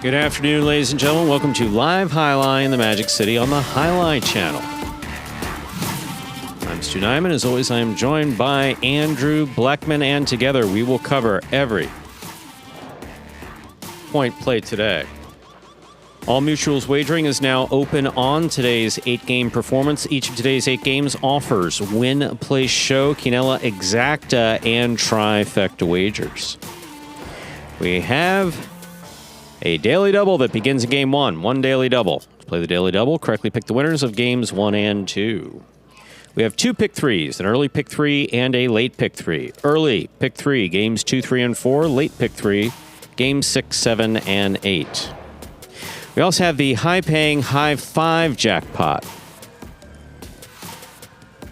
Good afternoon, ladies and gentlemen. Welcome to Live Highline in the Magic City on the Highline channel. I'm Stu Nyman. As always, I am joined by Andrew Bleckman, and together we will cover every point played today. All Mutuals wagering is now open on today's 8-game performance. Each of today's 8 games offers win, place, show, quinella, exacta, and trifecta wagers. We have a daily double that begins in game 1. One daily double. To play the daily double, correctly pick the winners of games 1 and 2. We have 2 pick 3s, an early pick 3 and a late pick 3. Early pick 3, games 2, 3, and 4. Late pick 3, games 6, 7, and 8. We also have the high-paying High 5 jackpot.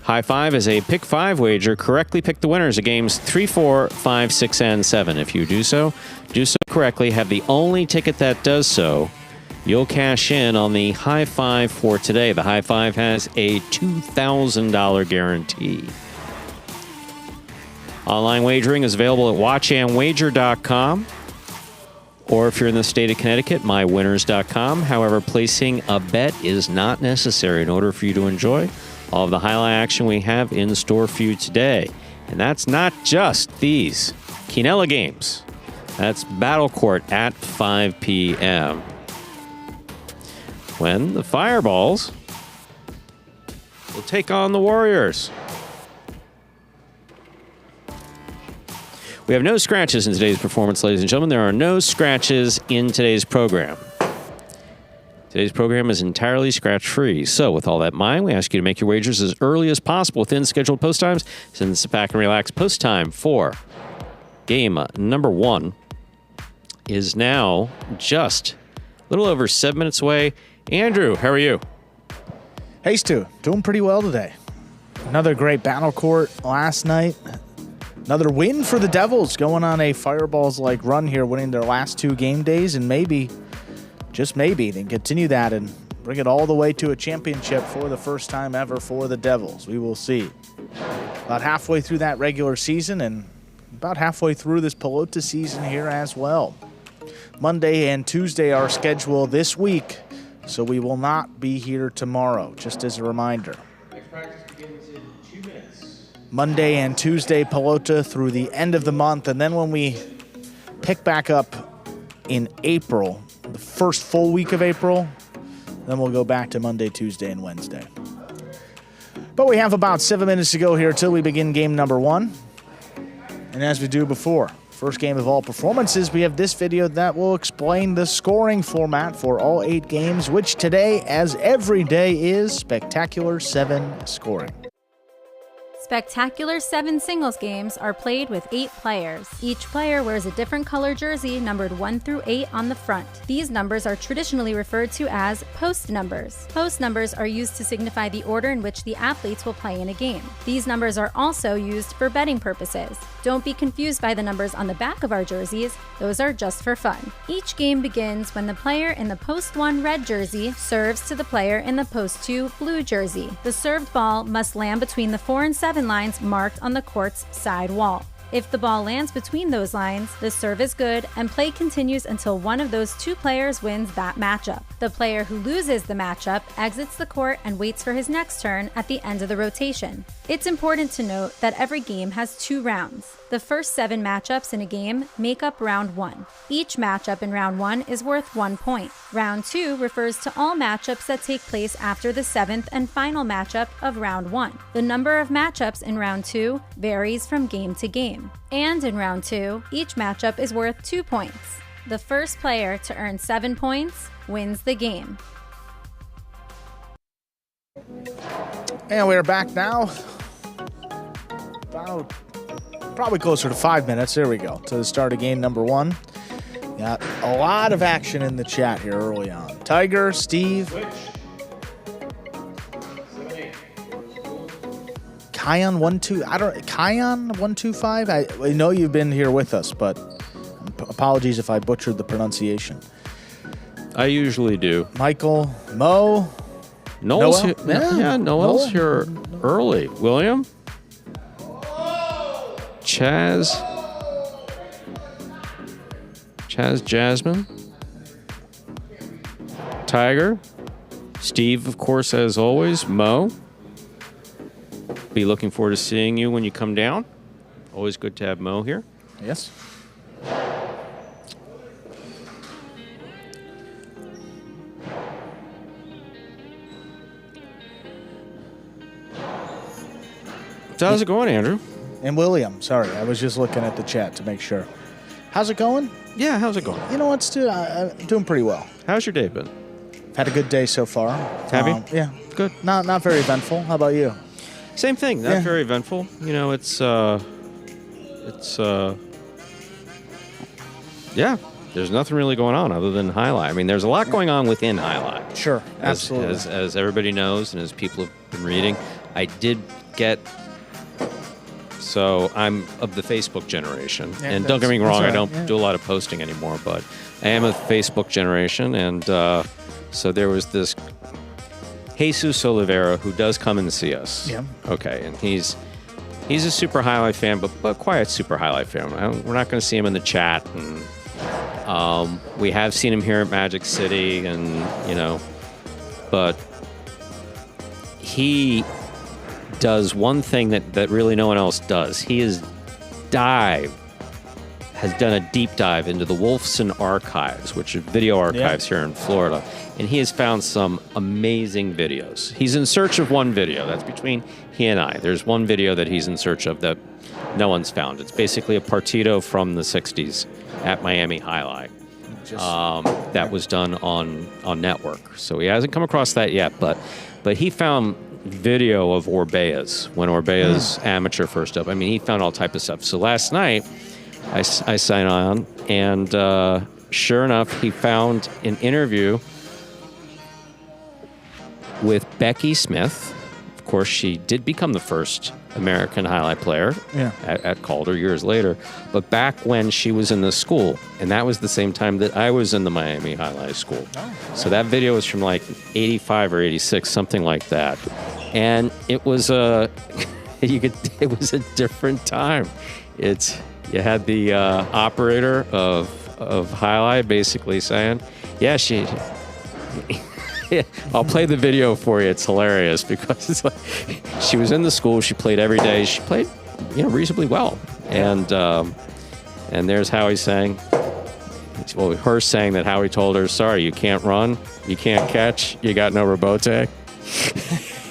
High 5 is a pick 5 wager. Correctly pick the winners of games 3, 4, 5, 6, and 7. If you do so correctly, have the only ticket that does so, you'll cash in on the High 5 for today. The High 5 has a $2,000 guarantee. Online wagering is available at watchandwager.com. Or if you're in the state of Connecticut, mywinners.com. However, placing a bet is not necessary in order for you to enjoy all of the highlight action we have in store for you today. And that's not just these quinella games. That's Battle Court at 5 p.m. when the Fireballs will take on the Warriors. We have no scratches in today's performance, ladies and gentlemen. There are no scratches in today's program. Today's program is entirely scratch-free. So with all that in mind, we ask you to make your wagers as early as possible within scheduled post times. Sit back and relax. Post time for game number 1 is now just a little over 7 minutes away. Andrew, how are you? Hey, Stu. Doing pretty well today. Another great battle court last night. Another win for the Devils, going on a Fireballs-like run here, winning their last 2 game days, and maybe, just maybe, they can continue that and bring it all the way to a championship for the first time ever for the Devils. We will see. About halfway through that regular season and about halfway through this Pelota season here as well. Monday and Tuesday are scheduled this week, so we will not be here tomorrow, just as a reminder. Next practice begins in 2 minutes. Monday and Tuesday Pelota through the end of the month, and then when we pick back up in April, the first full week of April, then we'll go back to Monday, Tuesday, and Wednesday. But we have about 7 minutes to go here till we begin game number 1. And as we do before, first game of all performances, we have this video that will explain the scoring format for all 8 games, which today, as every day, is Spectacular 7 scoring. Spectacular 7 singles games are played with 8 players. Each player wears a different color jersey numbered 1 through 8 on the front. These numbers are traditionally referred to as post numbers. Post numbers are used to signify the order in which the athletes will play in a game. These numbers are also used for betting purposes. Don't be confused by the numbers on the back of our jerseys. Those are just for fun. Each game begins when the player in the post 1 red jersey serves to the player in the post 2 blue jersey. The served ball must land between the 4 and 7 lines marked on the court's side wall. If the ball lands between those lines, the serve is good and play continues until one of those 2 players wins that matchup. The player who loses the matchup exits the court and waits for his next turn at the end of the rotation. It's important to note that every game has 2 rounds. The first 7 matchups in a game make up round 1. Each matchup in round 1 is worth 1 point. Round 2 refers to all matchups that take place after the 7th and final matchup of round 1. The number of matchups in round 2 varies from game to game. And in round 2, each matchup is worth 2 points. The first player to earn 7 points wins the game. And we're back now. About probably closer to 5 minutes. There we go. To the start of game number 1. Got a lot of action in the chat here early on. Tiger, Steve. Kion125. I know you've been here with us, but apologies if I butchered the pronunciation. I usually do. Michael, Mo, Noel's Noel? here. Noel's here early. William, Chaz Jasmine. Tiger. Steve, of course, as always. Mo. Be looking forward to seeing you when you come down. Always good to have Mo here. Yes. So how's it going, Andrew? And William, sorry, I was just looking at the chat to make sure. How's it going? Yeah, how's it going? You know what, I'm doing pretty well. How's your day been? Had a good day so far. Have you? Yeah. Good. Not very eventful. How about you? Same thing. Not Yeah. very eventful. You know, yeah, there's nothing really going on other than Highlight. I mean, there's a lot going on within Highlight. Sure, absolutely. As everybody knows and as people have been reading, I did get... So I'm of the Facebook generation. Yeah, and don't get me wrong, right, I don't yeah. do a lot of posting anymore, but I am a Facebook generation. And so there was this Jesus Oliveira who does come and see us. Yeah. Okay, and he's a super Highlight fan, but quiet super Highlight fan. We're not going to see him in the chat. And we have seen him here at Magic City, and, you know, but he does one thing that really no one else does. He has done a deep dive into the Wolfson archives, which are video archives here in Florida, and he has found some amazing videos. He's in search of one video. That's between he and I. There's one video that he's in search of that no one's found. It's basically a partido from the 60s at Miami Highlight. That was done on network. So he hasn't come across that yet, but he found video of Orbea's when Orbea's amateur first up. I mean, he found all type of stuff. So last night I signed on, and sure enough, he found an interview with Becky Smith. Of course, she did become the first American Highlight player at Calder years later, but back when she was in the school, and that was the same time that I was in the Miami Highlight school. So that video was from like 85 or 86, something like that. And it was it was a different time. You had the operator of Highlight basically saying, yeah, I'll play the video for you. It's hilarious because it's like she was in the school. She played every day. She played, reasonably well. And there's Howie saying, well, her saying that Howie told her, sorry, you can't run, you can't catch, you got no rebote.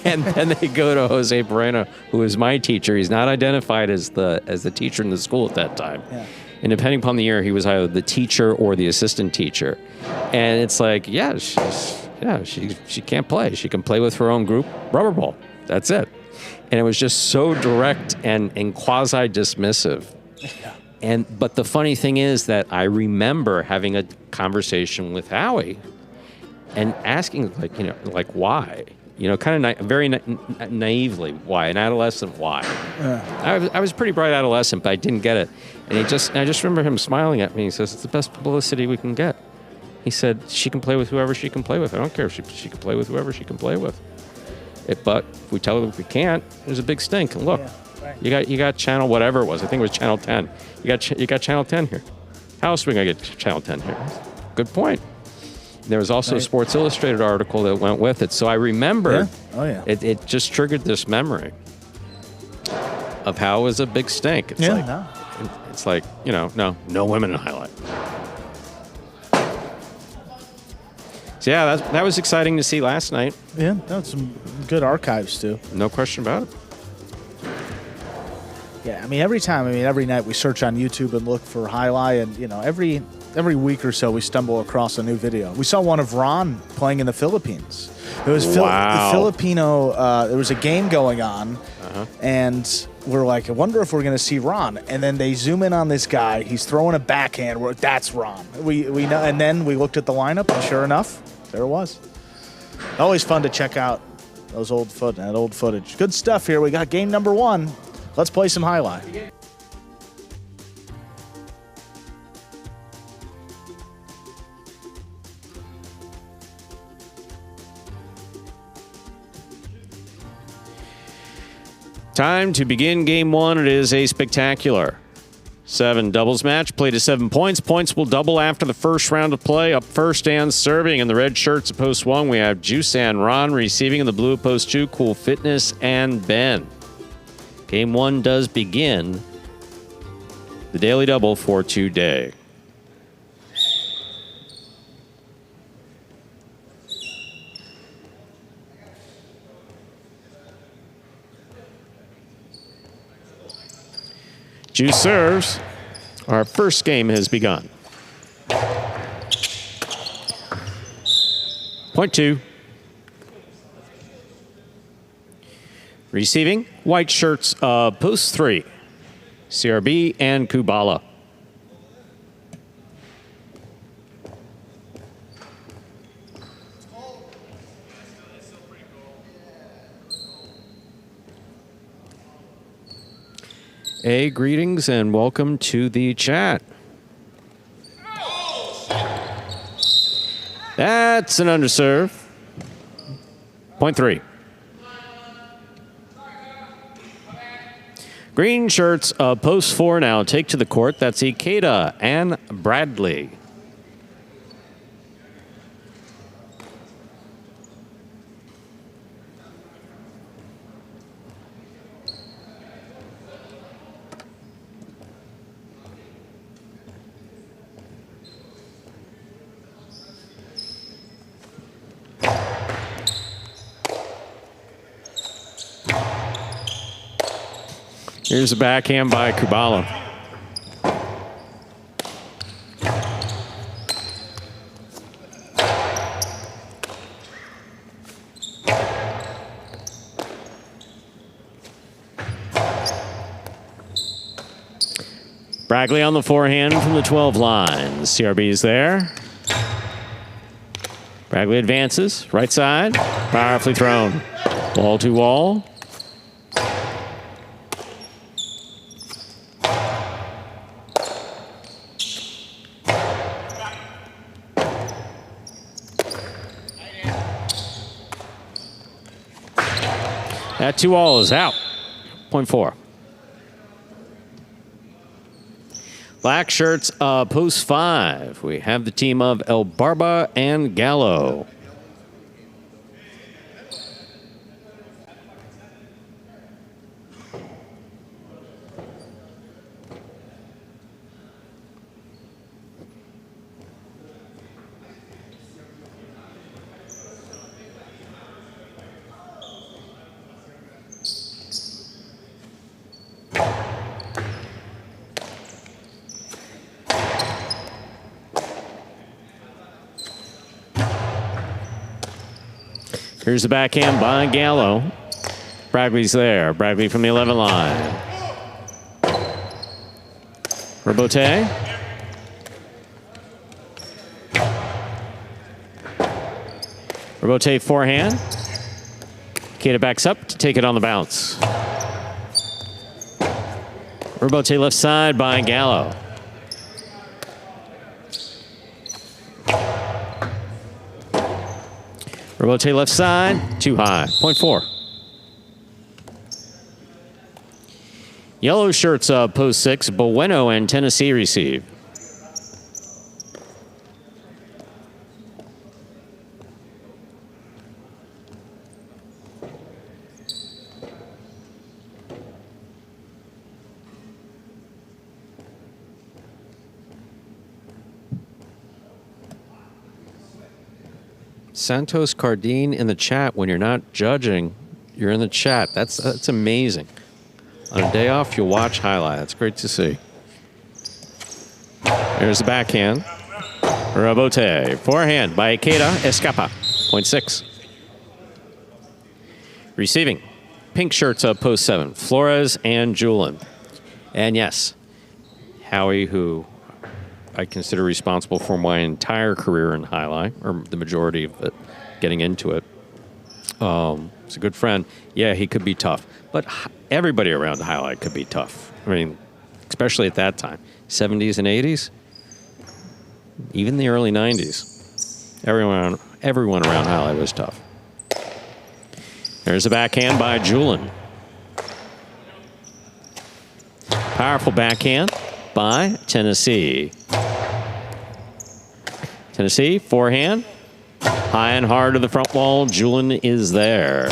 And then they go to Jose Moreno, who is my teacher. He's not identified as the teacher in the school at that time. Yeah. And depending upon the year, he was either the teacher or the assistant teacher. And it's like, she can't play. She can play with her own group, rubber ball. That's it. And it was just so direct and quasi-dismissive. Yeah. But the funny thing is that I remember having a conversation with Howie and asking, like why? Kind of very naively, why? An adolescent, why? I was a pretty bright adolescent, but I didn't get it. And I just remember him smiling at me. He says, it's the best publicity we can get. He said, she can play with whoever she can play with. I don't care if she can play with whoever she can play with. But if we tell her we can't, there's a big stink. And look, you got channel whatever it was. I think it was channel 10. You got channel 10 here. How else are we going to get channel 10 here? Good point. There was also a Sports Illustrated article that went with it. So I remember it just triggered this memory of how it was a big stink. It's like, no women in Highlight. So yeah, that was exciting to see last night. Yeah, that's some good archives too. No question about it. Yeah, every night we search on YouTube and look for Highlight, and every week or so we stumble across a new video. We saw one of Ron playing in the Philippines. It was the Filipino. There was a game going on, and we're like, I wonder if we're going to see Ron. And then they zoom in on this guy. He's throwing a backhand. That's Ron. We know. And then we looked at the lineup, and sure enough, there it was. Always fun to check out that old footage. Good stuff here. We got game number 1. Let's play some Highlight. Time to begin game 1. It is a spectacular 7 doubles match, played to 7 points. Points will double after the first round of play. Up first and serving in the red shirts of post 1, we have Juice and Ron. Receiving in the blue of post 2, Cool Fitness and Ben. Game 1 does begin the daily double for today. Juice serves. Our first game has begun. Point 2. Receiving, white shirts post 3. CRB and Kubala. Hey, greetings and welcome to the chat. That's an underserve. Point 3. Green shirts post 4 now take to the court. That's Ikeda and Bradley. Here's a backhand by Kubala. Bradley on the forehand from the 12 line. CRB's there. Bradley advances, right side, powerfully thrown. Wall to wall. That 2-all is out. Point 4. Black shirts, post 5. We have the team of El Barba and Gallo. Here's the backhand by Gallo. Bradley's there. Bradley from the 11 line. Robote. Robote forehand. Ikeda backs up to take it on the bounce. Robote left side by Gallo. Robote left side, too high. Point 4. Yellow shirts post 6. Bueno and Tennessee receive. Santos Cardine in the chat. When you're not judging, you're in the chat. That's amazing. On a day off, you'll watch highlight. That's great to see. There's the backhand. Robote. Forehand by Ikeda. Escapa. Point 6. Receiving. Pink shirts up post 7. Flores and Julin. And yes, Howie, who I consider responsible for my entire career in highlight, or the majority of it, getting into it. He's a good friend. Yeah, he could be tough. But everybody around highlight could be tough. I mean, especially at that time. 70s and 80s. Even the early 90s. Everyone around highlight was tough. There's a backhand by Julin. Powerful backhand. by Tennessee. Tennessee, forehand. High and hard to the front wall. Julian is there.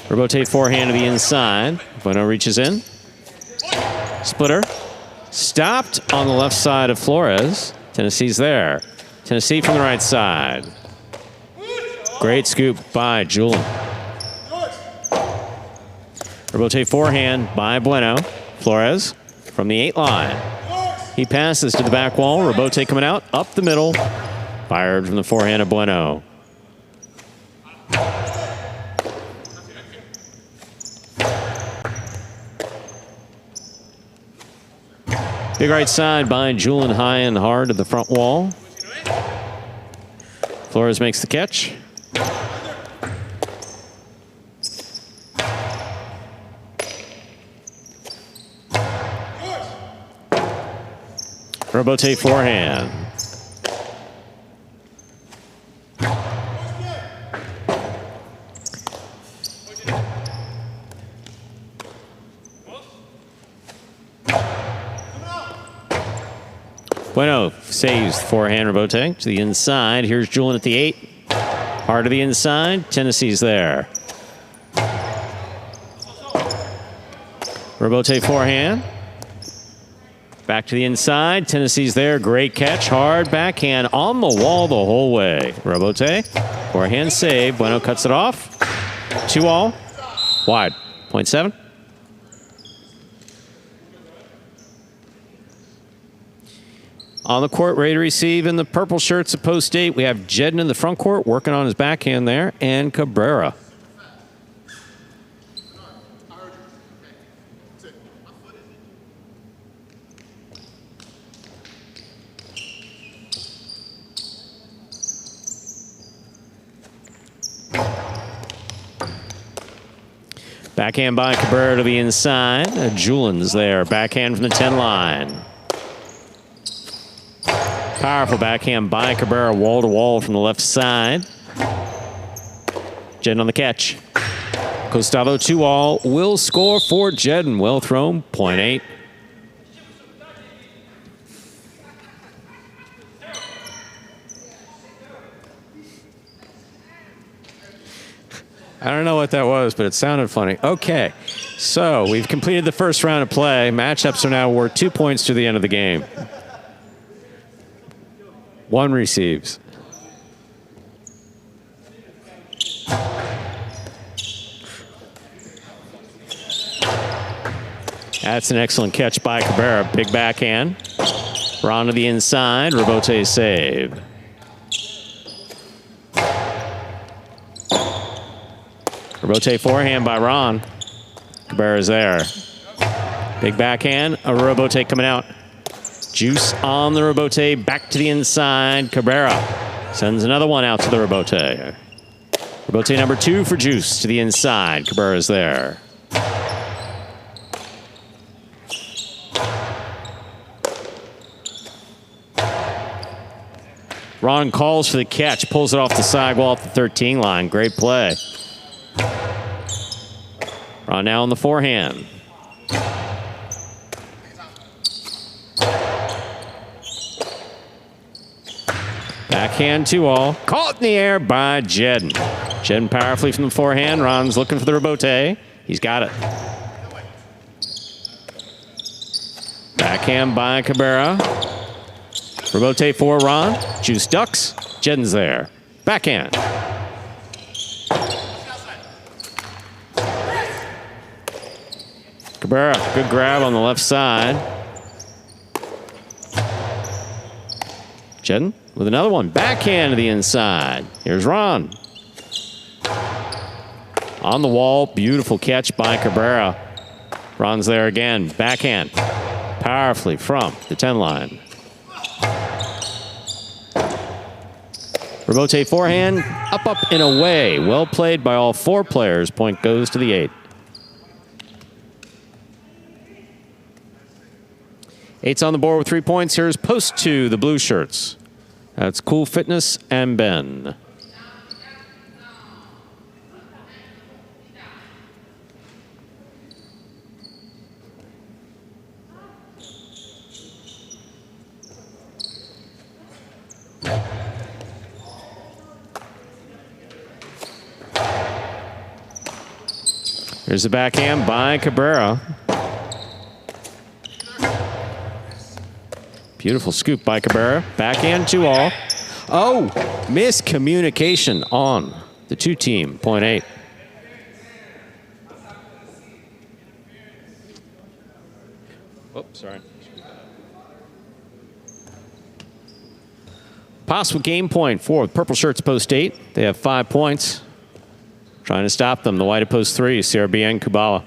Rebote forehand to the inside. Bueno reaches in. Splitter. Stopped on the left side of Flores. Tennessee's there. Tennessee from the right side. Great scoop by Julian. Rebote forehand by Bueno. Flores from the 8 line. He passes to the back wall. Rebote coming out, up the middle. Fired from the forehand of Bueno. Big right side by Julian, high and hard to the front wall. Flores makes the catch. Rebote forehand. Bueno saves forehand Rebote to the inside. Here's Julian at the 8. Hard to the inside. Tennessee's there. Rebote forehand. Back to the inside. Tennessee's there. Great catch. Hard backhand on the wall the whole way. Rebote. Forehand save. Bueno cuts it off. 2-all. Wide. 0.7. On the court, ready to receive in the purple shirts at post 8. We have Jedden in the front court working on his backhand there, and Cabrera. Backhand by Cabrera to the inside. Julian's there. Backhand from the 10 line. Powerful backhand by Cabrera, wall to wall from the left side. Jedden on the catch. Costado 2-all will score for Jedden. Well thrown, 0.8. I don't know what that was, but it sounded funny. Okay, so we've completed the first round of play. Matchups are now worth 2 points to the end of the game. One receives. That's an excellent catch by Cabrera. Big backhand. Ron to the inside. Rebote save. Rebote forehand by Ron. Cabrera's there. Big backhand. A Rebote coming out. Juice on the Rebote, back to the inside. Cabrera sends another one out to the Rebote. Rebote number 2 for Juice to the inside. Cabrera's there. Ron calls for the catch, pulls it off the sidewall off the 13 line. Great play. Ron now on the forehand. Backhand 2-all. Caught in the air by Jedden. Jedden powerfully from the forehand. Ron's looking for the Rebote. He's got it. Backhand by Cabrera. Rebote for Ron. Juice ducks. Jedden's there. Backhand. Cabrera, good grab on the left side. Jedden with another one. Backhand to the inside. Here's Ron. On the wall. Beautiful catch by Cabrera. Ron's there again. Backhand. Powerfully from the 10 line. Rebote forehand. Up, up, and away. Well played by all 4 players. Point goes to the 8. 8's on the board with 3 points. Here's post 2, the blue shirts. That's Cool Fitness and Ben. Here's the backhand by Cabrera. Beautiful scoop by Cabrera. Backhand 2-all. Oh, miscommunication on the 2-team, point 8. Oops, sorry. Possible game point for the purple shirts post 8. They have 5 points. Trying to stop them. The white at post 3, CRB and Kubala.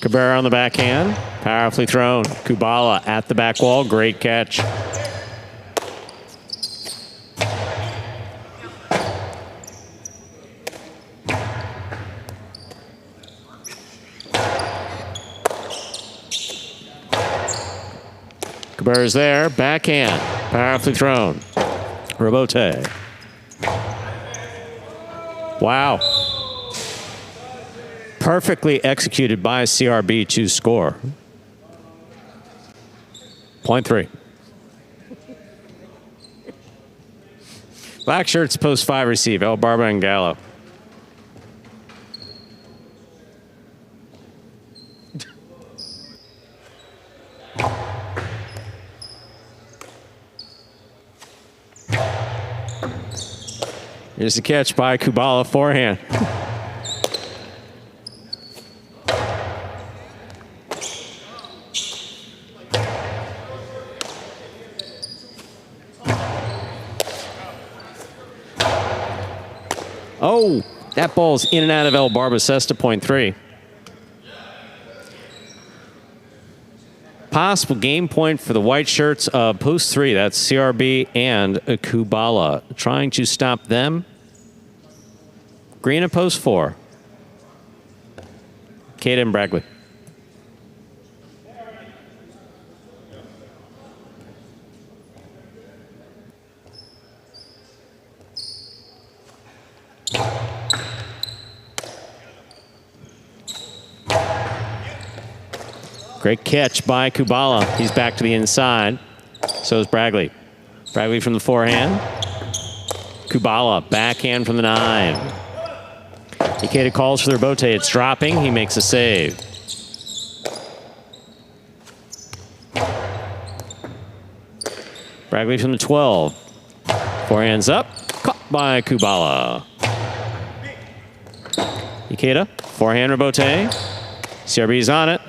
Cabrera on the backhand. Powerfully thrown. Kubala at the back wall. Great catch. Cabrera's there. Backhand. Powerfully thrown. Robote. Wow. Perfectly executed by CRB to score. Point 3. Black shirts post 5 receive. El Barba and Gallo. Here's the catch by Kubala, forehand. Oh, that ball's in and out of El Barbacesta, point 3. Possible game point for the white shirts of post 3. That's CRB and Kubala. Trying to stop them. Green at post 4. Kate and Bragley. Great catch by Kubala. He's back to the inside. So is Bragley. Bragley from the forehand. Kubala, backhand from the 9. Ikeda calls for the Robote. It's dropping. He makes a save. Bragley from the 12. Forehands up. Caught by Kubala. Ikeda, forehand Robote. CRB's on it.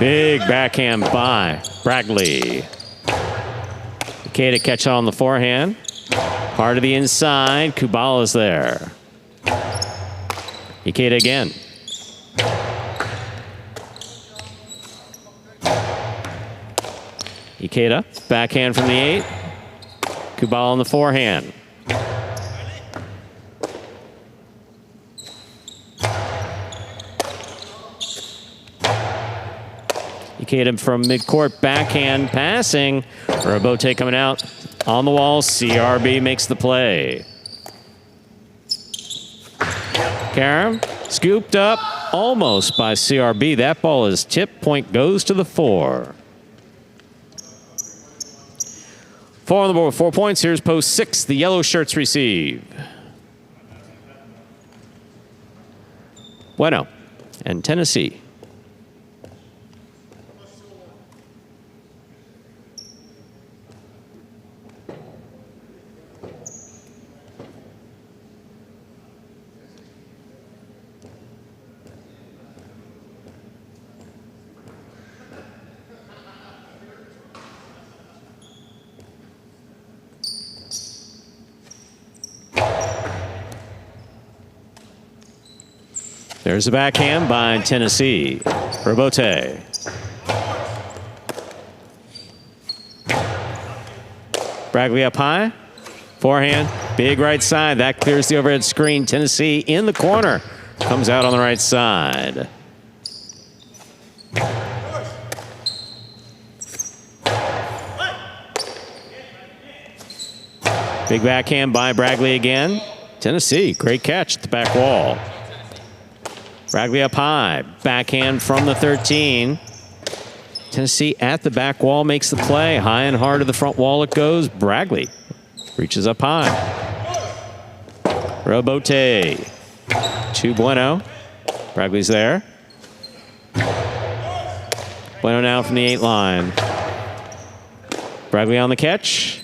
Big backhand by Bragley. Ikeda catch on the forehand. Hard to the inside. Kubala's there. Ikeda again. Ikeda, backhand from the 8. Kubala on the forehand. Ikeda from midcourt, backhand passing. Robote coming out on the wall. CRB makes the play. Karam scooped up almost by CRB. That ball is tipped. Point goes to the 4. 4 on the board with 4 points. Here's post 6. The yellow shirts receive. Bueno and Tennessee. There's a backhand by Tennessee. Robote. Bragley up high. Forehand. Big right side. That clears the overhead screen. Tennessee in the corner. Comes out on the right side. Big backhand by Bragley again. Tennessee, great catch at the back wall. Bragley up high. Backhand from the 13. Tennessee at the back wall makes the play. High and hard to the front wall it goes. Bragley reaches up high. Robote to Bueno. Bragley's there. Bueno now from the 8 line. Bragley on the catch.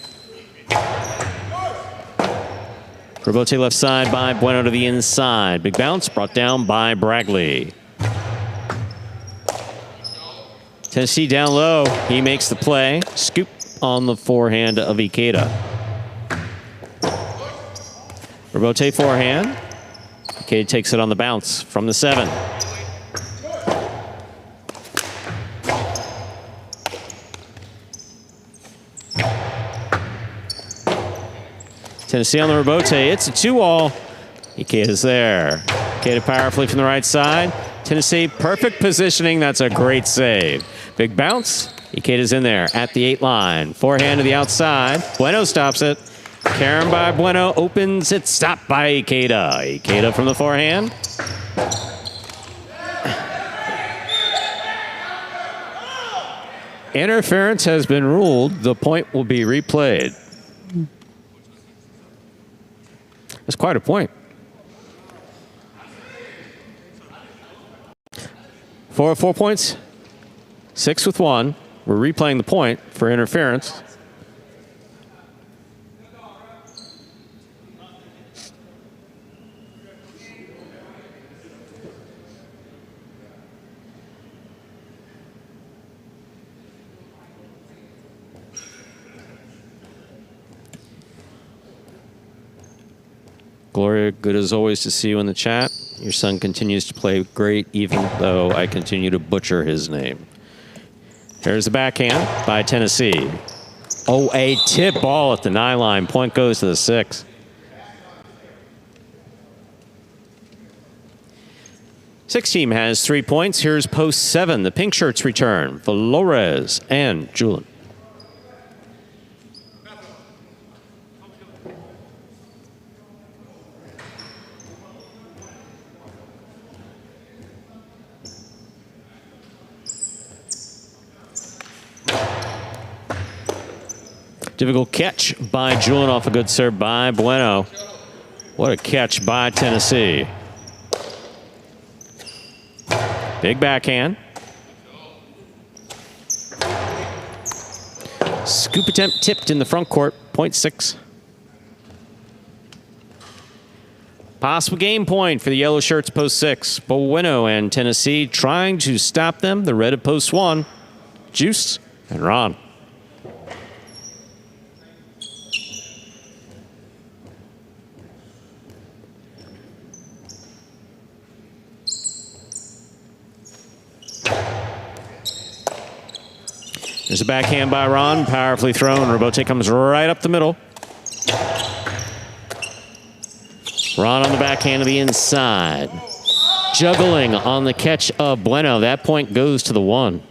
Robote left side by Bueno to the inside. Big bounce brought down by Bragley. Tennessee down low. He makes the play. Scoop on the forehand of Ikeda. Robote forehand. Ikeda takes it on the bounce from the 7. Tennessee on the Robote. It's a 2-all. Ikeda's there. Ikeda powerfully from the right side. Tennessee, perfect positioning. That's a great save. Big bounce. Ikeda's in there at the 8 line. Forehand to the outside. Bueno stops it. Karen by Bueno opens it. Stopped by Ikeda. Ikeda from the forehand. Interference has been ruled. The point will be replayed. That's quite a point. 4 points. 6 with 1. We're replaying the point for interference. Gloria, good as always to see you in the chat. Your son continues to play great, even though I continue to butcher his name. Here's the backhand by Tennessee. Oh, a tip ball at the 9 line. Point goes to the 6. Six team has 3 points. Here's post 7. The pink shirts return. Flores and Julin. Difficult catch by Julin off a good serve by Bueno. What a catch by Tennessee. Big backhand. Scoop attempt tipped in the front court. Point 6. Possible game point for the yellow shirts post 6. Bueno and Tennessee trying to stop them. The red at post 1. Juice and Ron. There's a backhand by Ron, powerfully thrown. Robote comes right up the middle. Ron on the backhand to the inside. Juggling on the catch of Bueno. That point goes to the 1.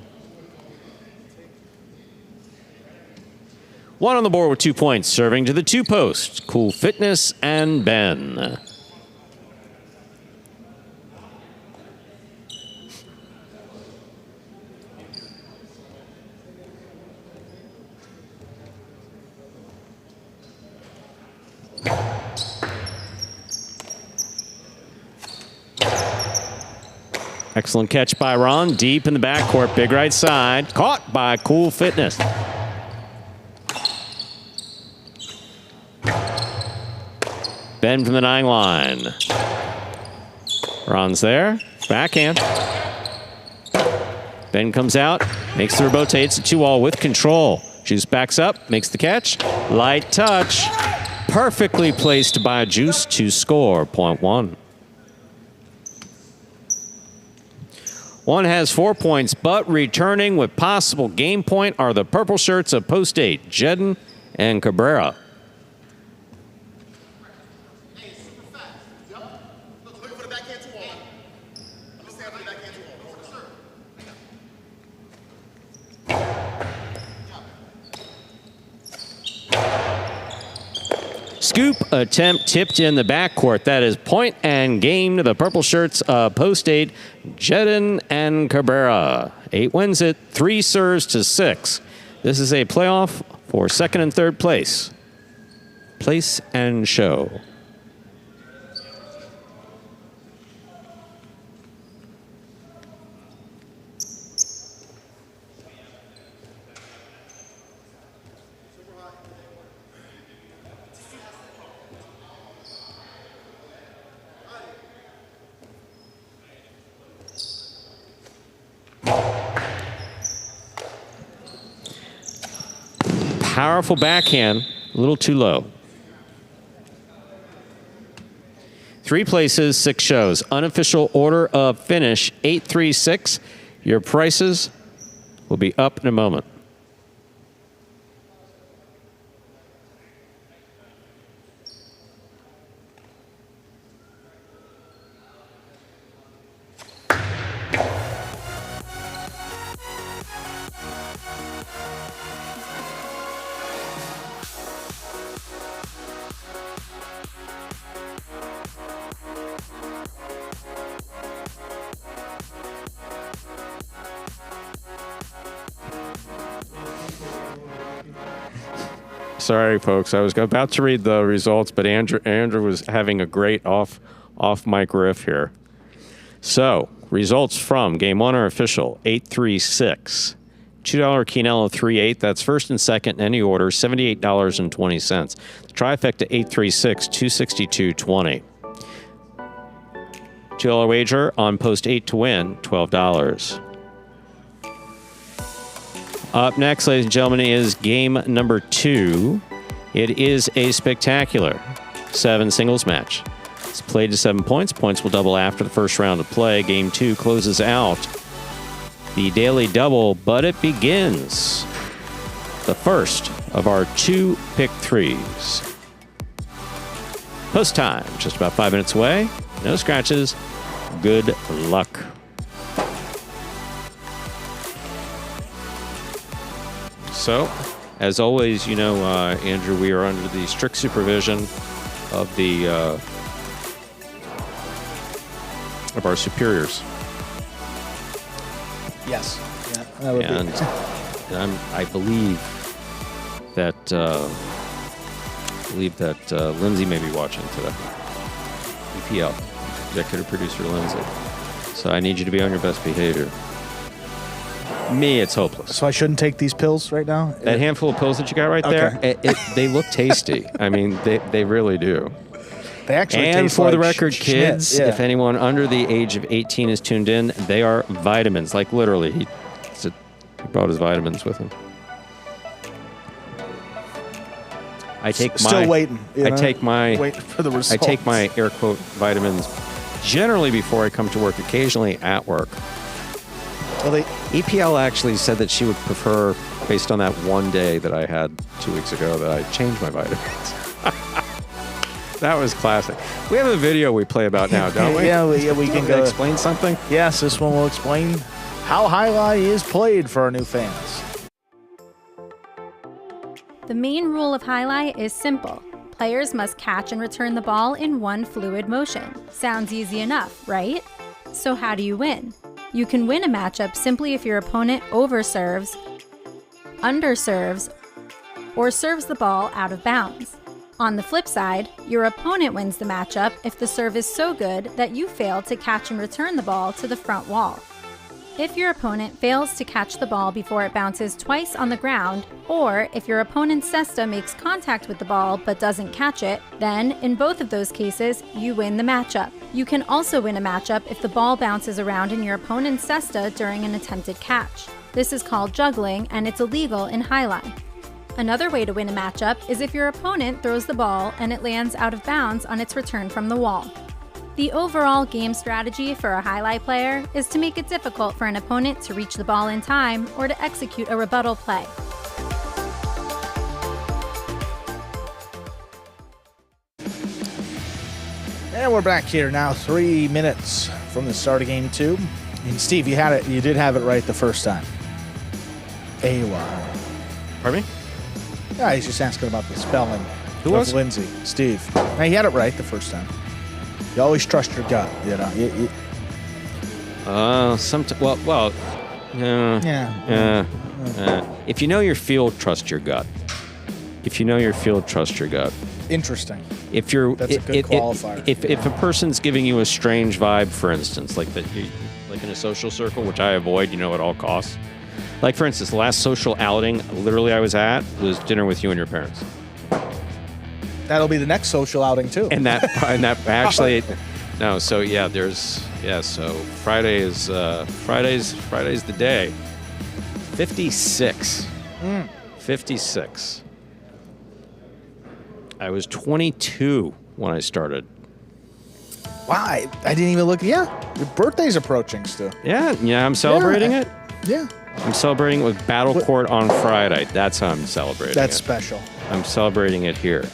1 on the board with 2 points, serving to the 2 posts. Cool Fitness and Ben. Excellent catch by Ron, deep in the backcourt, big right side. Caught by Cool Fitness. Ben from the 9 line. Ron's there, backhand. Ben comes out, makes the Robote. It's a 2-all with control. Juice backs up, makes the catch. Light touch. Perfectly placed by Juice to score, point 1. 1 has 4 points, but returning with possible game point are the purple shirts of post 8, Jedden and Cabrera. scoop attempt tipped in the backcourt. That is point and game to the purple shirts of Post 8, Jedin and Cabrera. 8 wins it, 3 serves to 6. This is a playoff for second and third place. Place and show. Powerful backhand, a little too low. 3 places, 6 shows. Unofficial order of finish, 8-3-6. Your prices will be up in a moment. Sorry, folks. I was about to read the results, but Andrew was having a great off mic riff here. So, results from Game 1 are official. 8-3-6. $2 Quinella 3-8. That's first and second in any order, $78.20. The trifecta 8-3-6, $262.20. $2 wager on Post 8 to win, $12. Up next, ladies and gentlemen, is game number 2. It is a spectacular 7 singles match. It's played to 7 points. Points will double after the first round of play. Game 2 closes out the daily double, but it begins the first of our 2 pick 3s. Post time, just about 5 minutes away. No scratches. Good luck. So, as always, you know, Andrew, we are under the strict supervision of our superiors. Yes. Yeah, that would and I believe that Lindsay may be watching today. EPL, executive producer Lindsay. So I need you to be on your best behavior. Me, it's hopeless. So I shouldn't take these pills right now? That handful of pills that you got right there, they look tasty. I mean, they really do. They actually and taste for like the record, kids, yeah. if anyone under the age of 18 is tuned in, they are vitamins. Like literally, he brought his vitamins with him. I take still waiting. Waiting for the results. I take my air quote vitamins generally before I come to work. Occasionally at work. Well, EPL actually said that she would prefer, based on that one day that I had 2 weeks ago, that I change my vitamins. That was classic. We have a video we play about now, don't we? Yeah, we can go explain something. Yes, this one will explain how highlight is played for our new fans. The main rule of highlight is simple. Players must catch and return the ball in one fluid motion. Sounds easy enough, right? So how do you win? You can win a matchup simply if your opponent overserves, underserves, or serves the ball out of bounds. On the flip side, your opponent wins the matchup if the serve is so good that you fail to catch and return the ball to the front wall. If your opponent fails to catch the ball before it bounces twice on the ground, or if your opponent's cesta makes contact with the ball but doesn't catch it, then, in both of those cases, you win the matchup. You can also win a matchup if the ball bounces around in your opponent's cesta during an attempted catch. This is called juggling, and it's illegal in highlight. Another way to win a matchup is if your opponent throws the ball and it lands out of bounds on its return from the wall. The overall game strategy for a highlight player is to make it difficult for an opponent to reach the ball in time or to execute a rebuttal play. And we're back here now, 3 minutes from the start of game 2. And Steve, you did have it right the first time. AY. Pardon me? Yeah, he's just asking about the spelling Who was? Lindsay. Steve. Now, he had it right the first time. You always trust your gut, you know. If you know your field, trust your gut. If you know your field, trust your gut. Interesting. If you're, That's a good qualifier. If a person's giving you a strange vibe, for instance, like like in a social circle, which I avoid, at all costs. Like for instance, the last social outing, literally I was at, was dinner with you and your parents. That'll be the next social outing too. And that actually, no. So yeah, So Friday is Friday's the day. 56. 56. I was 22 when I started. Wow, I didn't even look. Yeah, your birthday's approaching, Stu. Yeah, I'm celebrating it. Yeah. I'm celebrating it with Battle Court on Friday. That's how I'm celebrating That's it. special. I'm celebrating it here.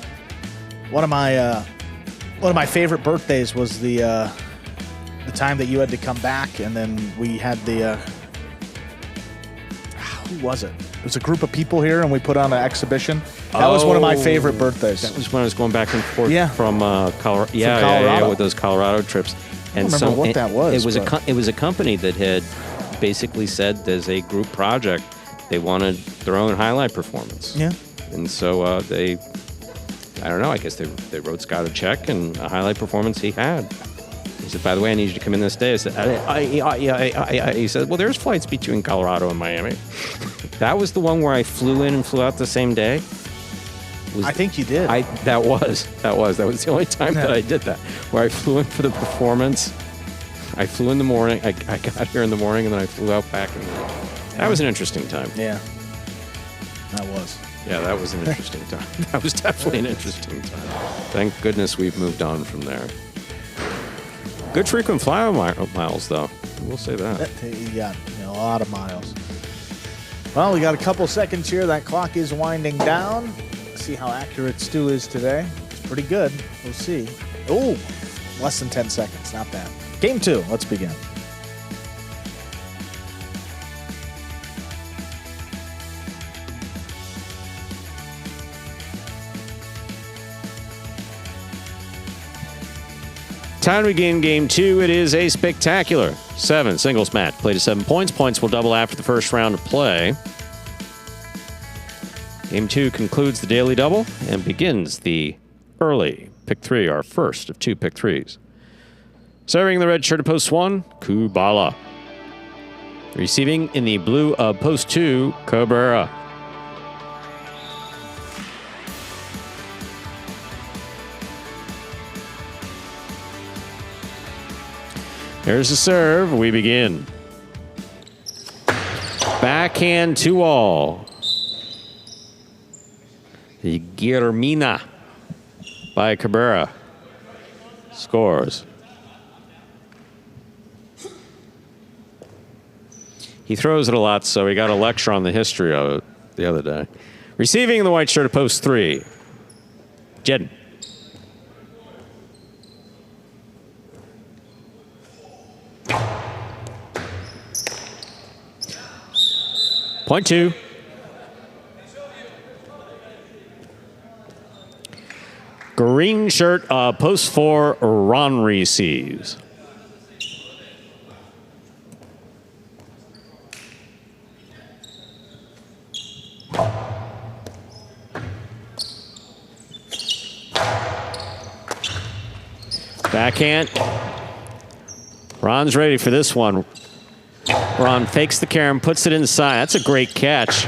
One of my favorite birthdays was the time that you had to come back, and then we had the who was it? It was a group of people here, and we put on an exhibition. That was one of my favorite birthdays. That was when I was going back and forth from Colorado. Colorado. With those Colorado trips. And I don't remember what that was. It was a company that had basically said as a group project they wanted their own highlight performance. Yeah. And so I don't know, I guess they wrote Scott a check, and a highlight performance he had. He said, by the way, I need you to come in this day. I said, he said, well, there's flights between Colorado and Miami. That was the one where I flew in and flew out the same day. I think you did. That was the only time that I did that, where I flew in for the performance. I flew in the morning. I got here in the morning, and then I flew out back in the morning. That was an interesting time. Yeah. That was. Yeah, that was an interesting time. That was definitely an interesting time. Thank goodness we've moved on from there. Good frequent flyer miles, though. We'll say that. You got a lot of miles. Well, we got a couple seconds here. That clock is winding down. Let's see how accurate Stu is today. It's pretty good. We'll see. Oh, less than 10 seconds. Not bad. Game 2. Let's begin. Time to begin Game 2. It is a spectacular 7 singles match. Played to 7 points. Points will double after the first round of play. Game 2 concludes the daily double and begins the early pick 3, our first of 2 pick 3s. Serving the red shirt of post 1, Kubala. Receiving in the blue of post 2, Cabrera. There's the serve. We begin. Backhand 2-all. The Guillermina by Cabrera scores. He throws it a lot, so he got a lecture on the history of it the other day. Receiving the white shirt of post 3, Jedden. Point 2. Green shirt, post 4, Ron receives. Backhand. Ron's ready for this one. Ron fakes the carom, puts it inside. That's a great catch.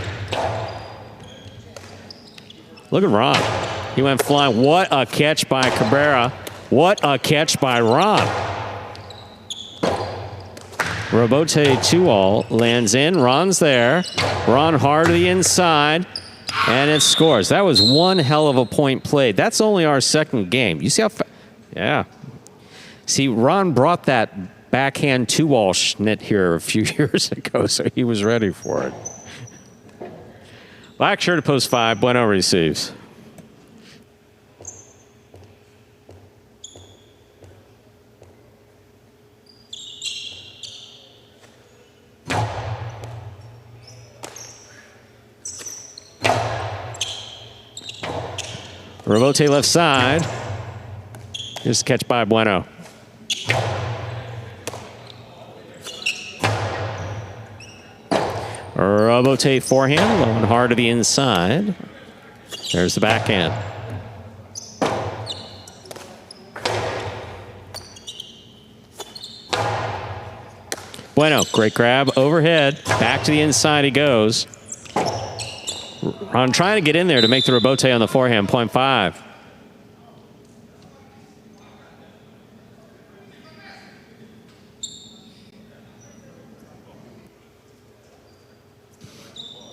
Look at Ron. He went flying. What a catch by Cabrera. What a catch by Ron. Robote 2-all lands in. Ron's there. Ron hard to the inside. And it scores. That was one hell of a point played. That's only our second game. You see how yeah. See, Ron brought that backhand 2-all schnit here a few years ago, so he was ready for it. Black shirt to post 5. Bueno receives. Rebote left side. Here's the catch by Bueno. Rebote forehand, low and hard to the inside. There's the backhand. Bueno, great grab, overhead, back to the inside he goes. Ron trying to get in there to make the rebote on the forehand, 0.5.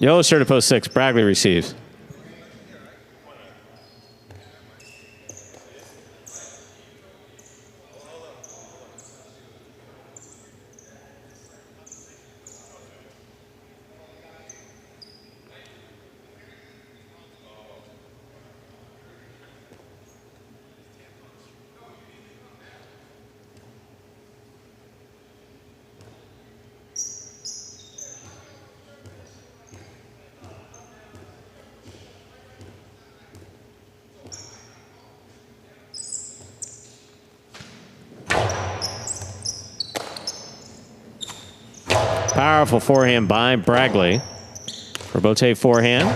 Yellow shirt to post 6, Bragley receives. Powerful forehand by Bragley. Rebote forehand.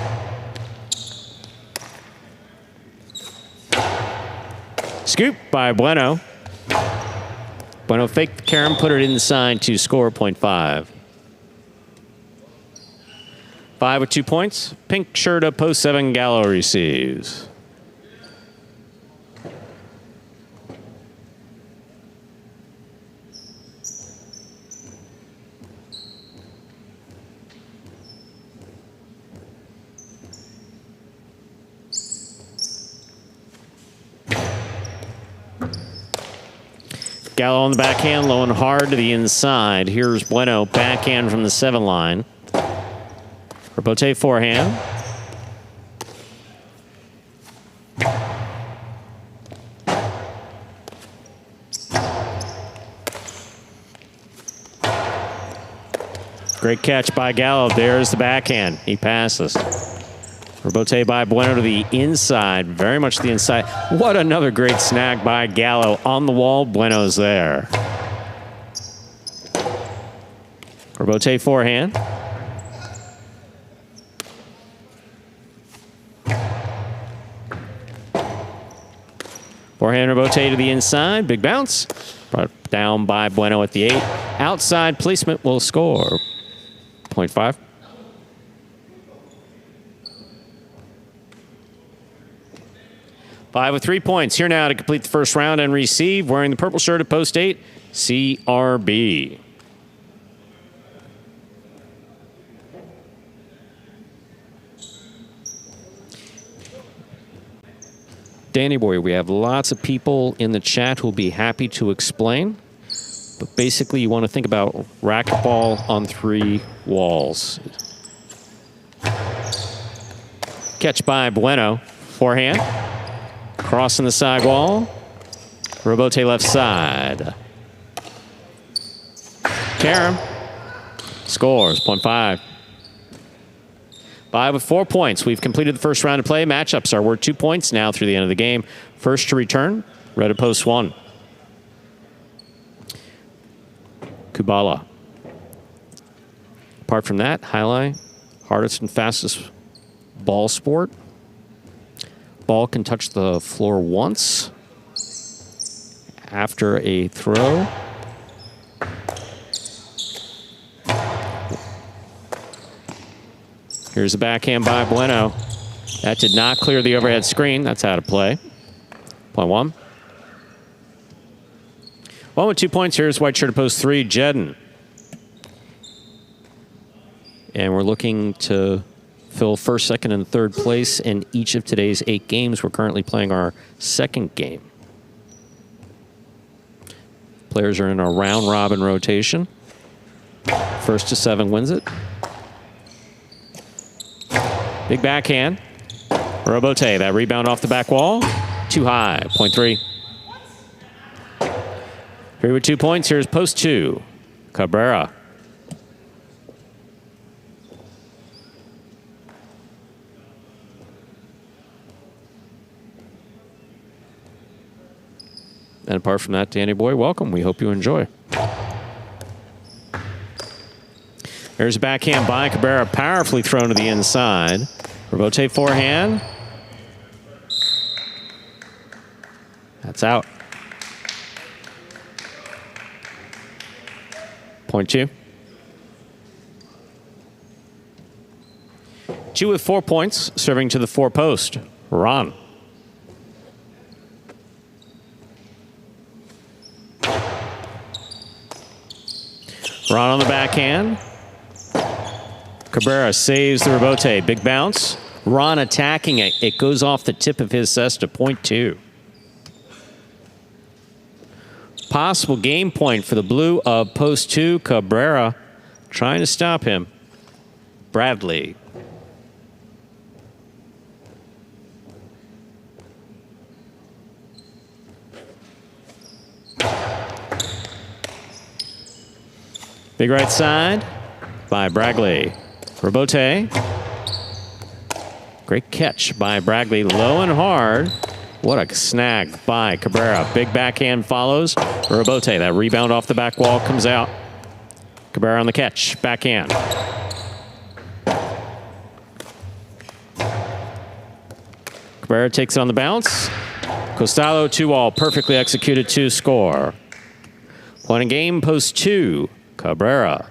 Scoop by Bueno. Bueno faked the carom, put it inside to score 0.5. 5 with 2 points. Pink shirt up post 7, Gallo receives. Gallo on the backhand, low and hard to the inside. Here's Bueno, backhand from the 7 line. Rebote forehand. Great catch by Gallo. There's the backhand. He passes. Rebote by Bueno to the inside, very much the inside. What another great snag by Gallo on the wall. Bueno's there. Rebote forehand. Forehand rebote to the inside, big bounce. Brought down by Bueno at the 8. Outside placement will score 0.5. 5 with 3 points. Here now to complete the first round and receive, wearing the purple shirt at post 8, CRB. Danny Boy, we have lots of people in the chat who will be happy to explain. But basically, you want to think about racquetball on 3 walls. Catch by Bueno. Forehand. Crossing the side wall. Rebote left side. Carom scores 0.5. 5 with 4 points. We've completed the first round of play. Matchups are worth 2 points now through the end of the game. First to return, red at post 1. Kubala. Apart from that, highlight, hardest and fastest ball sport. Ball can touch the floor once after a throw. Here's the backhand by Bueno. That did not clear the overhead screen. That's out of play. 0.1. 1 with 2 points. Here's white shirt at post 3, Jedden. And we're looking to fill first, second, and third place in each of today's 8 games. We're currently playing our second game. Players are in a round-robin rotation. First to 7 wins it. Big backhand. Rebote, that rebound off the back wall. Too high, 0.3. 3 with 2 points. Here's post 2, Cabrera. And apart from that, Danny Boy, welcome. We hope you enjoy. There's a backhand by Cabrera, powerfully thrown to the inside. Rebote forehand. That's out. Point two. Chu with 4 points, serving to the 4-post. Ron. Ron on the backhand. Cabrera saves the rebote. Big bounce. Ron attacking it. It goes off the tip of his cesta. Point two. Possible game point for the blue of post two. Cabrera trying to stop him. Bradley. Big right side by Bradley. Rebote. Great catch by Bradley. Low and hard. What a snag by Cabrera. Big backhand follows. Rebote. That rebound off the back wall comes out. Cabrera on the catch. Backhand. Cabrera takes it on the bounce. Costello 2-all. Perfectly executed 2 score. Point in game, post 2. Cabrera.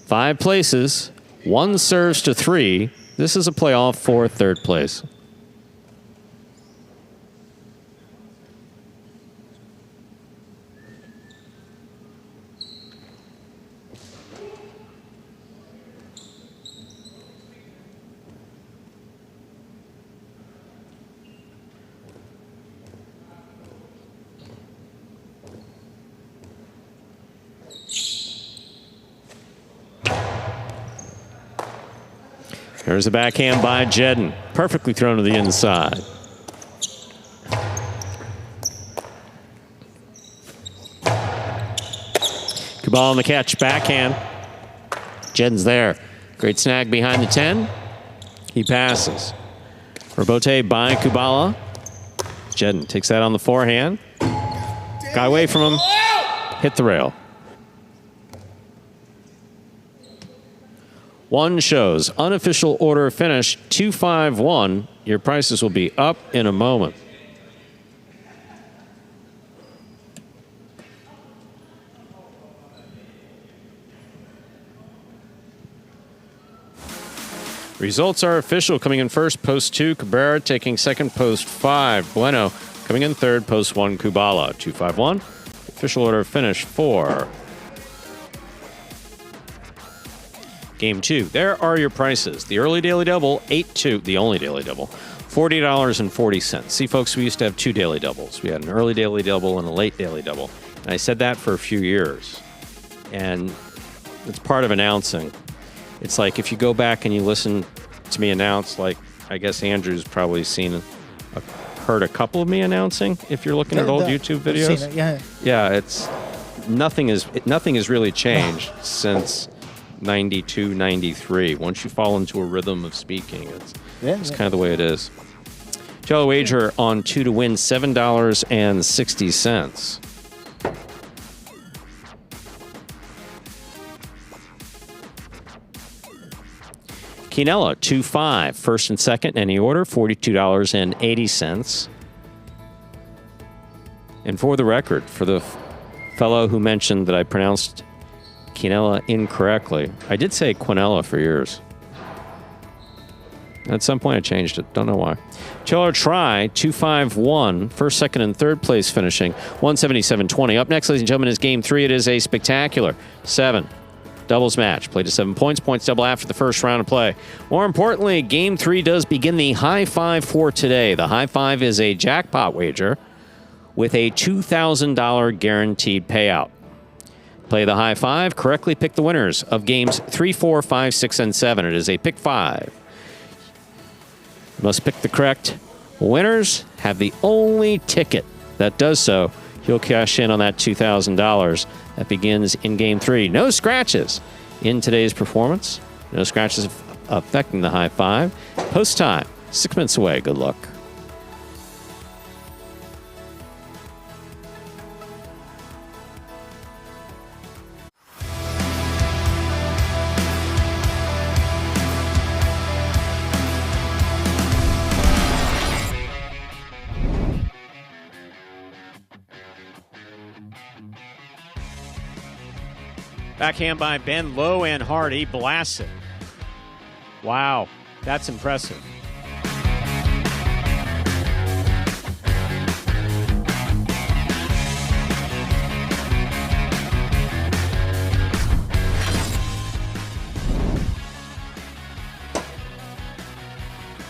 5 places. 1 serves to 3. This is a playoff for 3rd place. There's a backhand by Jedden. Perfectly thrown to the inside. Kubala on the catch. Backhand. Jedden's there. Great snag behind the 10. He passes. Rebote by Kubala. Jedden takes that on the forehand. Got away from him. Hit the rail. One shows unofficial order finish 2-5-1. Your prices will be up in a moment. Results are official. Coming in first, post 2, Cabrera. Taking second, post 5, Bueno. Coming in third, post 1, Kubala. 2-5-1. Official order finish 4. Game 2. There are your prices. The early daily double, 8-2. The only daily double, $40.40. See, folks, we used to have 2 daily doubles. We had an early daily double and a late daily double. And I said that for a few years. And it's part of announcing. It's like if you go back and you listen to me announce, like I guess Andrew's probably heard a couple of me announcing. If you're looking at old YouTube videos, I've seen it, yeah. Yeah, it's nothing has really changed since 92, 93. Once you fall into a rhythm of speaking, it's kind of the way it is. Jello wager on 2 to win, $7.60. Quinella, 2-5. First and second, any order, $42.80. And for the record, for the fellow who mentioned that I pronounced Quinella incorrectly, I did say Quinella for years. At some point I changed it. Don't know why. Chiller Try, 2-5-1. First, second, and third place finishing. 177.20. Up next, ladies and gentlemen, is Game 3. It is a spectacular 7 doubles match. Played to 7 points. Points double after the first round of play. More importantly, Game 3 does begin the high five for today. The high five is a jackpot wager with a $2,000 guaranteed payout. Play the high five. Correctly pick the winners of games 3, 4, 5, 6, and 7. It is a pick 5. You must pick the correct winners. Have the only ticket that does so. You'll cash in on that $2,000. That begins in Game 3. No scratches in today's performance. No scratches affecting the high five. Post time. 6 minutes away. Good luck. Backhand by Ben, low and hard. He blasts it. Wow, that's impressive.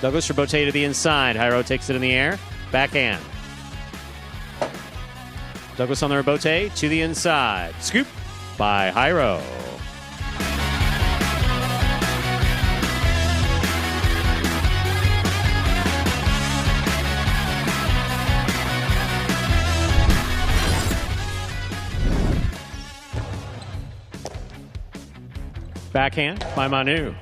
Douglas Robote to the inside. Jairo takes it in the air. Backhand. Douglas on the Robote to the inside. Scoop by Jairo. Backhand by Manu.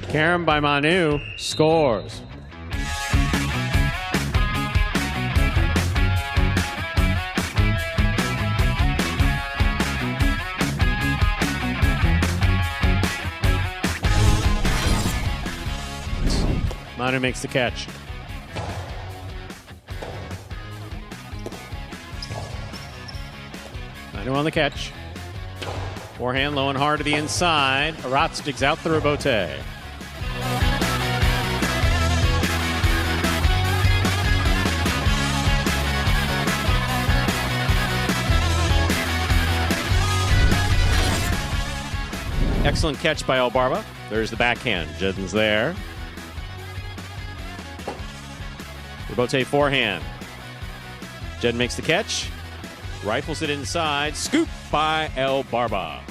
Karam by Manu scores. Manu makes the catch. Manu on the catch. Forehand low and hard to the inside. Aratz digs out the Robote. Excellent catch by El Barba. There's the backhand. Jedden's there. Robote forehand. Jedden makes the catch. Rifles it inside. Scoop by El Barba.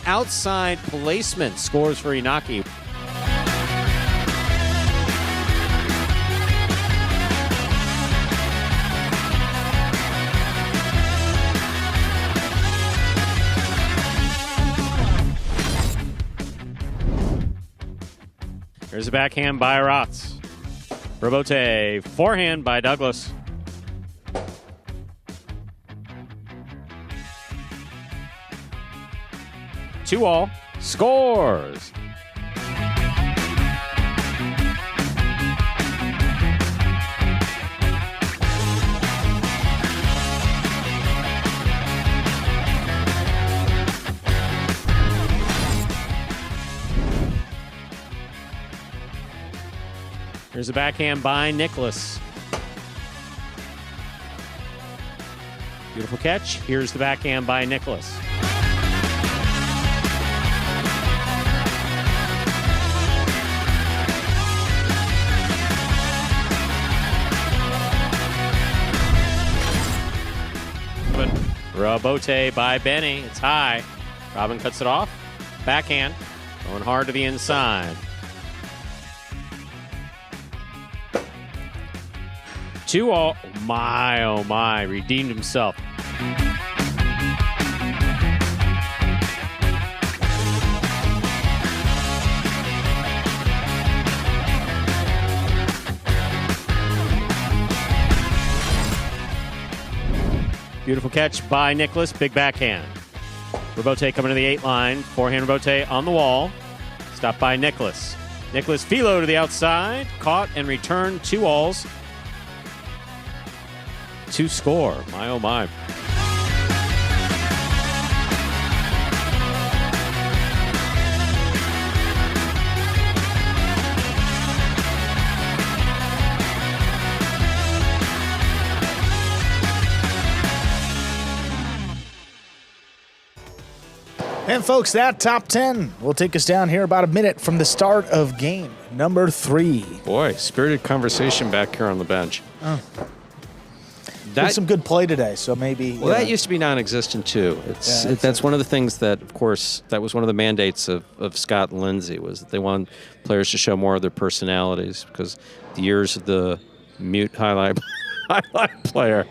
Outside placement scores for Inaki. There's a backhand by Aratz. Robote forehand by Douglas. Two all, scores. Here's a backhand by Nicholas. Beautiful catch. Here's the backhand by Nicholas. Robote by Benny. It's high. Robin cuts it off. Backhand. Going hard to the inside. Two all. Oh my. Redeemed himself. Beautiful catch by Nicholas. Big backhand. Robote coming to the 8 line. Forehand Robote on the wall. Stopped by Nicholas. Nicholas Philo to the outside. Caught and returned. 2 alls. 2 score. My oh my. And folks, that top 10 will take us down here about a minute from the start of game number 3. Boy, spirited conversation back here on the bench. Oh. That's some good play today, so maybe. Well, that used to be non-existent too. That's one of the things that, of course, that was one of the mandates of Scott and Lindsay, was that they wanted players to show more of their personalities, because the years of the mute highlight player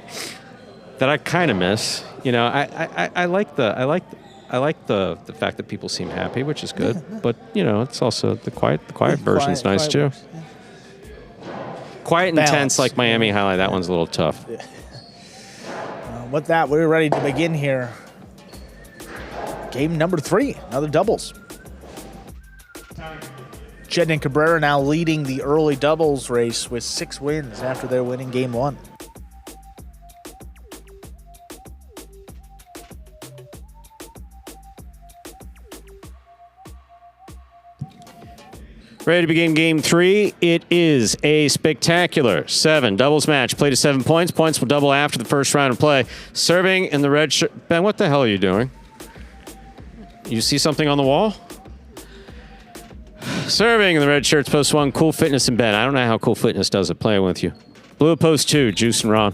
that I kind of miss. You know, I like the fact that people seem happy, which is good. Yeah. But you know, it's also the quiet version's nice quiet too. works, yeah. Quiet and Balance. tense like Miami Highlight. That one's a little tough. With that, we're ready to begin here. Game number 3, another doubles. Jed and Cabrera now leading the early doubles race with 6 wins after their winning game 1. Ready to begin game 3. It is a spectacular 7 doubles match. Played to 7 points. Points will double after the first round of play. Serving in the red shirt. Ben, what the hell are you doing? You see something on the wall? Serving in the red shirts, post 1, Cool Fitness and Ben. I don't know how Cool Fitness does it playing with you. Blue post 2, Juice and Ron.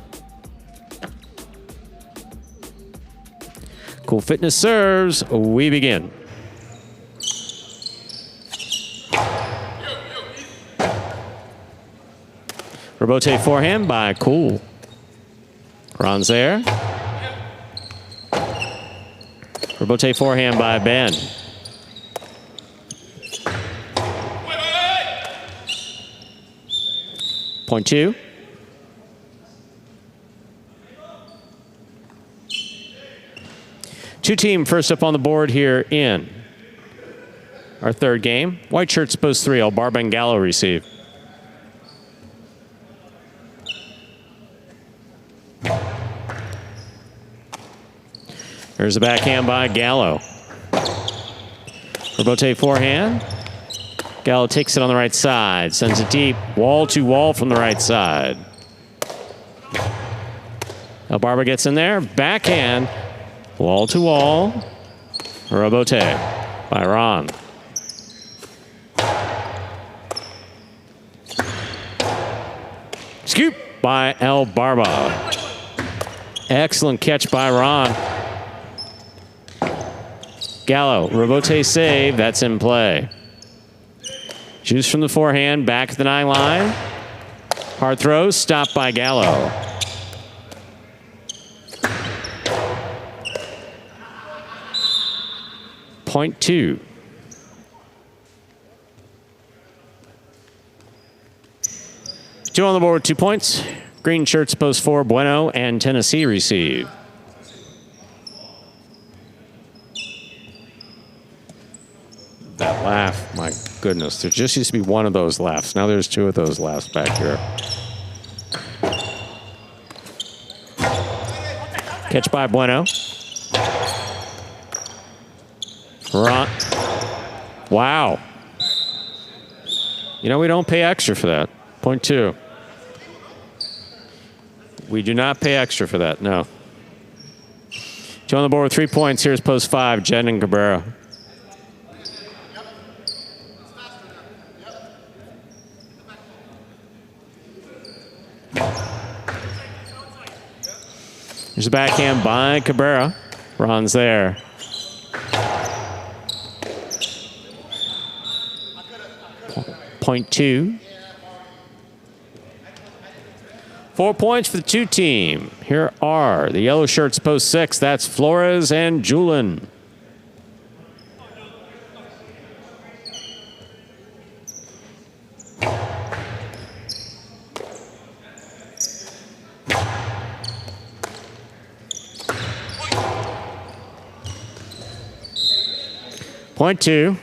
Cool Fitness serves. We begin. Rebote forehand by Cool. Ron's there. Rebote forehand by Ben. Point 2. Two team first up on the board here in our third game. White shirts post 3. Albarba and Gallo receive. There's a backhand by Gallo. Rebote forehand. Gallo takes it on the right side. Sends it deep. Wall to wall from the right side. Albarba gets in there. Backhand. Wall to wall. Rebote by Ron. Scoop by Albarba. Excellent catch by Ron. Gallo, rebote save, that's in play. Juice from the forehand, back at the 9 line. Hard throw, stopped by Gallo. Point 2. Two on the board, 2 points. Green shirts post 4, Bueno and Tennessee receive. That laugh, my goodness. There just used to be one of those laughs. Now there's 2 of those laughs back here. Catch by Bueno. Ron. Wow. You know, we don't pay extra for that. Point 2. We do not pay extra for that, no. 2 on the board with 3 points. Here's post 5, Jen and Cabrera. There's a backhand by Cabrera. Ron's there. Point 2. 4 points for the 2 team. Here are the yellow shirts post 6. That's Flores and Julin. Point 2.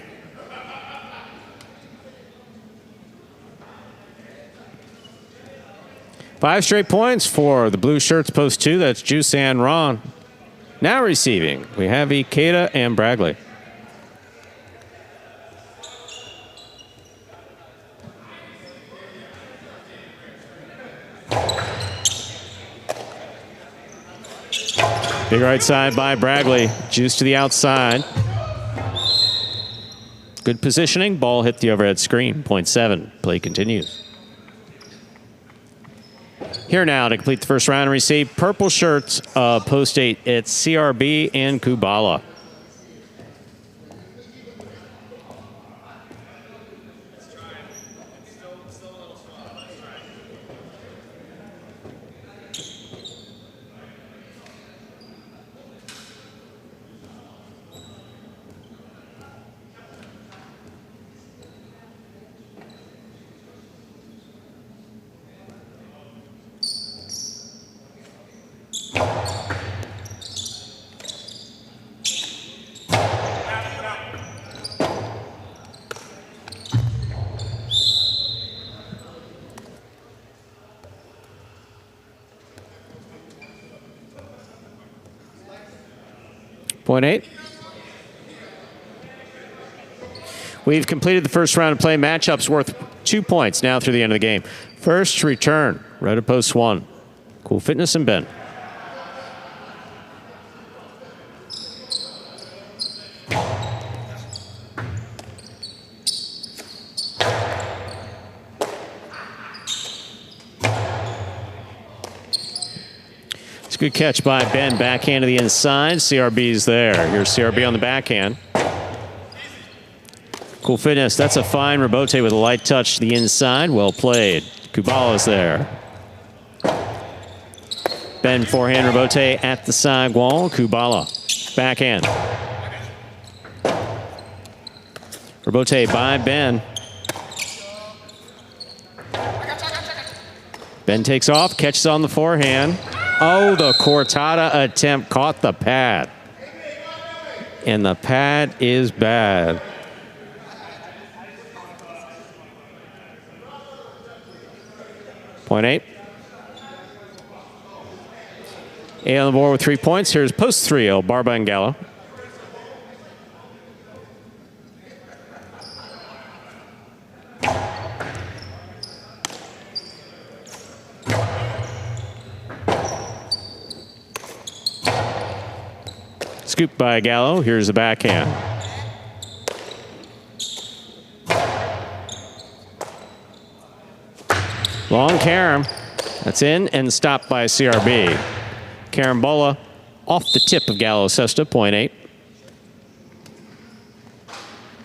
Five straight points for the blue shirts post 2. That's Juice and Ron. Now receiving, we have Ikeda and Bragley. Big right side by Bragley. Juice to the outside. Good positioning. Ball hit the overhead screen. Point 7. Play continues. Here now to complete the first round and receive purple shirts, post 8. It's CRB and Kubala. Point 8. We've completed the first round of play. Matchups worth 2 points now through the end of the game. First return, right at post 1. Cool Fitness and Ben. It's a good catch by Ben. Backhand to the inside. CRB's there. Here's CRB on the backhand. Cool Fitness. That's a fine rebote with a light touch to the inside. Well played. Kubala's there. Ben forehand rebote at the side wall. Kubala. Backhand. Rebote by Ben. Ben takes off, catches on the forehand. Oh, the cortada attempt caught the pad. And the pad is bad. Point 8. 8 on the board with 3 points. Here's post 3, Barba and Gallo. Scooped by Gallo. Here's the backhand. Long carom. That's in and stopped by CRB. Carambola off the tip of Gallo Cesta, point 8.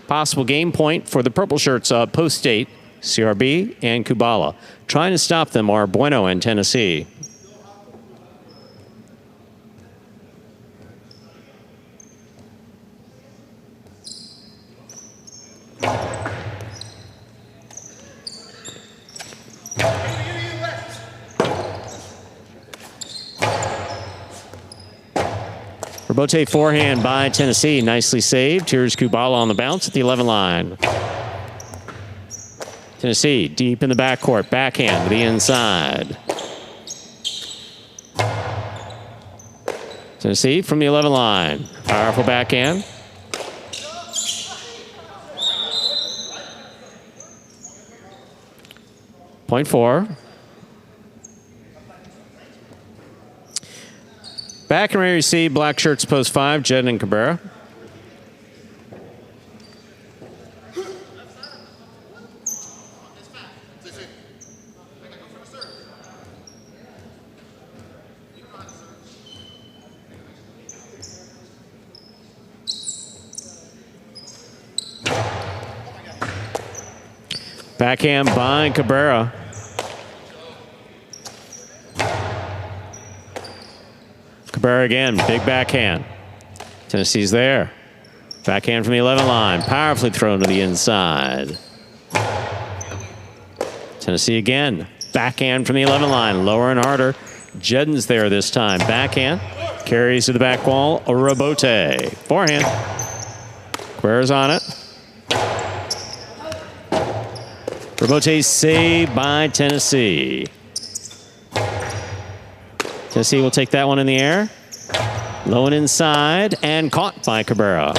Possible game point for the purple shirts, post 8, CRB and Kubala. Trying to stop them are Bueno and Tennessee. Rebote forehand by Tennessee. Nicely saved. Here's Kubala on the bounce at the 11 line. Tennessee deep in the backcourt. Backhand to the inside. Tennessee from the 11 line. Powerful backhand. Point 4. Back and ready to receive. Black shirts post 5. Jed and Cabrera. Backhand by Cabrera. Cabrera again, big backhand. Tennessee's there. Backhand from the 11 line. Powerfully thrown to the inside. Tennessee again. Backhand from the 11 line. Lower and harder. Jedden's there this time. Backhand. Carries to the back wall. A rebote. Forehand. Cabrera's on it. Rebote saved by Tennessee. Tennessee will take that one in the air. Low and inside, and caught by Cabrera.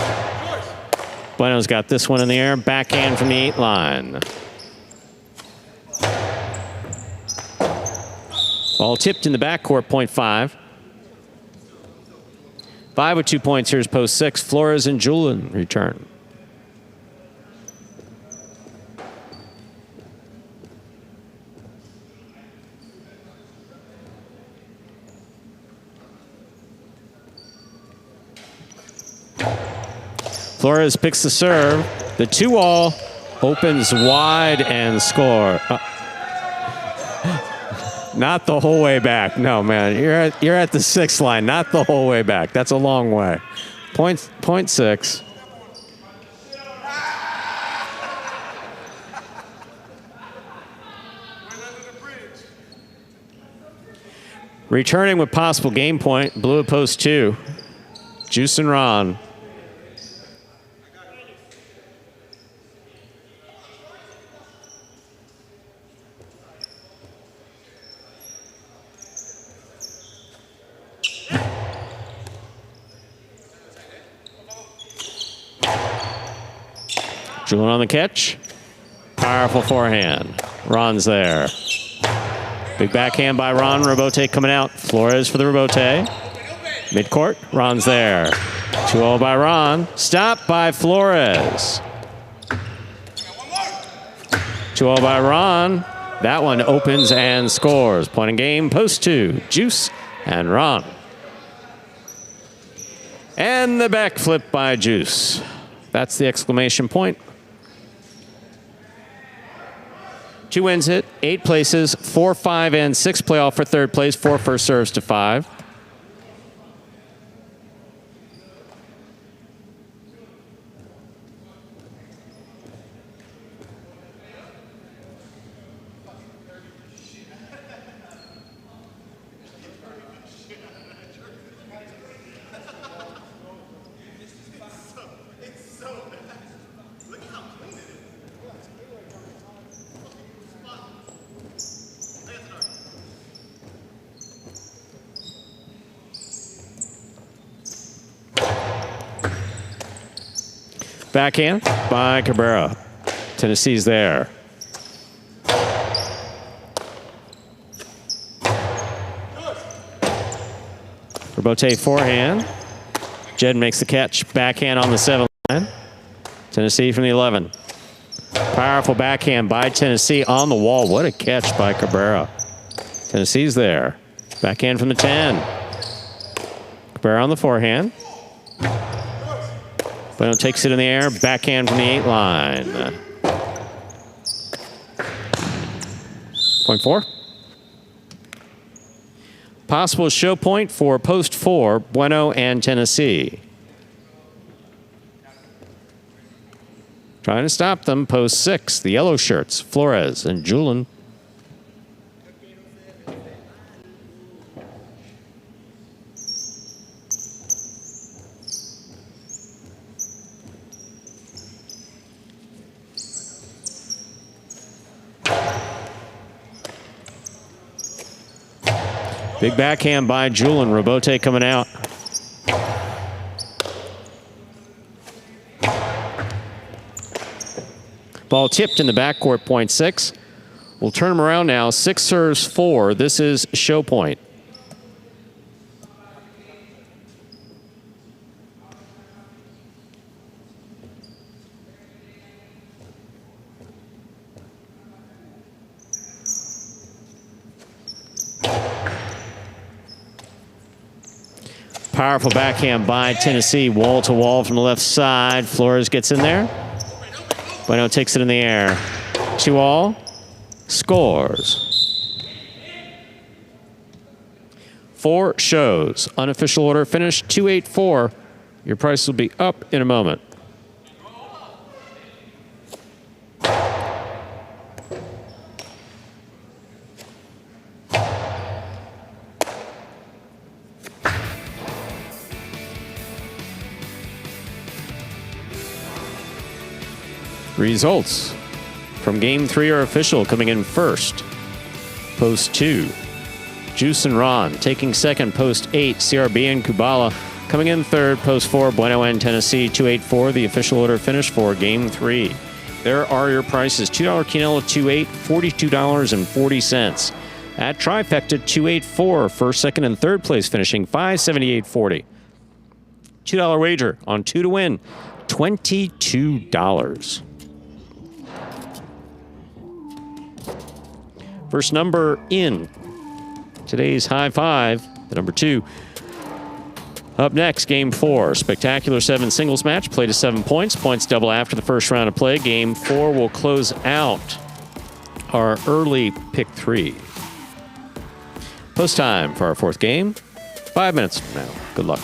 Bueno's got this one in the air. Backhand from the 8 line. Ball tipped in the backcourt, point 5. 5 with 2 points. Here's post 6. Flores and Julian return. Flores picks the serve. The 2-all opens wide and score. Not the whole way back. No, man. You're at the 6 line, not the whole way back. That's a long way. Point 6. Returning with possible game point, blue at post 2. Juice and Ron. Julian on the catch. Powerful forehand. Ron's there. Big backhand by Ron. Robote coming out. Flores for the Robote. Midcourt. Ron's there. 2-0 by Ron. Stopped by Flores. 2-0 by Ron. That one opens and scores. Point in game, post 2. Juice and Ron. And the backflip by Juice. That's the exclamation point. 2 wins hit, 8 places, 4, 5, and 6 playoff for third place, 4 first serves to 5. Backhand by Cabrera. Tennessee's there. Robote forehand. Jed makes the catch. Backhand on the 7 line. Tennessee from the 11. Powerful backhand by Tennessee on the wall. What a catch by Cabrera. Tennessee's there. Backhand from the 10. Cabrera on the forehand. Bueno takes it in the air. Backhand from the 8 line. Point 4. Possible show point for post 4, Bueno and Tennessee. Trying to stop them, post 6, the yellow shirts, Flores and Julian. Big backhand by Julian. Robote coming out. Ball tipped in the backcourt, point 6. We'll turn them around now. 6 serves 4. This is show point. Powerful backhand by Tennessee, wall to wall from the left side. Flores gets in there. Bueno takes it in the air. 2-all, scores. 4 shows. Unofficial order finish 2-8-4. Your price will be up in a moment. Results from Game 3 are official. Coming in first, post 2, Juice and Ron. Taking second, post 8, CRB and Kubala. Coming in third, post 4, Bueno and Tennessee. 2-8-4, the official order finish for Game 3. There are your prices. $2 Quinella 2-8, $42.40. At Trifecta 2-8-4, first, second, and third place finishing $578.40. $2 wager on 2 to win, $22. First number in today's high 5, the number 2. Up next, Game 4, spectacular 7 singles match, play to 7 points. Points double after the first round of play. Game 4 will close out our early pick 3. Post time for our 4th game, 5 minutes from now. Good luck.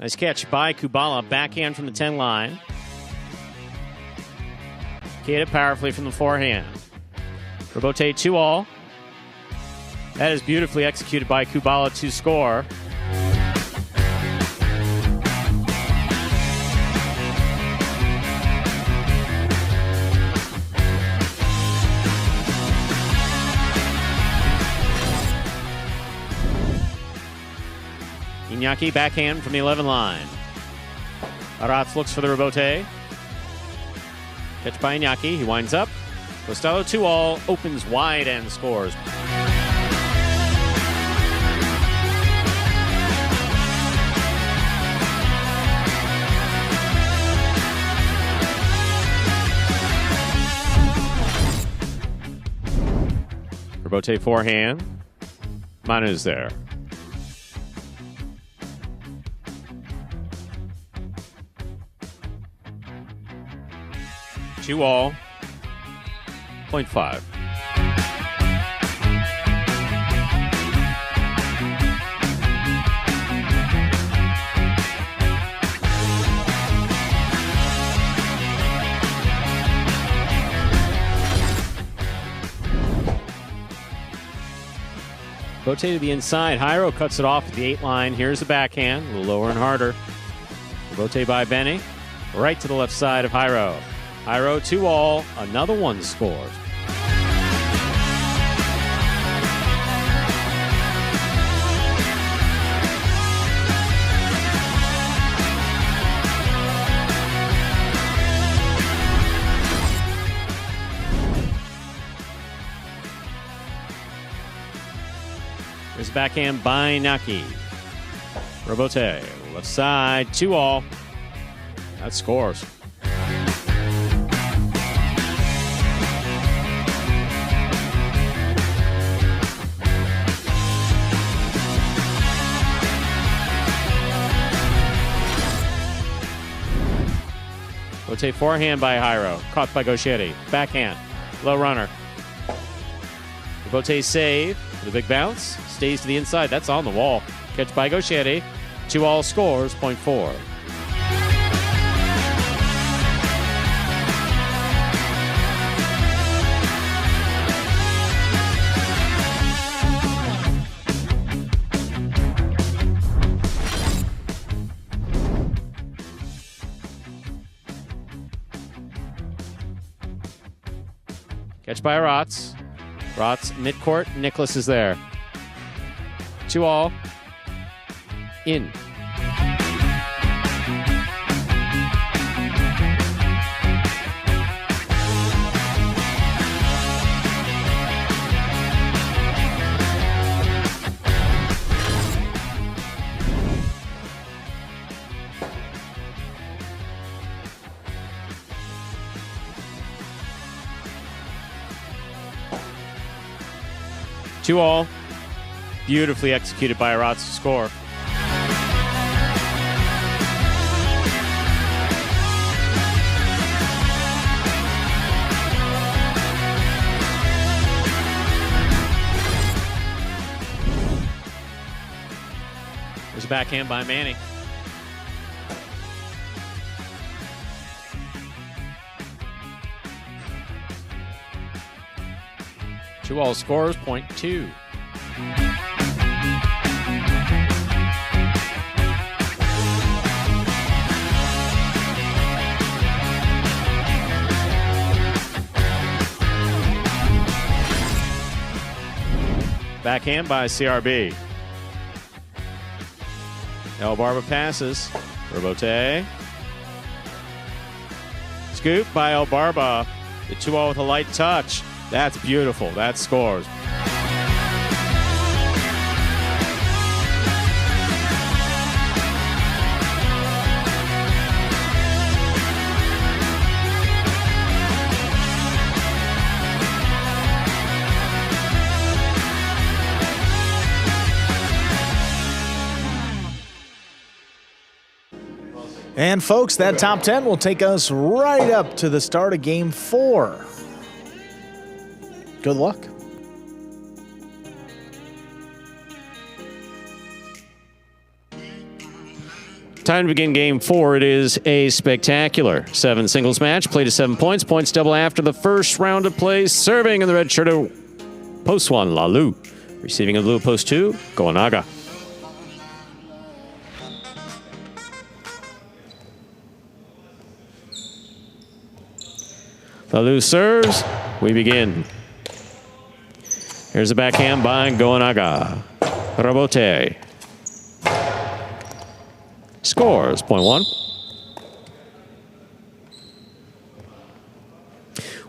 Nice catch by Kubala. Backhand from the 10 line. Hit it powerfully from the forehand. Robote 2-all. That is beautifully executed by Kubala to score. Iñaki backhand from the 11 line. Aratz looks for the rebote. Catch by Iñaki. He winds up. Costello 2-all, opens wide and scores. Rebote forehand. Manu's there. Two all. 0.5. Bote to the inside. Jairo cuts it off at the 8 line. Here's the backhand. A little lower and harder. Bote by Benny. Right to the left side of Jairo. Jairo 2-all. Another one scores. There's backhand by Naki. Robote, left side, 2-all. That scores. Rotate forehand by Jairo. Caught by Gauchetti. Backhand. Low runner. Rotate save. The big bounce. Stays to the inside. That's on the wall. Catch by Gauchetti. 2-all scores. 0.4. Catch by Rotz. Rotz midcourt. Nicholas is there. 2-all. In. Two-all. Beautifully executed by Aratz to score. There's a backhand by Manny. Two-all scores, 0.2. Backhand by CRB. El Barba passes. Robote. Scoop by El Barba. The 2-all with a light touch. That's beautiful. That scores. And folks, that top 10 will take us right up to the start of Game 4. Good luck. Time to begin Game 4. It is a spectacular 7 singles match. Played to 7 points. Points double after the first round of play. Serving in the red shirt of Poswan Lalu. Receiving a blue post 2, Gonaga. Lalu serves. We begin. Here's a backhand by Gonaga. Rebote. Scores, point 1.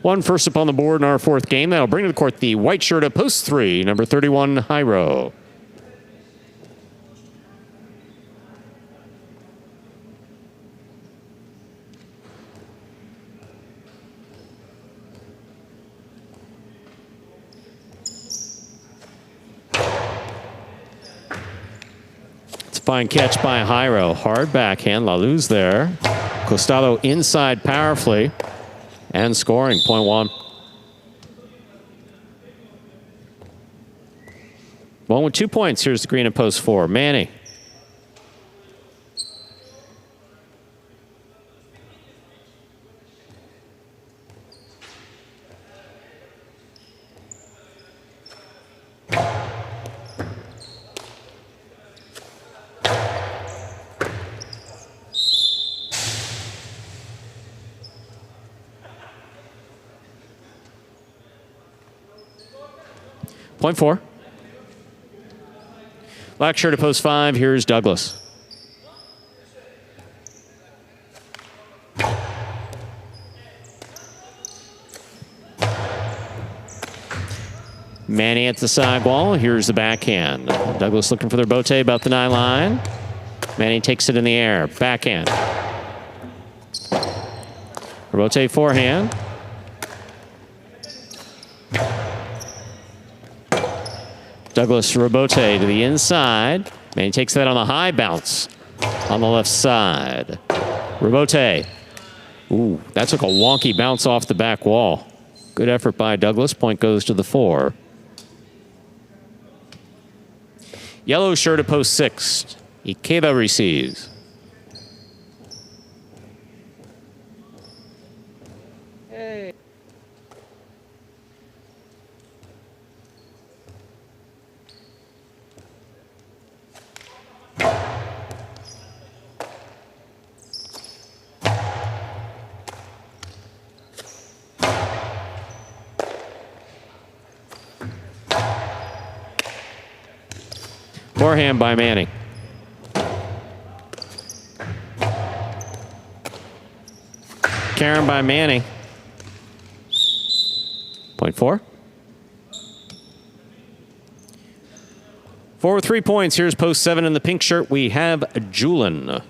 1 first up on the board in our 4th game. That'll bring to the court the white shirt at post 3, number 31, Hyro. Fine catch by Hyro. Hard backhand. Lalu's there. Costado inside powerfully. And scoring. Point 1. One with 2 points. Here's the green at post 4. Manny. Point 4. Black shirt at post 5. Here's Douglas. Manny at the sidewall. Here's the backhand. Douglas looking for their bote about the 9 line. Manny takes it in the air. Backhand. Bote forehand. Douglas Rebote to the inside. Manny takes that on the high bounce on the left side. Rebote. Ooh, that took a wonky bounce off the back wall. Good effort by Douglas. Point goes to the 4. Yellow shirt at post 6. Ikeda receives. Forehand by Manning. Karen by Manning. Point 4. 4 with 3 points. Here's post 7 in the pink shirt. We have Julin.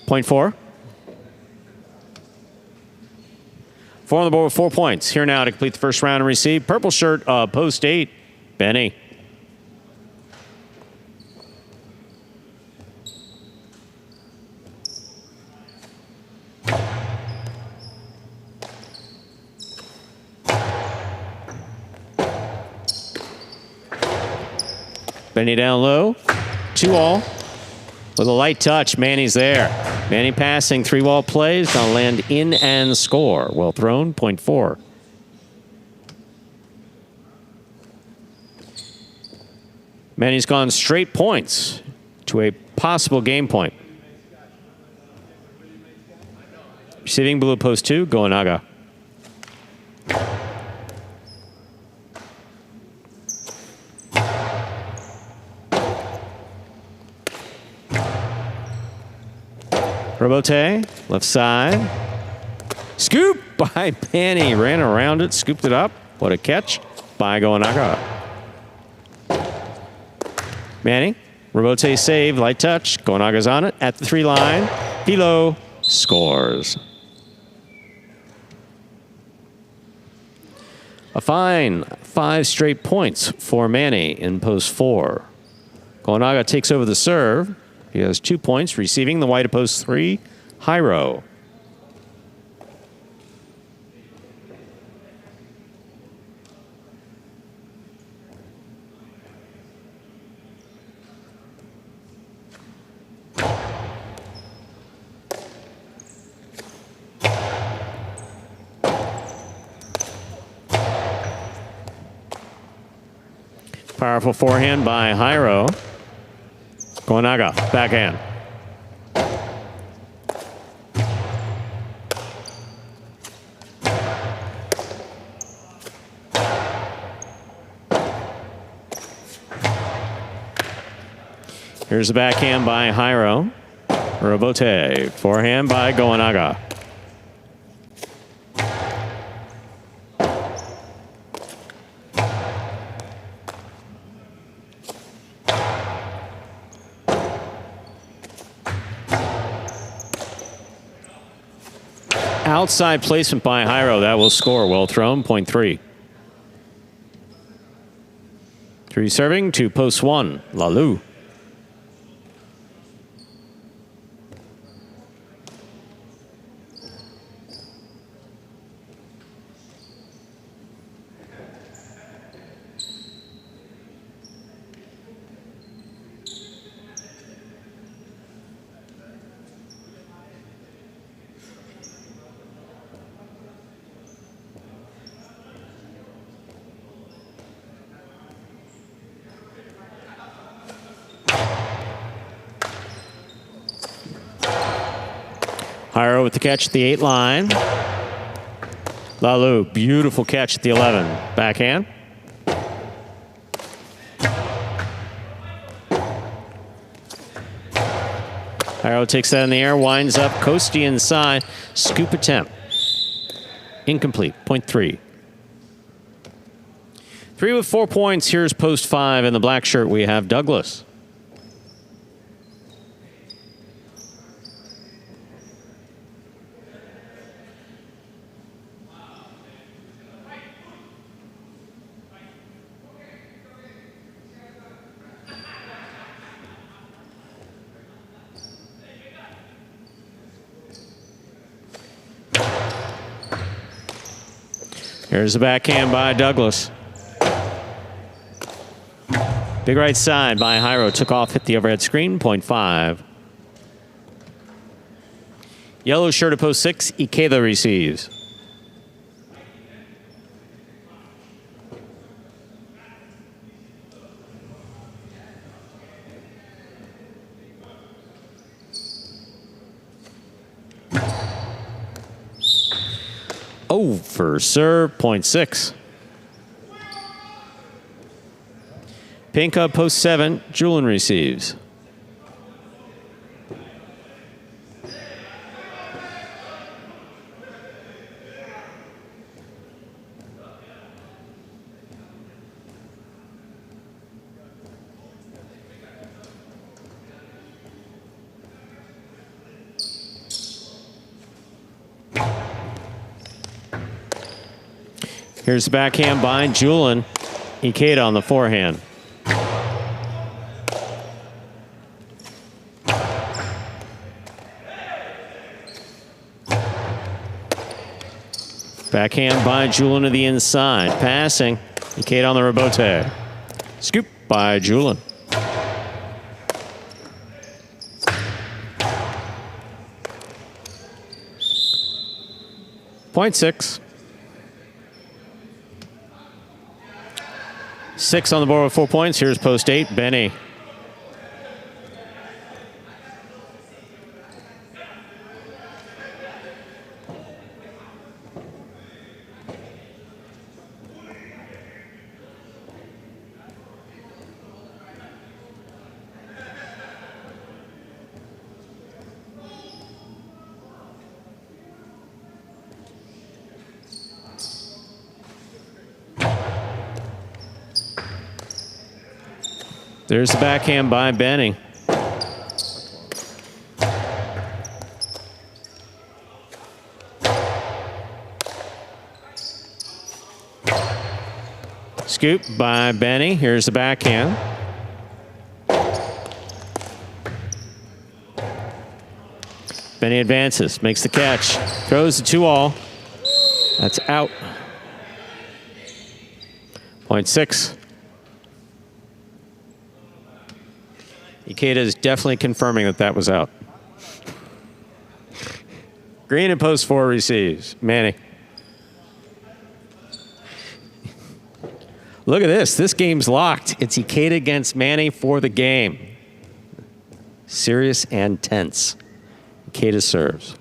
Point 4. 4 on the board with 4 points. Here now to complete the first round and receive. Purple shirt, post 8, Benny. Benny down low. 2 all. With a light touch, Manny's there. Manny passing, 3-wall plays, gonna land in and score. Well thrown, point 4. Manny's gone straight points to a possible game point. Receiving blue post 2, Gonaga. Rebote, left side. Scoop by Manny. Ran around it, scooped it up. What a catch by Gonaga. Manny, Rebote save, light touch. Gonaga's on it at the 3 line. Hilo scores. A fine 5 straight points for Manny in post 4. Gonaga takes over the serve. He has 2 points, receiving the white at post 3, Hyro. Powerful forehand by Jairo. Gonaga, backhand. Here's the backhand by Jairo. Rebote. Forehand by Gonaga. Outside placement by Jairo. That will score. Well thrown. Point 3. 3 serving, 2 post 1. Lalu. Jairo with the catch at the 8 line. Lalu, beautiful catch at the 11. Backhand. Jairo takes that in the air, winds up, coasty inside, scoop attempt. Incomplete, point 3. 3 with 4 points. Here's post 5. In the black shirt, we have Douglas. Here's the backhand by Douglas. Big right side by Jairo. Took off, hit the overhead screen. Point 5. Yellow shirt at post 6. Ikeda receives. Oh, for serve, point 6. Pink up post 7, Julian receives. Here's the backhand by Julian. Ikeda on the forehand. Backhand by Julian to the inside. Passing. Ikeda on the rebote. Scoop by Julian. Point 6. 6 on the board with 4 points. Here's post 8, Benny. There's the backhand by Benny. Scoop by Benny. Here's the backhand. Benny advances, makes the catch, throws the 2-all. That's out. Point 6. Ikeda is definitely confirming that that was out. Green at post 4 receives. Manny. Look at this. This game's locked. It's Ikeda against Manny for the game. Serious and tense. Ikeda serves.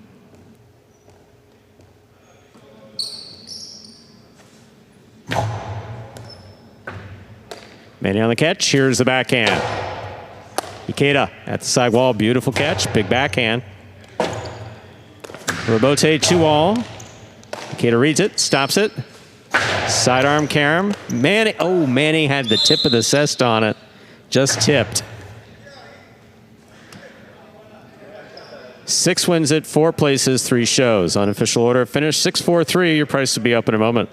Manny on the catch. Here's the backhand. Ikeda at the sidewall. Beautiful catch. Big backhand. Robote 2-all. Ikeda reads it. Stops it. Sidearm carom. Manny. Oh, Manny had the tip of the cest on it. Just tipped. 6 wins it, 4 places, 3 shows. Unofficial order finish 6-4-3. Your price will be up in a moment.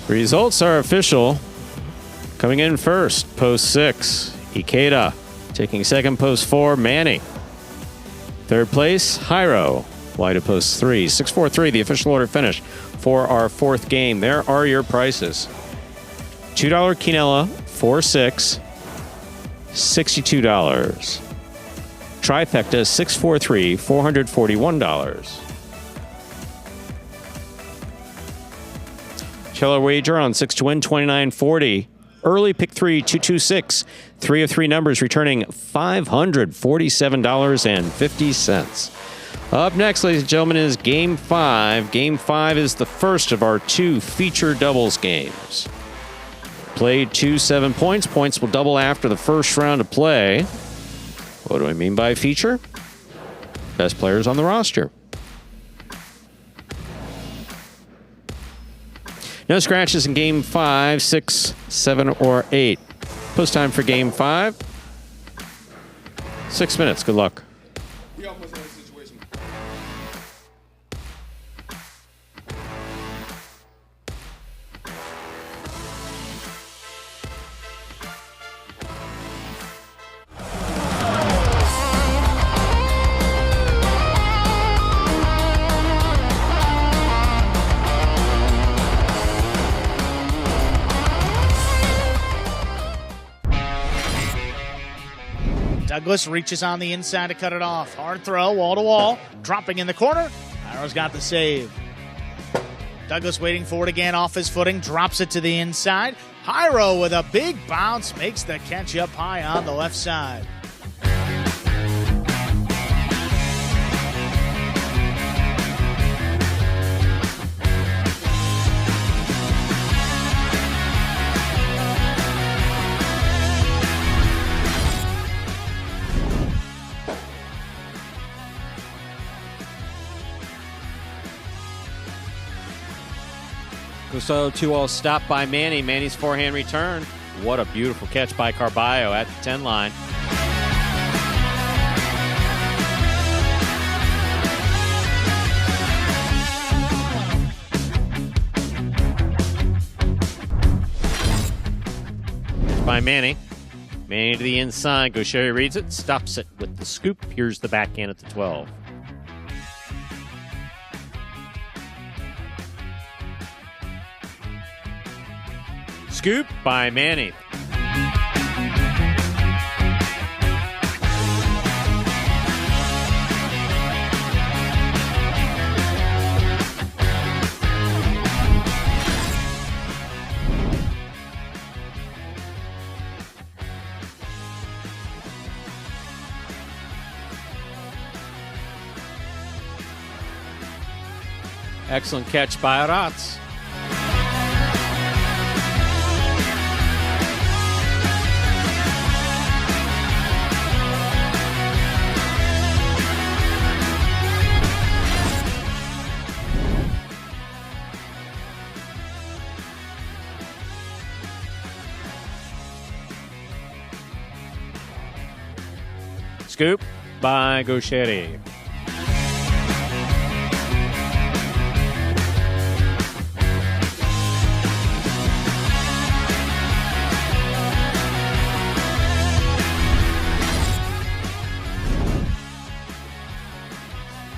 Results are official. Coming in first, post 6, Ikeda. Taking second, post 4, Manny. Third place, Jairo. Wide of post 3. 6-4-3, the official order finish for our 4th game. There are your prices. $2 quinella, 4-6, $62. Trifecta, 6-4-3, $441. Cello wager on 6 to win, $29.40. Early pick 3, 226. 3 of 3 numbers returning $547.50. Up next, ladies and gentlemen, is Game 5. Game 5 is the first of our 2 feature doubles games. Played 2 7 points. Points will double after the first round of play. What do I mean by feature? Best players on the roster. No scratches in Game 5, 6, 7, or 8. Post time for Game 5. 6 minutes. Good luck. We almost had a situation. Douglas reaches on the inside to cut it off. Hard throw, wall to wall. Dropping in the corner. Arrow's got the save. Douglas waiting for it again off his footing. Drops it to the inside. Jairo with a big bounce. Makes the catch up high on the left side. Gusto 2-all stop by Manny. Manny's forehand return. What a beautiful catch by Carballo at the 10 line. By Manny. Manny to the inside. Gaucher reads it. Stops it with the scoop. Here's the backhand at the 12. Scoop by Manny. Excellent catch by Aratz. Scoop by Gaucheri.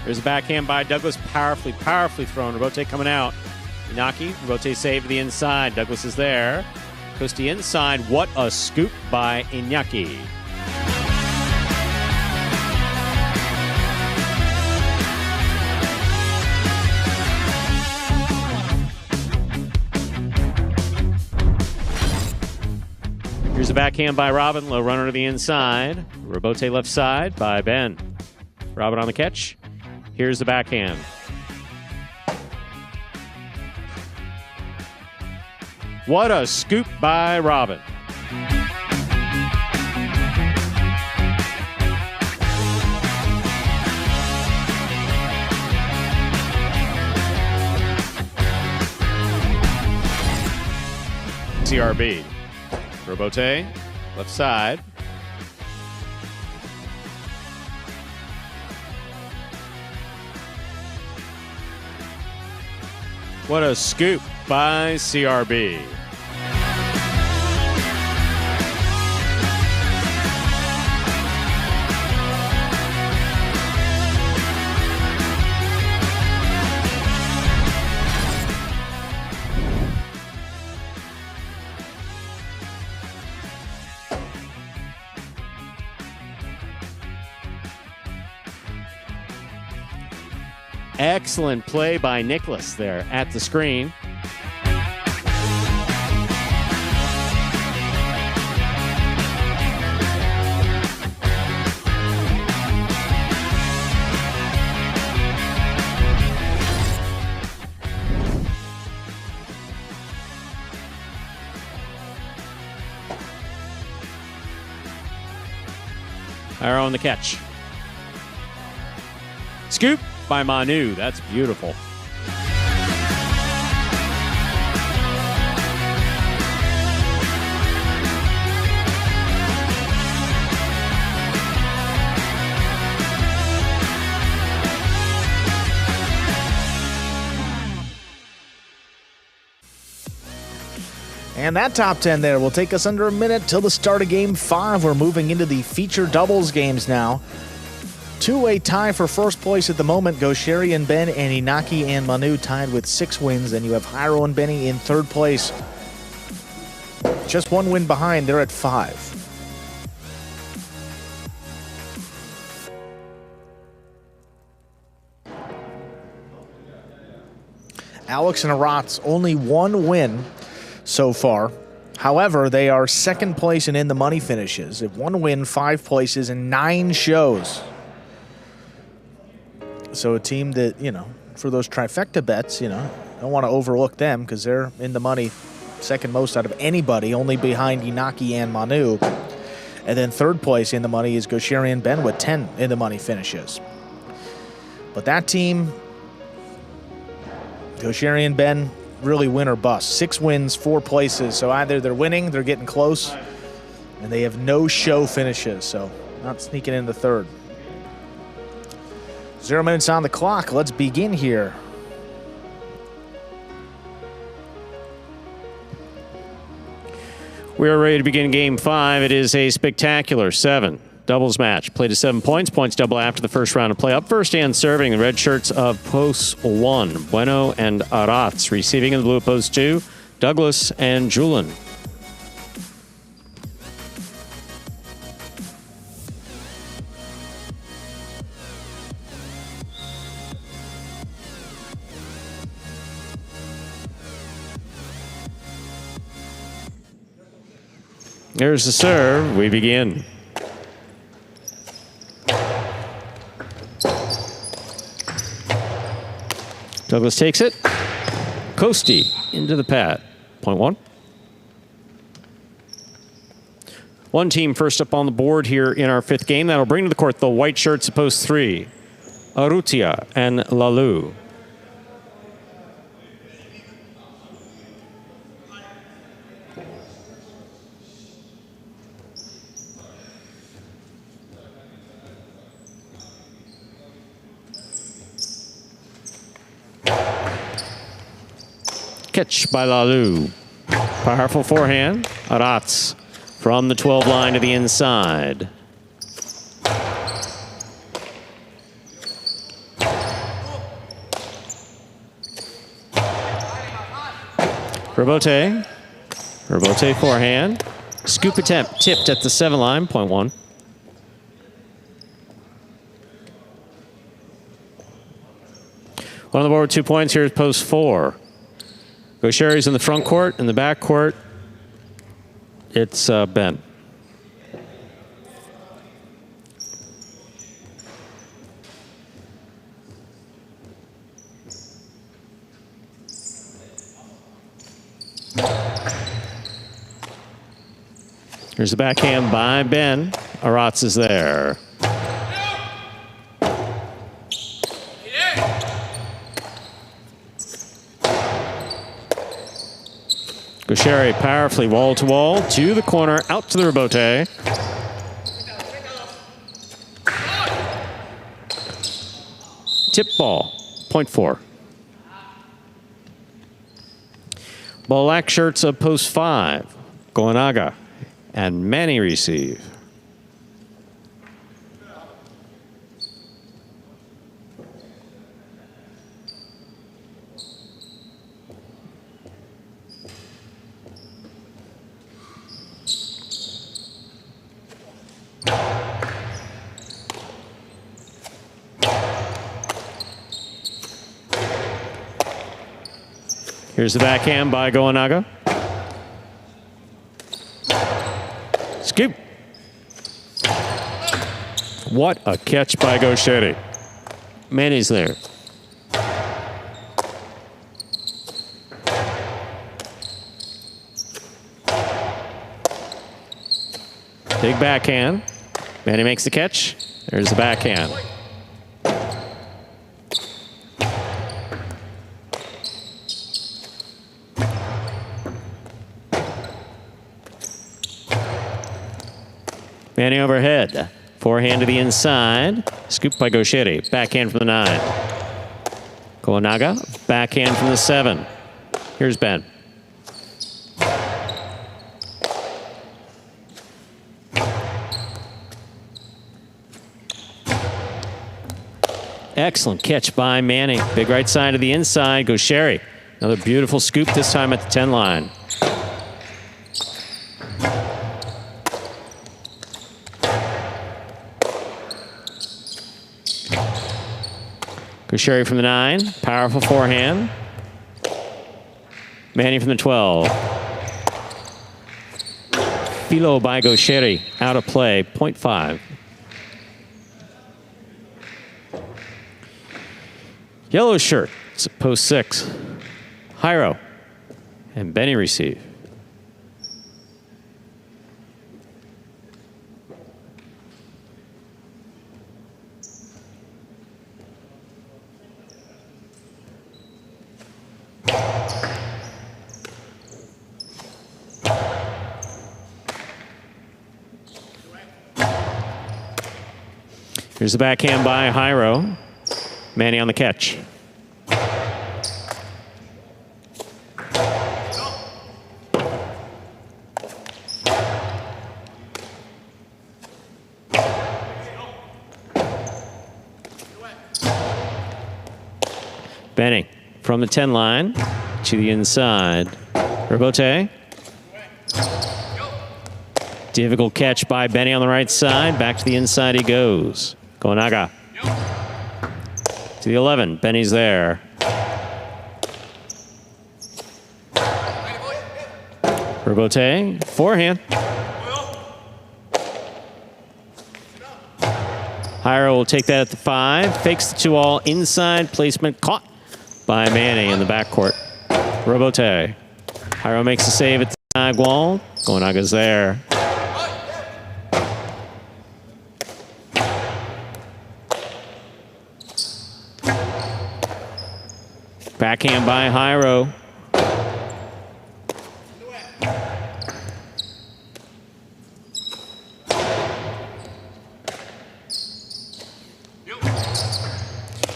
There's a backhand by Douglas. Powerfully thrown. Robote coming out. Inaki, Robote save to the inside. Douglas is there. Costi inside. What a scoop by Iñaki. Here's a backhand by Robin. Low runner to the inside. Robote left side by Ben. Robin on the catch. Here's the backhand. What a scoop by Robin. CRB. Robote, left side. What a scoop by CRB. Excellent play by Nicholas there at the screen. Arrow on the catch. Scoop by Manu. That's beautiful. And that top 10 there will take us under a minute till the start of Game 5. We're moving into the feature doubles games now. Two-way tie for first place at the moment go Sherry and Ben, and Inaki and Manu tied with 6 wins. Then you have Jairo and Benny in third place. Just 1 win behind, they're at 5. Alex and Arat's only 1 win so far. However, they are second place and in the money finishes. They have 1 win, 5 places, and 9 shows. So a team that, for those trifecta bets, don't want to overlook them because they're in the money second most out of anybody, only behind Inaki and Manu. And then third place in the money is Gosheri and Ben with 10 in the money finishes. But that team, Gosheri and Ben, really win or bust. 6 wins, 4 places. So either they're winning, they're getting close, and they have no show finishes. So not sneaking in the third. 0 minutes on the clock. Let's begin here. We are ready to begin Game 5. It is a spectacular 7 doubles match. Played to 7 points. Points double after the first round of play. Up first and serving the red shirts of Post 1, Bueno and Arats. Receiving in the blue of Post 2, Douglas and Julian. There's the serve. We begin. Douglas takes it. Costi into the pad. Point 1. One team first up on the board here in our 5th game. That'll bring to the court the white shirts of Post 3, Arutia and Lalu. Catch by Lalu. Powerful forehand. Arats from the 12 line to the inside. Rebote. Rebote forehand. Scoop attempt tipped at the 7 line, point 1. On the board with 2 points. Here's post 4. Gaucheri's in the front court. In the back court, it's Ben. Here's the backhand by Ben. Aratz is there. Gaucheri powerfully wall to wall to the corner, out to the rebote. Tip ball, point 4. Black shirts of post 5. Goanaga and Manny receive. Here's the backhand by Goanaga. Scoop. What a catch by Gaucheri. Manny's there. Big backhand. Manny makes the catch. There's the backhand. Manny overhead. Forehand to the inside. Scoop by Gaucheri. Backhand from the 9. Goanaga. Backhand from the 7. Here's Ben. Excellent catch by Manny. Big right side to the inside. Gaucheri. Another beautiful scoop, this time at the 10 line. Gaucheri from the 9. Powerful forehand. Manny from the 12. Filo by Gaucheri. Out of play. Point 5. Yellow shirt. It's post 6. Jairo and Benny receive. Here's the backhand by Jairo. Manny on the catch. Benny from the 10 line to the inside. Rebote. Difficult catch by Benny on the right side. Back to the inside he goes. Goanaga. To the 11. Benny's there. Rebote. Forehand. Jairo will take that at the 5. Fakes the 2-all. Inside placement. Caught by Manny in the backcourt. Rebote. Jairo makes the save at the snag wall. Goanaga's there. Backhand by Jairo.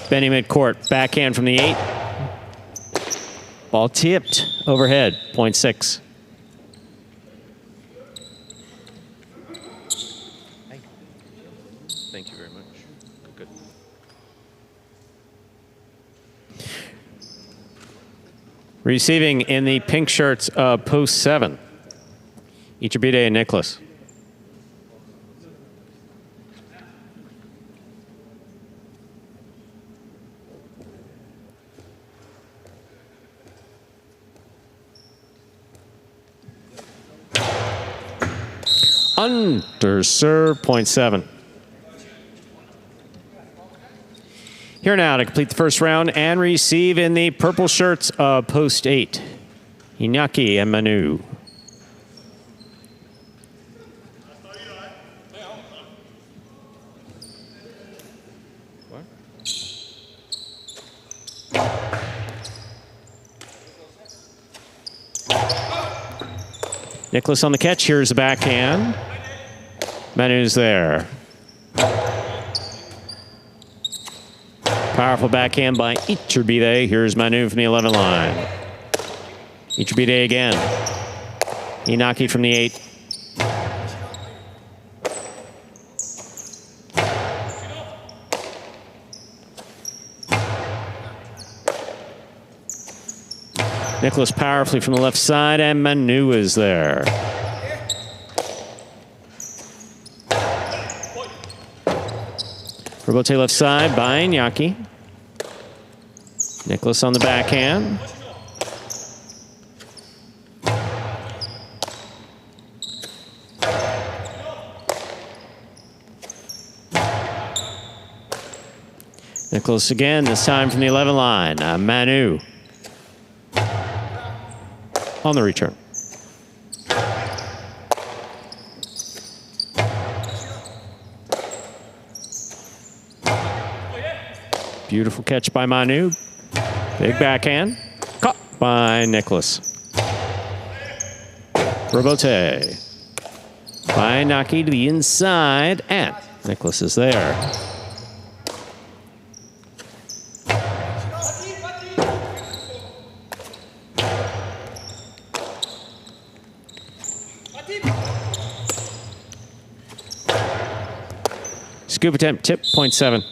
Benny midcourt. Backhand from the 8. Ball tipped overhead. Point 6. Thank you very much. Good. Receiving in the pink shirts, post 7. Ichibide and Nicholas. Under serve, point 7. Here now to complete the first round and receive in the purple shirts of post 8. Iñaki and Manu. Nicholas on the catch. Here's the backhand. Manu's there. Powerful backhand by Iturbide. Here's Manu from the 11 line. Iturbide again. Inaki from the 8. Nicholas powerfully from the left side, and Manu is there. Robote left side by Iñaki. Nicholas on the backhand. Nicholas again, this time from the 11 line. Manu on the return. Beautiful catch by Manu. Big backhand. Caught by Nicholas. Robote. By Naki to the inside. And Nicholas is there. Scoop attempt, tip, point 7.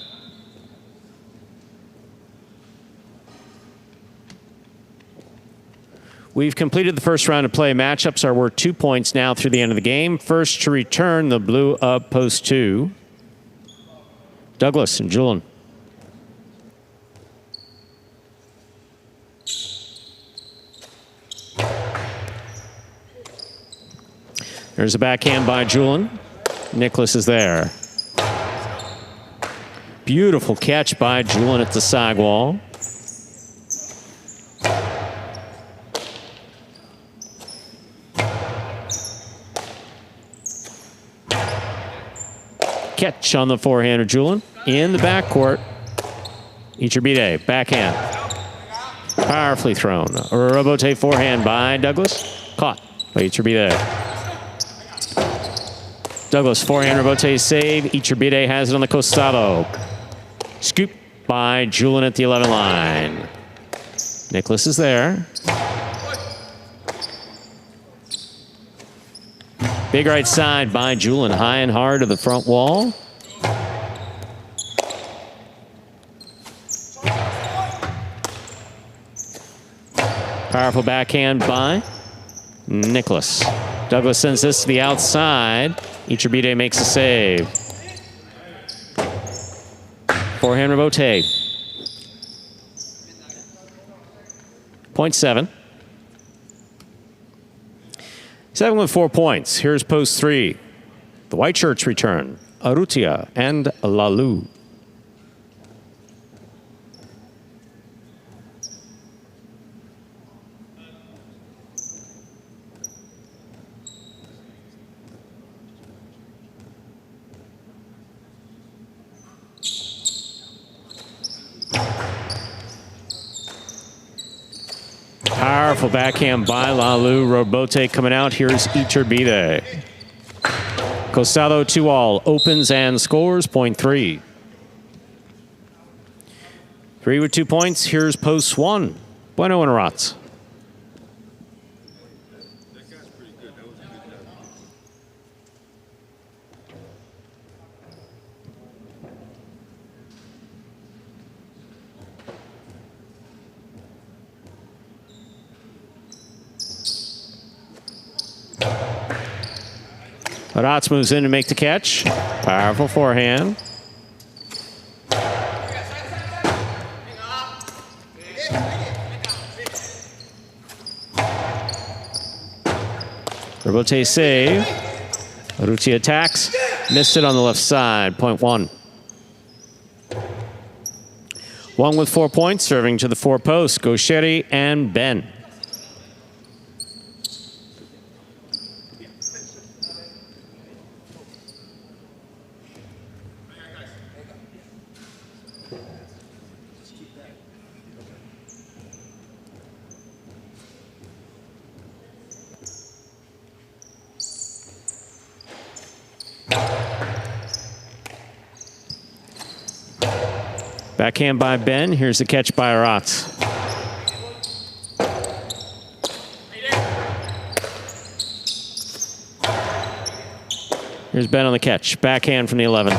We've completed the first round of play. Matchups are worth 2 points now through the end of the game. First to return the blue of post 2. Douglas and Julian. There's a backhand by Julian. Nicholas is there. Beautiful catch by Julian at the sidewall. Catch on the forehand of Julian in the backcourt. Iturbide, backhand. Powerfully thrown. Robote forehand by Douglas. Caught by Iturbide. Douglas forehand, Robote save. Iturbide has it on the costado. Scoop by Julian at the 11 line. Nicholas is there. Big right side by Julian, high and hard to the front wall. Powerful backhand by Nicholas. Douglas sends this to the outside. Iturbide makes a save. Forehand Robote. Point 7. 7 with 4 points. Here's post 3. The white shirts return. Arutia and Lalu. Powerful backhand by Lalu. Robote coming out. Here's Iturbide. Costado 2-all. Opens and scores. Point 3. 3 with 2 points. Here's post 1. Bueno and Rats. Aratz moves in to make the catch. Powerful forehand. Rebote save. Aruti attacks. Missed it on the left side. Point one. One with 4 points, serving to the four posts. Gaucheri and Ben. Backhand by Ben. Here's the catch by Aratz. Here's Ben on the catch. Backhand from the 11.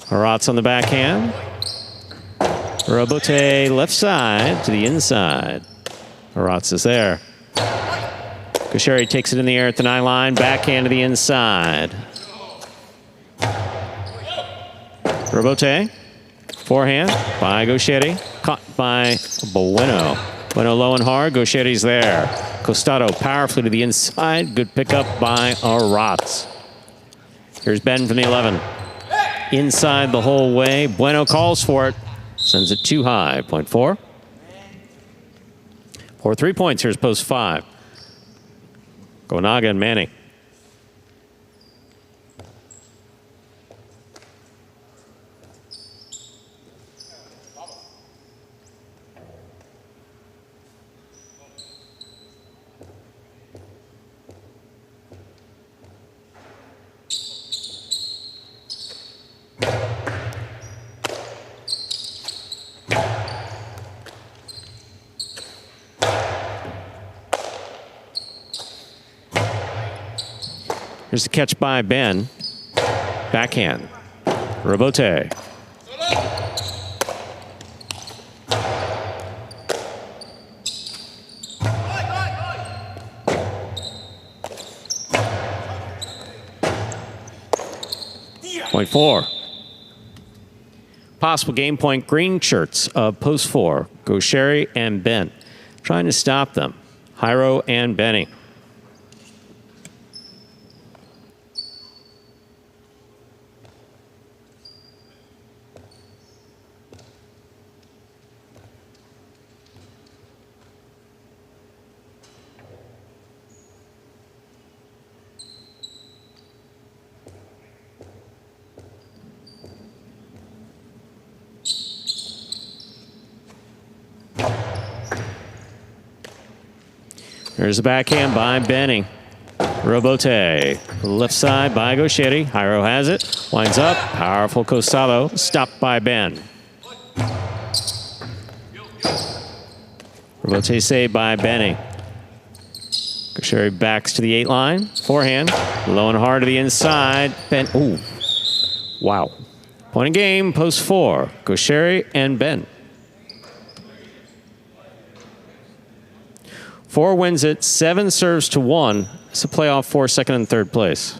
Aratz on the backhand. Robote left side to the inside. Aratz is there. Gaucheri takes it in the air at the 9 line. Backhand to the inside. Robote. Forehand by Gaucheri. Caught by Bueno. Bueno low and hard. Gaucheri's there. Costado powerfully to the inside. Good pickup by Aratz. Here's Ben from the 11. Inside the whole way. Bueno calls for it. Sends it too high. Point four. For 3 points, here's post 5. Gonaga and Manning. Here's the catch by Ben. Backhand. Robote. Point four. Possible game point, green shirts of post 4. Gaucheri and Ben. Trying to stop them. Jairo and Benny. There's the backhand by Benny. Robote. Left side by Gaucheri. Jairo has it. Winds up. Powerful Costado. Stopped by Ben. Robote saved by Benny. Gaucheri backs to the 8 line. Forehand. Low and hard to the inside. Ben. Ooh. Wow. Point of game. Post 4. Gaucheri and Ben. 4 wins it, 7 serves to 1. It's a playoff for second and third place.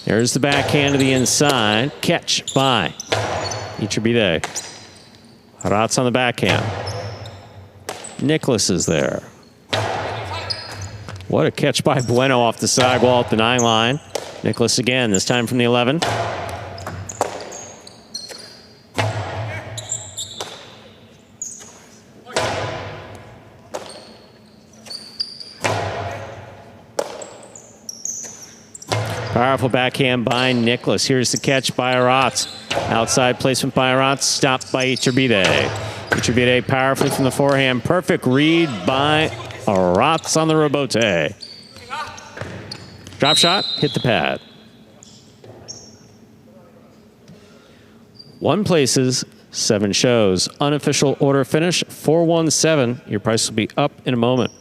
There's the backhand to the inside. Catch by Iturbide. Aratz on the backhand. Nicholas is there. What a catch by Bueno off the sidewall at the 9 line. Nicholas again, this time from the 11. Powerful backhand by Nicholas. Here's the catch by Aratz. Outside placement by Aratz. Stopped by Iturbide. Iturbide powerfully from the forehand. Perfect read by Rots on the rebote. Drop shot, hit the pad. 1 places, 7 shows. Unofficial order finish, 417. Your price will be up in a moment.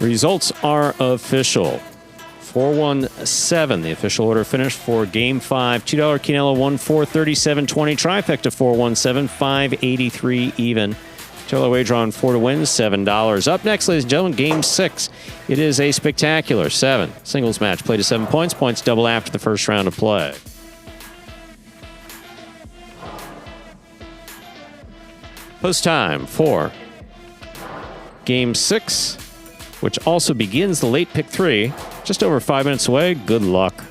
Results are official. 417, the official order finish for Game 5. $2 Quinella, 1-4, 37-20. Trifecta 417, 583 even. $2 wager on 4 to win, $7. Up next, ladies and gentlemen, Game 6. It is a spectacular 7 singles match. Play to 7 points. Points double after the first round of play. Post time for Game 6, which also begins the late pick 3. Just over 5 minutes away. Good luck.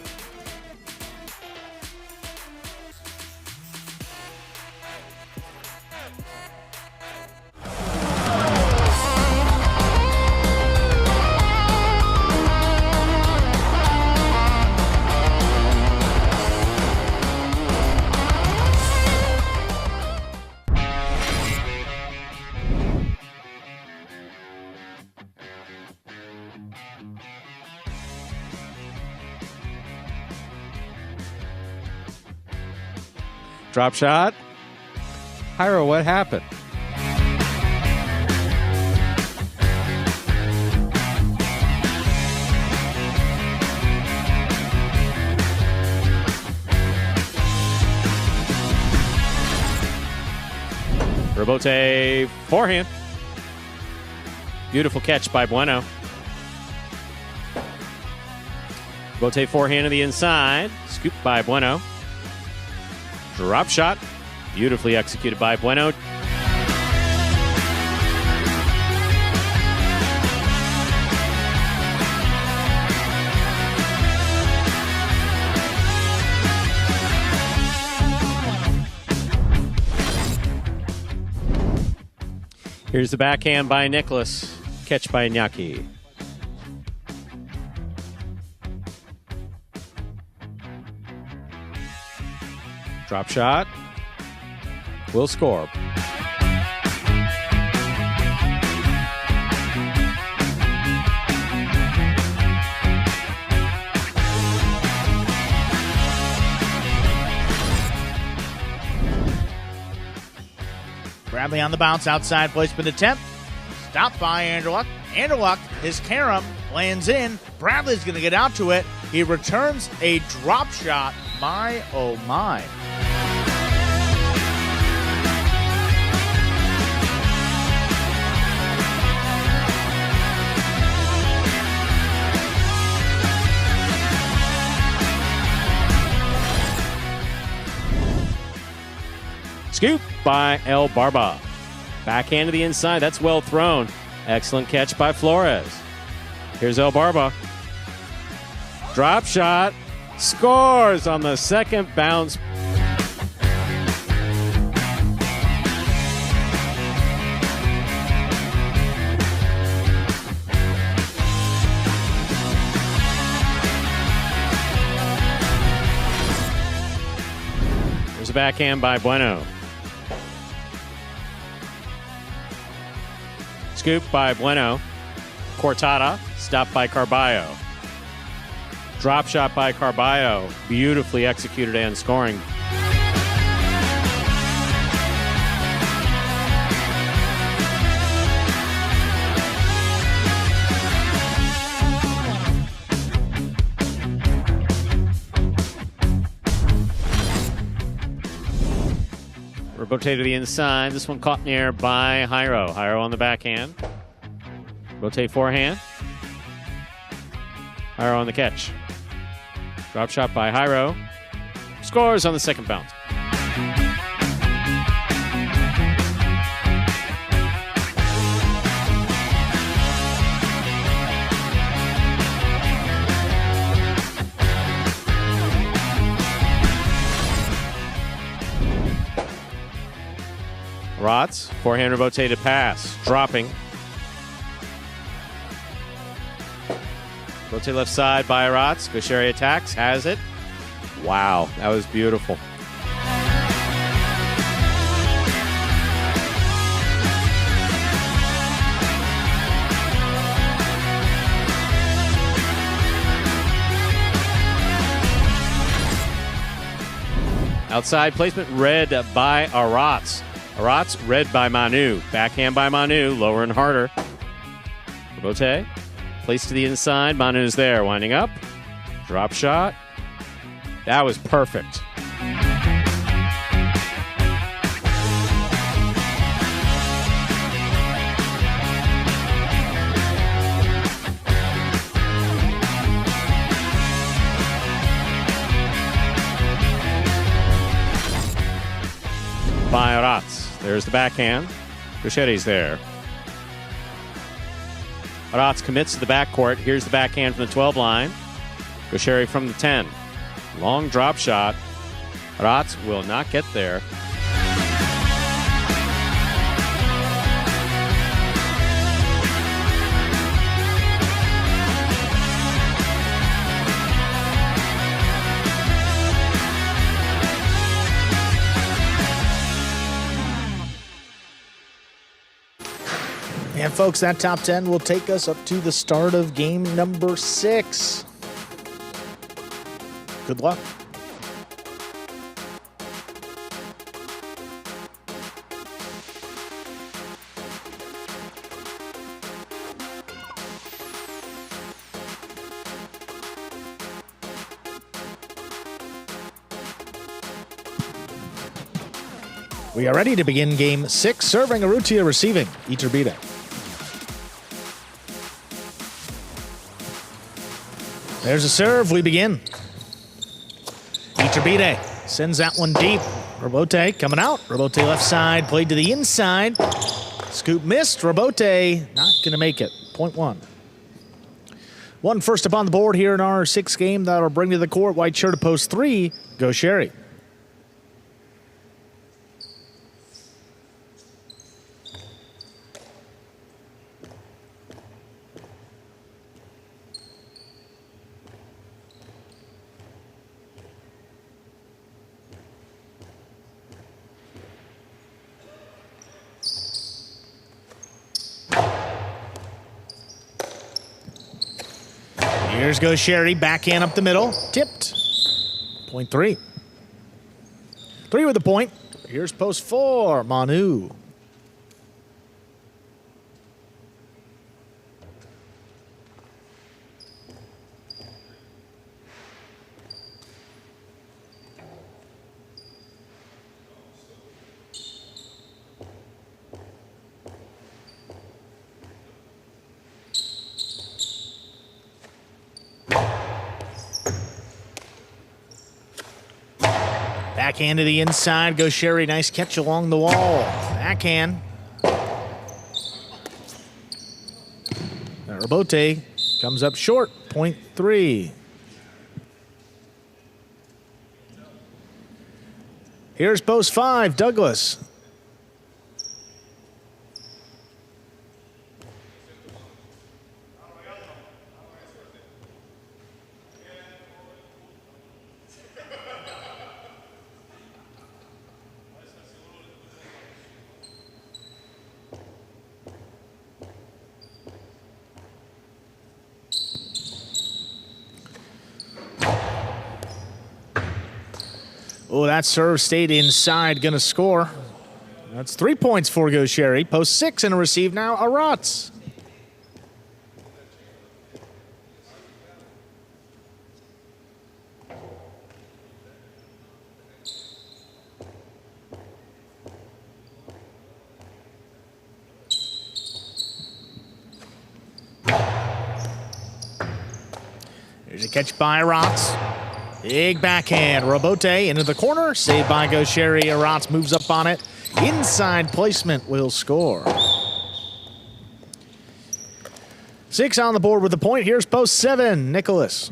Drop shot. Hyro, what happened? Rebote forehand. Beautiful catch by Bueno. Rebote forehand to the inside. Scoop by Bueno. Drop shot. Beautifully executed by Bueno. Here's the backhand by Nicholas. Catch by Iñaki. Drop shot. Will score. Bradley on the bounce, outside placement attempt. Stopped by Anderluck. Anderluck, his carom, lands in. Bradley's going to get out to it. He returns a drop shot. My, oh my. Scoop by El Barba. Backhand to the inside. That's well thrown. Excellent catch by Flores. Here's El Barba. Drop shot. Scores on the second bounce. There's a backhand by Bueno. Scoop by Bueno. Cortada. Stopped by Carballo. Drop shot by Carballo. Beautifully executed and scoring. Rebote to the inside. This one caught in the air by Hyro. Hyro on the backhand. Rotate forehand. Hyro on the catch. Drop shot by Hyro. Scores on the second bounce. Rots, forehand rotated pass, dropping. Rotate left side by Aratz. Gaucheri attacks, has it. Wow, that was beautiful. Outside placement read by Aratz. Aratz read by Manu. Backhand by Manu, lower and harder. Rotate. Place to the inside. Manu's there, winding up. Drop shot. That was perfect. By Aratz. There's the backhand. Gaucheri's there. Aratz commits to the backcourt. Here's the backhand from the 12 line. Gaucheri from the 10. Long drop shot. Aratz will not get there. And folks, that top 10 will take us up to the start of game number 6. Good luck. We are ready to begin game 6. Serving Urrutia, receiving Iturbide. There's a serve. We begin. Iturbide sends that one deep. Robote coming out. Robote left side. Played to the inside. Scoop missed. Robote not going to make it. Point one. One first up on the board here in our 6th game. That'll bring to the court. White shirt to post 3. Gaucheri. Here's Gaucheri, backhand up the middle, tipped. Point 3. 3 with the point. Here's post 4, Manu. Backhand to the inside. Gaucheri, nice catch along the wall. Backhand. Robote comes up short. Point 3. Here's post 5, Douglas. Oh, that serve stayed inside, gonna score. That's 3 points for Gaucheri. Post 6 and a receive now, Aratz. Here's a catch by Aratz. Big backhand. Robote into the corner. Saved by Gaucheri. Aratz moves up on it. Inside placement will score. 6 on the board with the point. Here's post 7, Nicholas.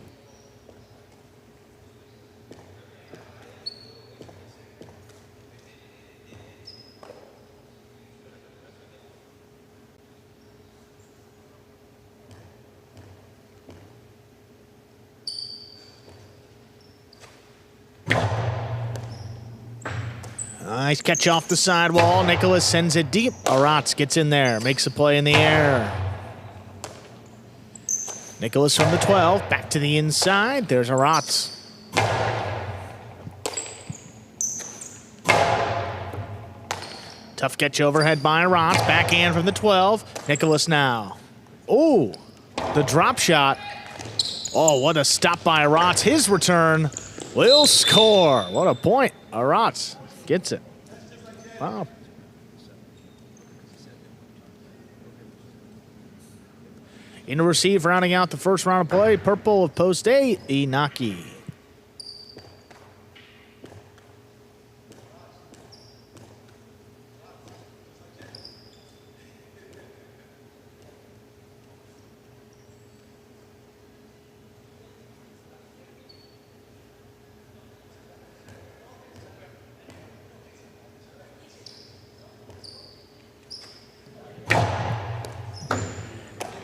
Nice catch off the sidewall. Nicholas sends it deep. Aratz gets in there, makes a play in the air. Nicholas from the 12, back to the inside. There's Aratz. Tough catch overhead by Aratz. Backhand from the 12. Nicholas now. Oh, the drop shot. Oh, what a stop by Aratz. His return will score. What a point. Aratz gets it. Wow. In to receive, rounding out the first round of play. Purple of post 8, Inaki.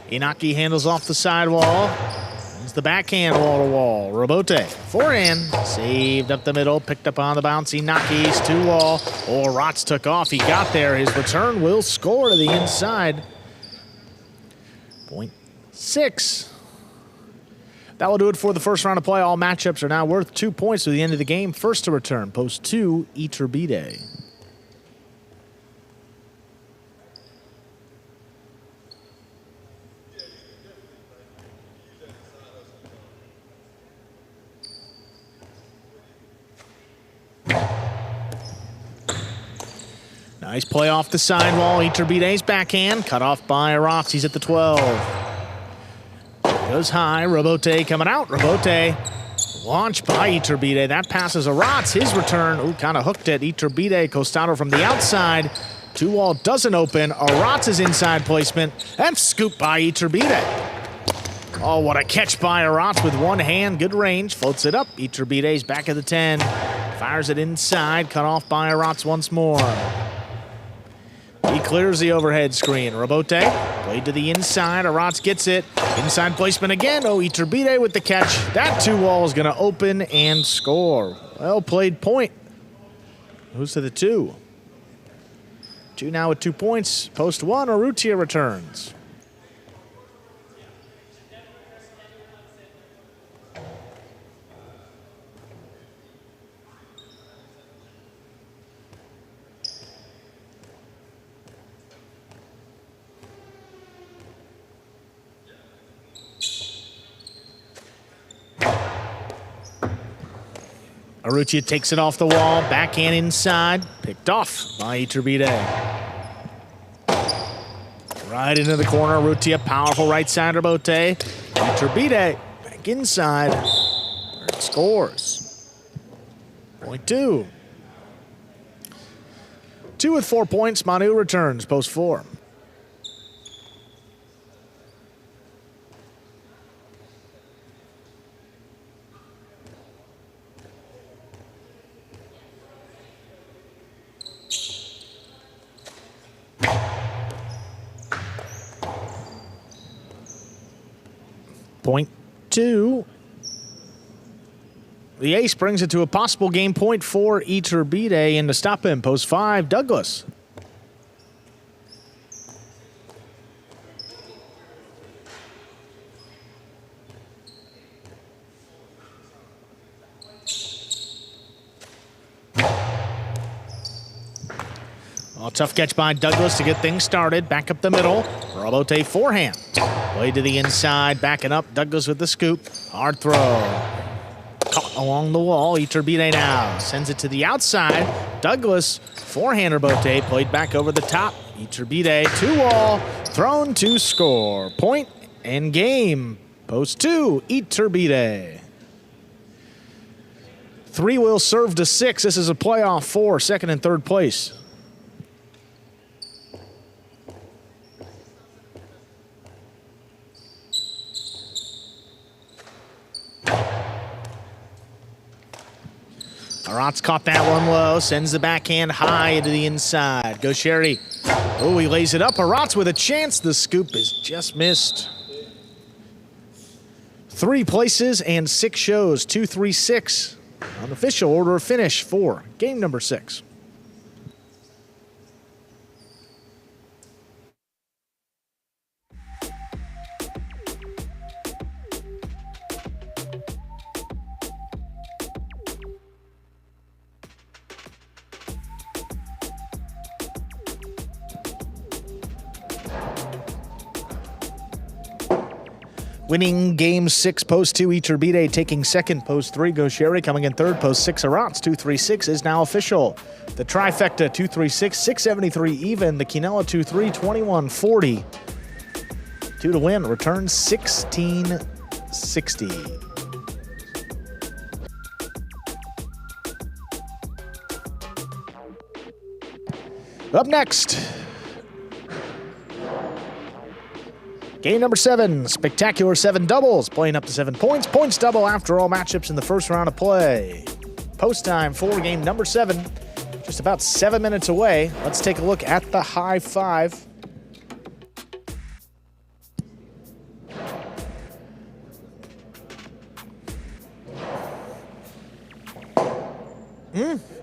Inaki handles off the sidewall. It's the backhand wall-to-wall. Robote, forehand, saved up the middle, picked up on the bounce. Inaki's 2-wall. Oh, Aratz took off. He got there. His return will score to the inside. Point 6. That will do it for the first round of play. All matchups are now worth 2 points to the end of the game. First to return, post 2, Iturbide. Nice play off the sidewall. Iturbide's backhand. Cut off by Aratz. He's at the 12. Goes high. Robote coming out. Robote launched by Iturbide. That passes Aratz. His return. Ooh, kind of hooked it. Iturbide. Costado from the outside. 2-wall doesn't open. Aratz's inside placement. And scooped by Iturbide. Oh, what a catch by Aratz with one hand. Good range. Floats it up. Iturbide's back of the 10. Fires it inside. Cut off by Aratz once more. He clears the overhead screen. Robote played to the inside. Aratz gets it. Inside placement again. Oh, Iturbide with the catch. That 2-wall is going to open and score. Well played point. Who's to the 2? 2 now with 2 points. Post 1, Urrutia returns. Urrutia takes it off the wall, backhand inside, picked off by Iturbide. Right into the corner, Urrutia, powerful right side, Robote. Iturbide, back inside, it scores. Point 2. 2 with 4 points, Manu returns, post 4. Point 2. The ace brings it to a possible game point for Iturbide, and to stop him, post 5, Douglas. Oh, tough catch by Douglas to get things started. Back up the middle. Robote forehand. Play to the inside, backing up. Douglas with the scoop. Hard throw. Caught along the wall. Iturbide now sends it to the outside. Douglas, forehand Robote, played back over the top. Iturbide, 2-wall, thrown to score. Point and game. Post 2, Iturbide. 3 will serve to 6. This is a playoff 4, second and third place. Aratz caught that one low, sends the backhand high into the inside. Go Sherry. Oh, he lays it up. Aratz with a chance. The scoop is just missed. 3 places and 6 shows. 2, 3, 6. Unofficial order of finish for game number 6. Winning game 6, post 2, Iturbide taking second, post 3, Gaucheri coming in third, post 6, Arats, 2-3-6 is now official. The trifecta, 2-3-6, 673 even. The Quinella 2-3, 21-40. 2 to win, return 1660. Up next, game number 7, spectacular 7 doubles, playing up to 7 points. Points double after all matchups in the first round of play. Post time for game number 7, just about 7 minutes away. Let's take a look at the high 5.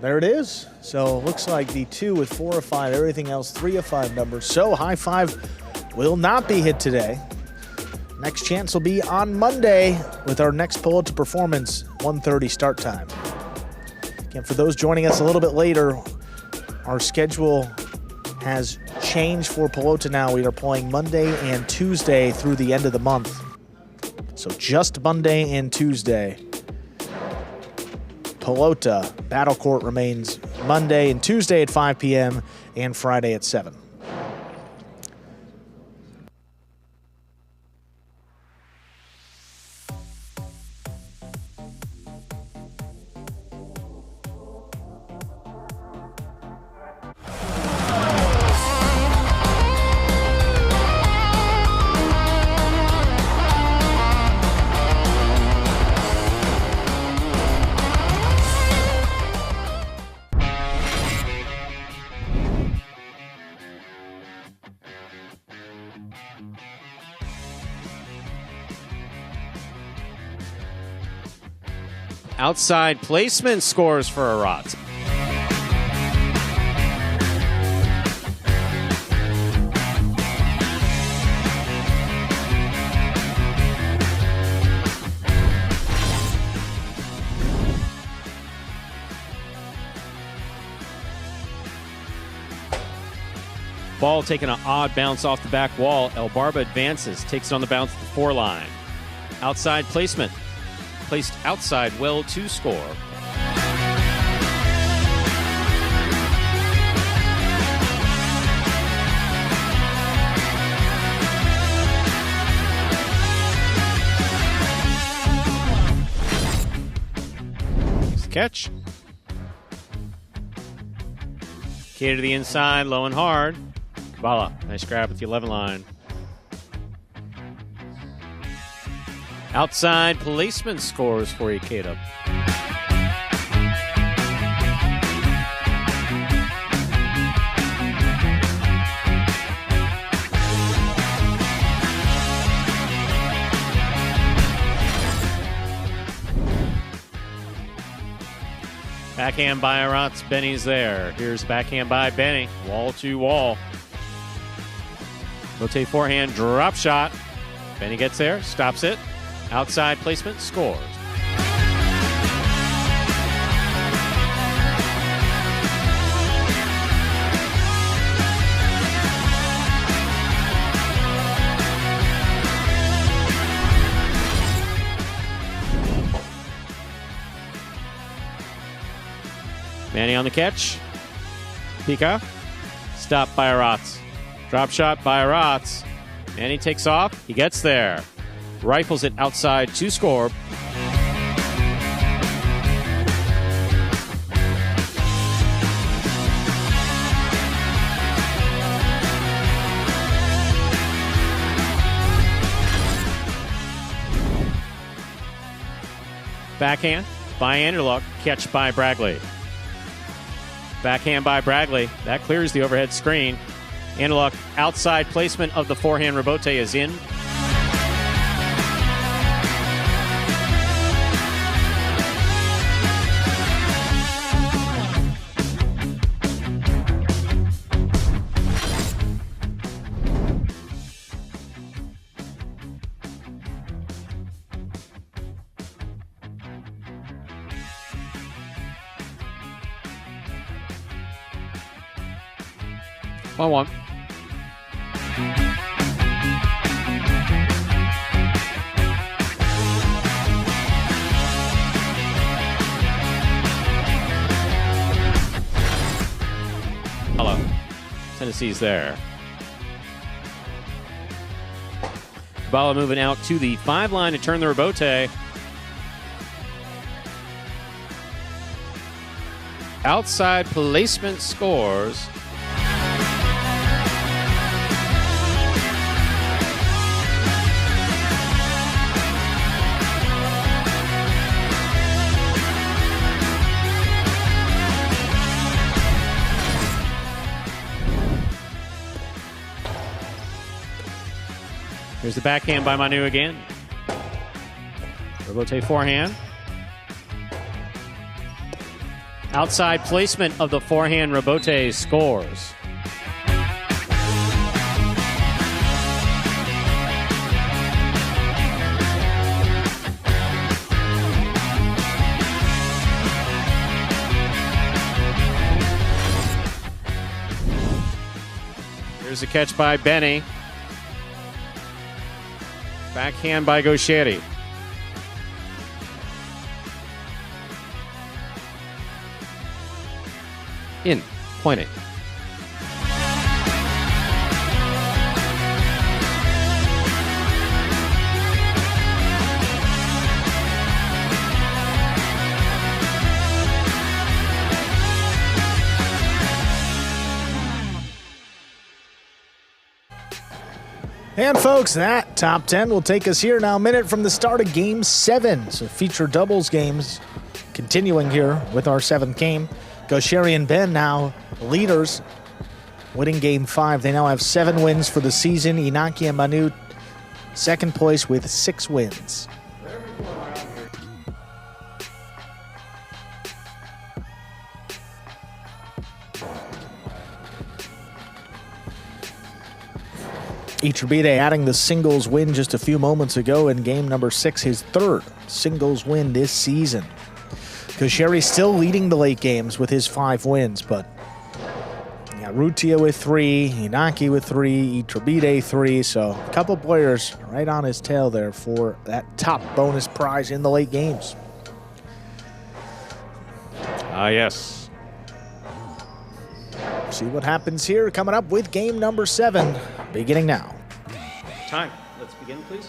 There it is. So looks like the 2 with 4 of 5, everything else 3 of 5 numbers. So high 5 will not be hit today. Next chance will be on Monday with our next Pelota performance, 1:30 start time. Again, for those joining us a little bit later, our schedule has changed for Pelota now. We are playing Monday and Tuesday through the end of the month. So just Monday and Tuesday. Pelota Battle Court remains Monday and Tuesday at 5 p.m. and Friday at 7. Outside placement scores for Arats. Ball taking an odd bounce off the back wall. El Barba advances, takes it on the bounce at the 4 line. Outside placement. Placed outside well to score. Nice catch. Key to the inside, low and hard. Bala, nice grab with the 11 line. Outside placement scores for Ikeda. Backhand by Arats. Benny's there. Here's backhand by Benny. Wall to wall. Rotate forehand, drop shot. Benny gets there, stops it. Outside placement, scores. Manny on the catch. Pika. Stopped by Arats. Drop shot by Arats. Manny takes off. He gets there. Rifles it outside to score. Backhand by Anderluck. Catch by Bragley. Backhand by Bragley. That clears the overhead screen. Anderluck outside placement of the forehand rebote is in. One. Tennessee's there. Bala moving out to the 5 line to turn the rebote. Outside placement scores. Here's the backhand by Manu again. Rebote forehand. Outside placement of the forehand. Rebote scores. Here's a catch by Benny. Backhand by Gaucheri. In. Pointing. And folks, that top 10 will take us here now a minute from the start of Game 7. So feature doubles games continuing here with our 7th game. Gaucheri and Ben now leaders, winning Game 5. They now have 7 wins for the season. Inaki and Manu second place with 6 wins. Iturbide adding the singles win just a few moments ago in game number 6, his 3rd singles win this season. Gaucheri still leading the late games with his 5 wins, but you got Rutia with 3, Inaki with 3, Iturbide 3, so a couple players right on his tail there for that top bonus prize in the late games. Yes. See what happens here coming up with game number 7, beginning now. Time. Let's begin, please.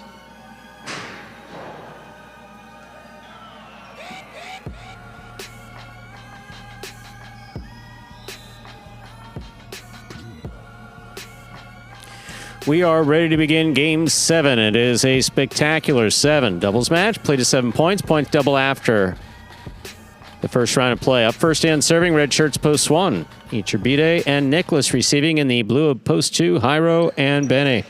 We are ready to begin Game 7. It is a spectacular 7 doubles match. Played to 7 points. Point double after the first round of play. Up first and serving, red shirts post 1. Iturbide and Nicholas receiving in the blue of post 2, Jairo and Benny.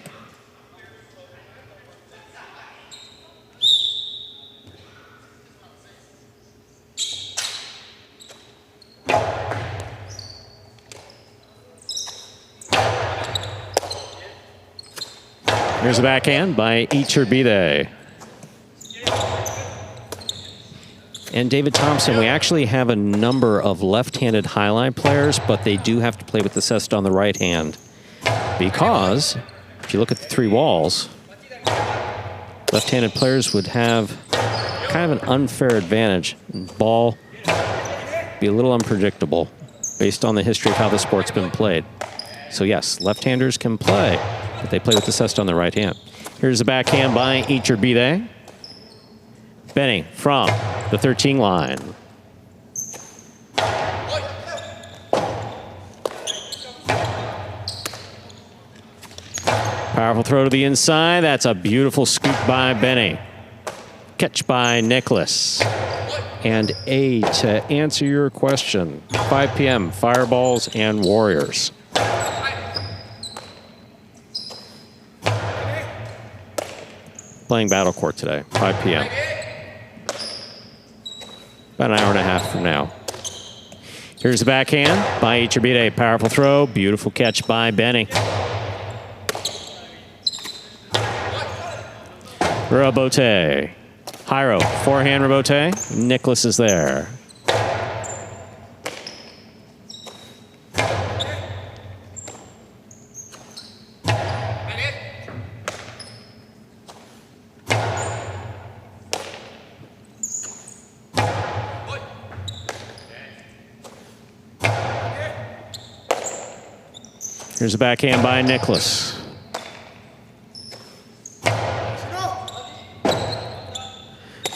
Here's a backhand by Iturbide. And David Thompson, we actually have a number of left-handed highline players, but they do have to play with the cest on the right hand. Because, if you look at the 3 walls, left-handed players would have kind of an unfair advantage. Ball be a little unpredictable based on the history of how the sport's been played. So yes, left-handers can play, but they play with the cest on the right hand. Here's a backhand by Iturbide. Benny from the 13 line. Powerful throw to the inside. That's a beautiful scoop by Benny. Catch by Nicholas. And A to answer your question. 5 p.m. Fireballs and Warriors. Playing Battle Court today, 5 p.m. About an hour and a half from now. Here's the backhand by Iturbide. Powerful throw. Beautiful catch by Benny. Rebote. Jairo, forehand rebote. Nicholas is there. Here's a backhand by Nicholas.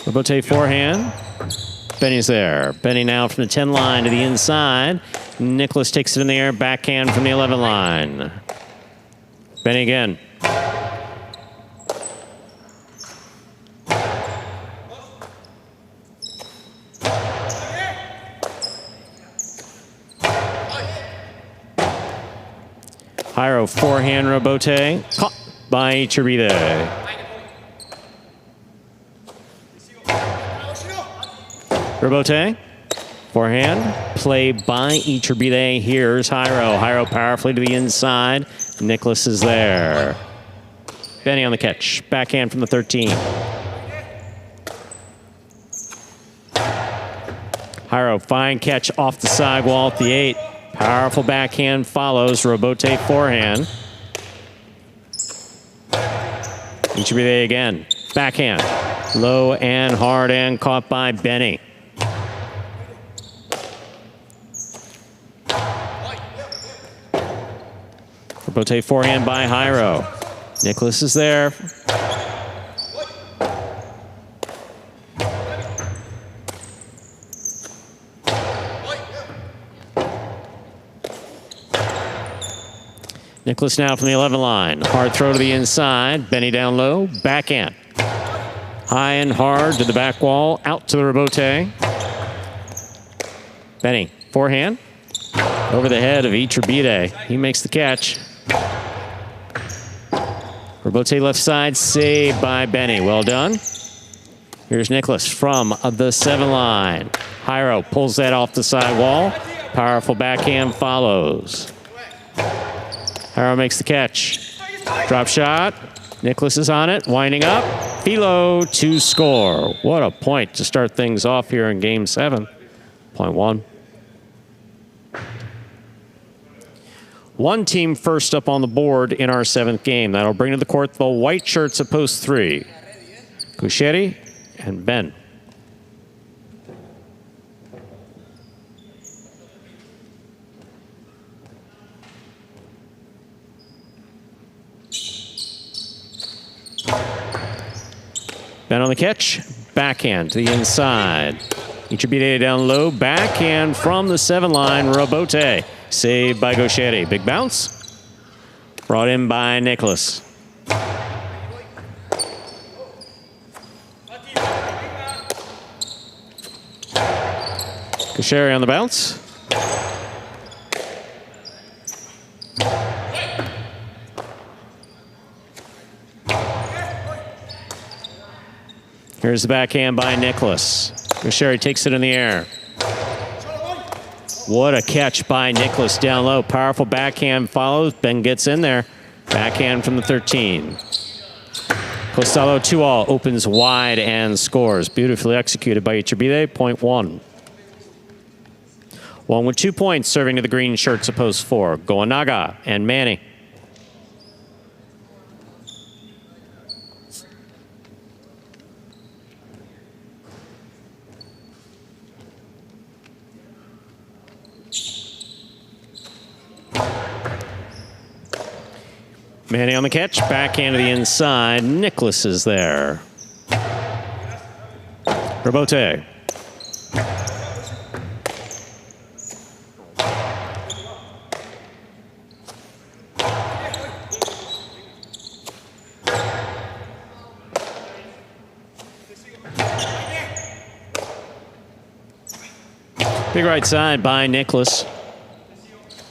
Robote forehand. Benny's there. Benny now from the 10 line to the inside. Nicholas takes it in the air, backhand from the 11 line. Benny again. Jairo forehand Robote. Caught by Iturride. Robote. Forehand. Play by Iturride. Here's Jairo. Jairo powerfully to the inside. Nicholas is there. Benny on the catch. Backhand from the 13. Jairo, fine catch off the sidewall at the 8. Powerful backhand follows. Robote forehand. Iturride again. Backhand. Low and hard and caught by Benny. Robote forehand by Jairo. Nicholas is there. Nicholas now from the 11 line. Hard throw to the inside. Benny down low. Backhand. High and hard to the back wall. Out to the Robote. Benny, forehand. Over the head of Iturride. He makes the catch. Robote left side. Saved by Benny. Well done. Here's Nicholas from the 7 line. Jairo pulls that off the side wall. Powerful backhand follows. Jairo makes the catch. Drop shot. Nicholas is on it, winding up. Philo to score. What a point to start things off here in Game 7. Point 1. One team first up on the board in our 7th game. That'll bring to the court the white shirts at post 3. Kusheri and Ben. Ben on the catch. Backhand to the inside. Iturride down low. Backhand from the 7 line. Robote. Saved by Gaucheri. Big bounce. Brought in by Nicholas. Gaucheri on the bounce. Here's the backhand by Nicholas. Gaucheri takes it in the air. What a catch by Nicholas down low. Powerful backhand follows. Ben gets in there. Backhand from the 13. Costello 2-all opens wide and scores. Beautifully executed by Iturride. Point 1. One with 2 points serving to the green shirts at post 4. Goanaga and Manny. Manny on the catch, backhand to the inside. Nicholas is there. Robote. Big right side by Nicholas.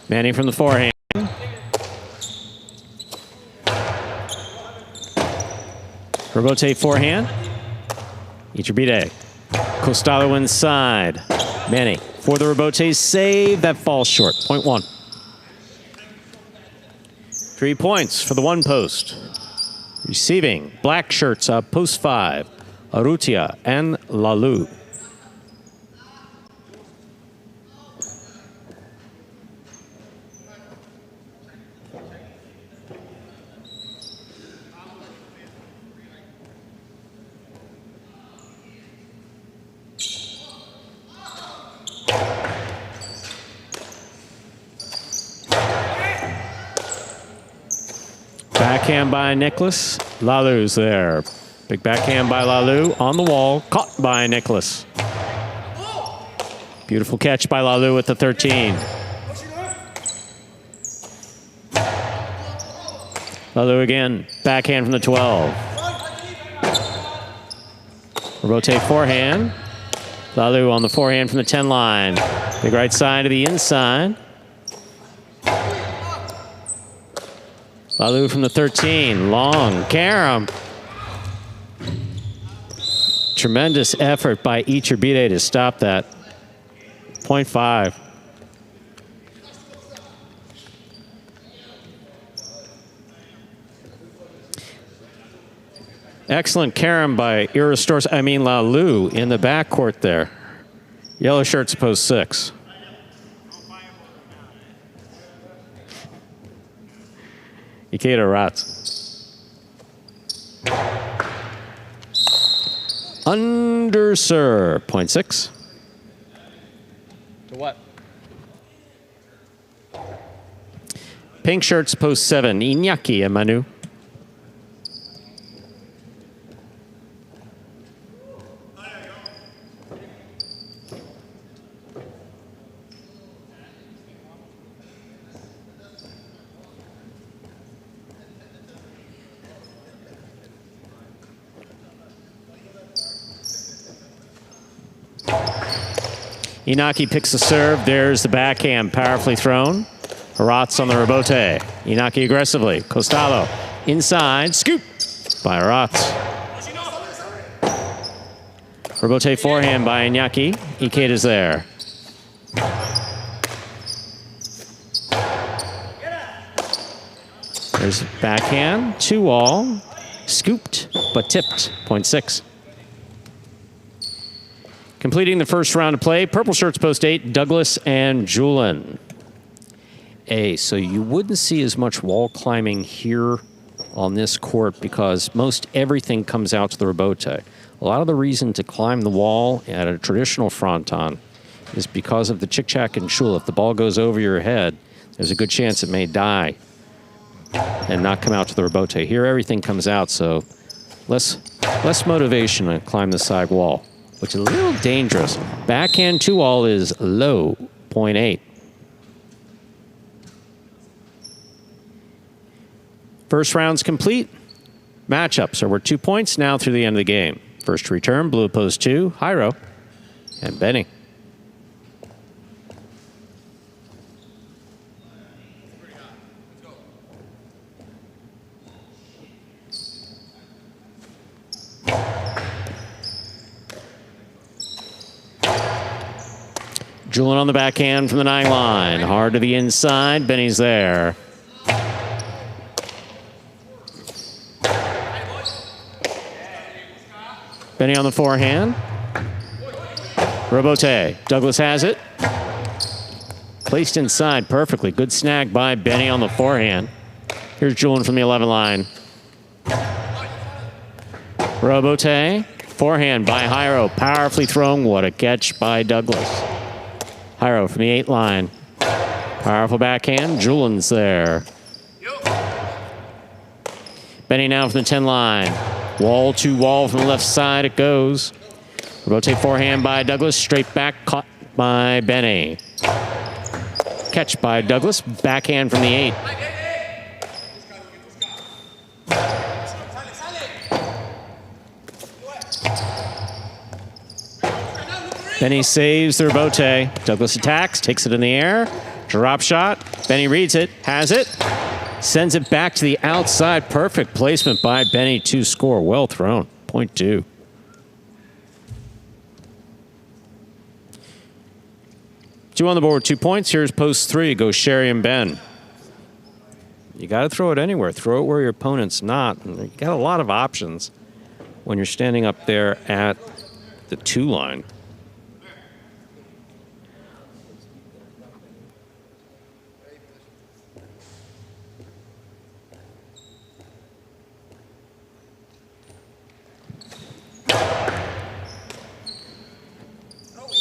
Manny from the forehand. Robote forehand. Iturride. Costello inside. Manny for the Robote save. That falls short. Point 1. 3 points for the 1 post. Receiving black shirts post 5. Arutia and Lalu. Backhand by Nicholas. Lalou's there. Big backhand by Lalou on the wall. Caught by Nicholas. Beautiful catch by Lalou at the 13. Lalou again. Backhand from the 12. Rotate forehand. Lalou on the forehand from the 10 line. Big right side to the inside. Lalou from the 13. Long. Carom. Tremendous effort by Iturbide to stop that. 0.5. Excellent carom by Lalou in the backcourt there. Yellow shirts post 6. Ikeda Rats. Underserve. 0.6. To what? Pink shirts post 7. Iñaki and Manu. Inaki picks the serve. There's the backhand, powerfully thrown. Haratz on the rebote. Inaki aggressively. Costalo inside. Scoop by Haratz. Rebote forehand by Inaki. Ikeda's there. There's backhand. 2-all. Scooped, but tipped. 0.6. Completing the first round of play, purple shirts post 8, Douglas and Julian. So you wouldn't see as much wall climbing here on this court because most everything comes out to the rebote. A lot of the reason to climb the wall at a traditional fronton is because of the chick-chack and shul. If the ball goes over your head, there's a good chance it may die and not come out to the rebote. Here everything comes out, so less motivation to climb the side wall, which is a little dangerous. Backhand 2-all is low, 0.8. First round's complete. Matchups are worth 2 points now through the end of the game. First to return, blue post 2, Jairo and Benny. Julian on the backhand from the 9 line. Hard to the inside. Benny's there. Benny on the forehand. Robote. Douglas has it. Placed inside perfectly. Good snag by Benny on the forehand. Here's Julian from the 11 line. Robote. Forehand by Jairo. Powerfully thrown. What a catch by Douglas. Jairo from the 8 line. Powerful backhand. Julian's there. Benny now from the 10 line. Wall to wall from the left side it goes. Rotate forehand by Douglas. Straight back caught by Benny. Catch by Douglas. Backhand from the 8. Benny saves the rebote. Douglas attacks, takes it in the air. Drop shot. Benny reads it, has it. Sends it back to the outside. Perfect placement by Benny to score. Well thrown. 0.2. Two on the board, 2 points. Here's post 3. Go Sherry and Ben. You got to throw it anywhere. Throw it where your opponent's not. And you got a lot of options when you're standing up there at the 2 line.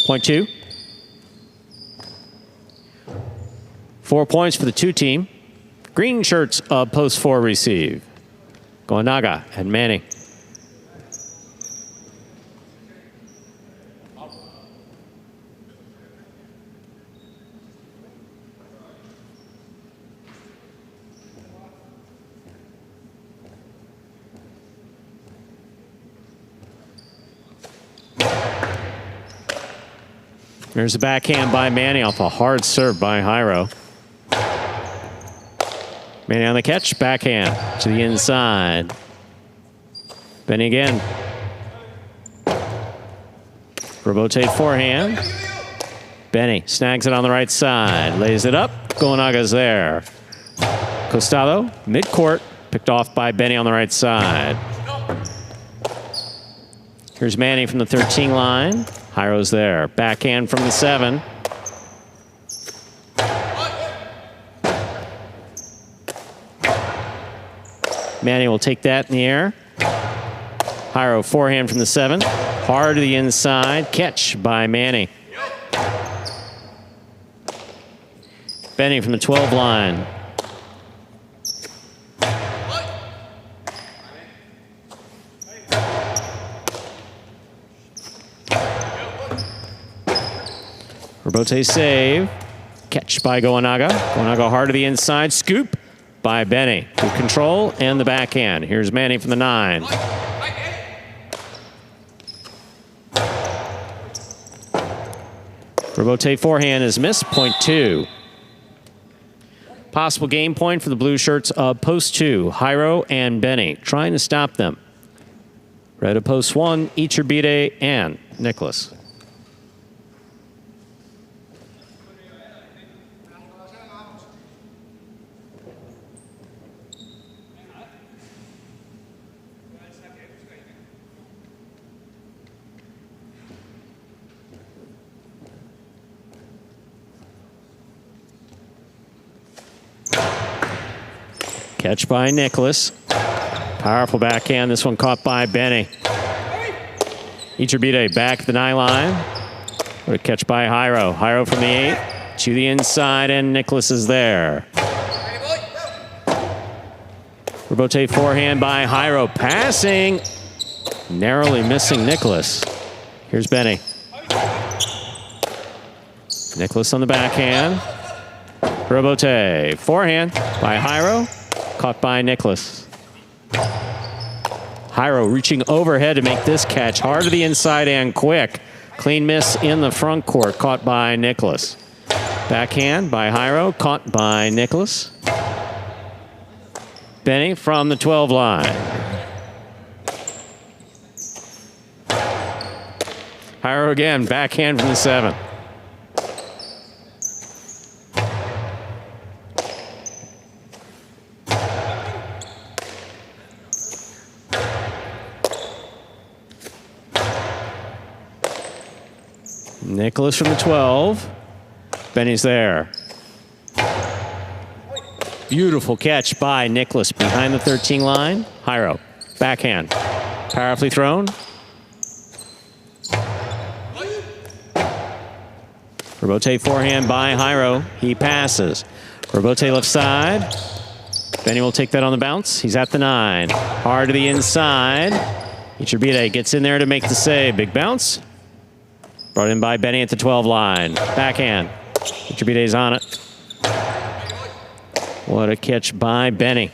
Point 2. 4 points for the 2 team. Green shirts of post 4 receive. Goanaga and Manny. There's a backhand by Manny off a hard serve by Jairo. Manny on the catch, backhand to the inside. Benny again. Robote forehand. Benny snags it on the right side, lays it up. Goanaga's there. Costado, midcourt, picked off by Benny on the right side. Here's Manny from the 13 line. Jairo's there. Backhand from the 7. Manny will take that in the air. Jairo forehand from the 7. Hard to the inside. Catch by Manny. Benny from the 12 line. Robote save. Catch by Goanaga. Goanaga hard to the inside. Scoop by Benny. Good control and the backhand. Here's Manny from the 9. Robote forehand is missed. Point 2. Possible game point for the blue shirts of post 2. Jairo and Benny trying to stop them. Red of post 1. Iturbide and Nicholas. Catch by Nicholas. Powerful backhand. This one caught by Benny. Iturbide back at the 9 line. What a catch by Jairo. Jairo from the 8 to the inside, and Nicholas is there. Robote forehand by Jairo. Passing. Narrowly missing Nicholas. Here's Benny. Nicholas on the backhand. Robote forehand by Jairo. Caught by Nicholas. Jairo reaching overhead to make this catch. Hard to the inside and quick. Clean miss in the front court. Caught by Nicholas. Backhand by Jairo. Caught by Nicholas. Benny from the 12 line. Jairo again. Backhand from the 7. Nicholas from the 12. Benny's there. Beautiful catch by Nicholas behind the 13 line. Jairo, backhand. Powerfully thrown. Robote forehand by Jairo. He passes. Robote left side. Benny will take that on the bounce. He's at the 9. Hard to the inside. Iturbide gets in there to make the save. Big bounce. Brought in by Benny at the 12 line. Backhand. Iturbide's on it. What a catch by Benny.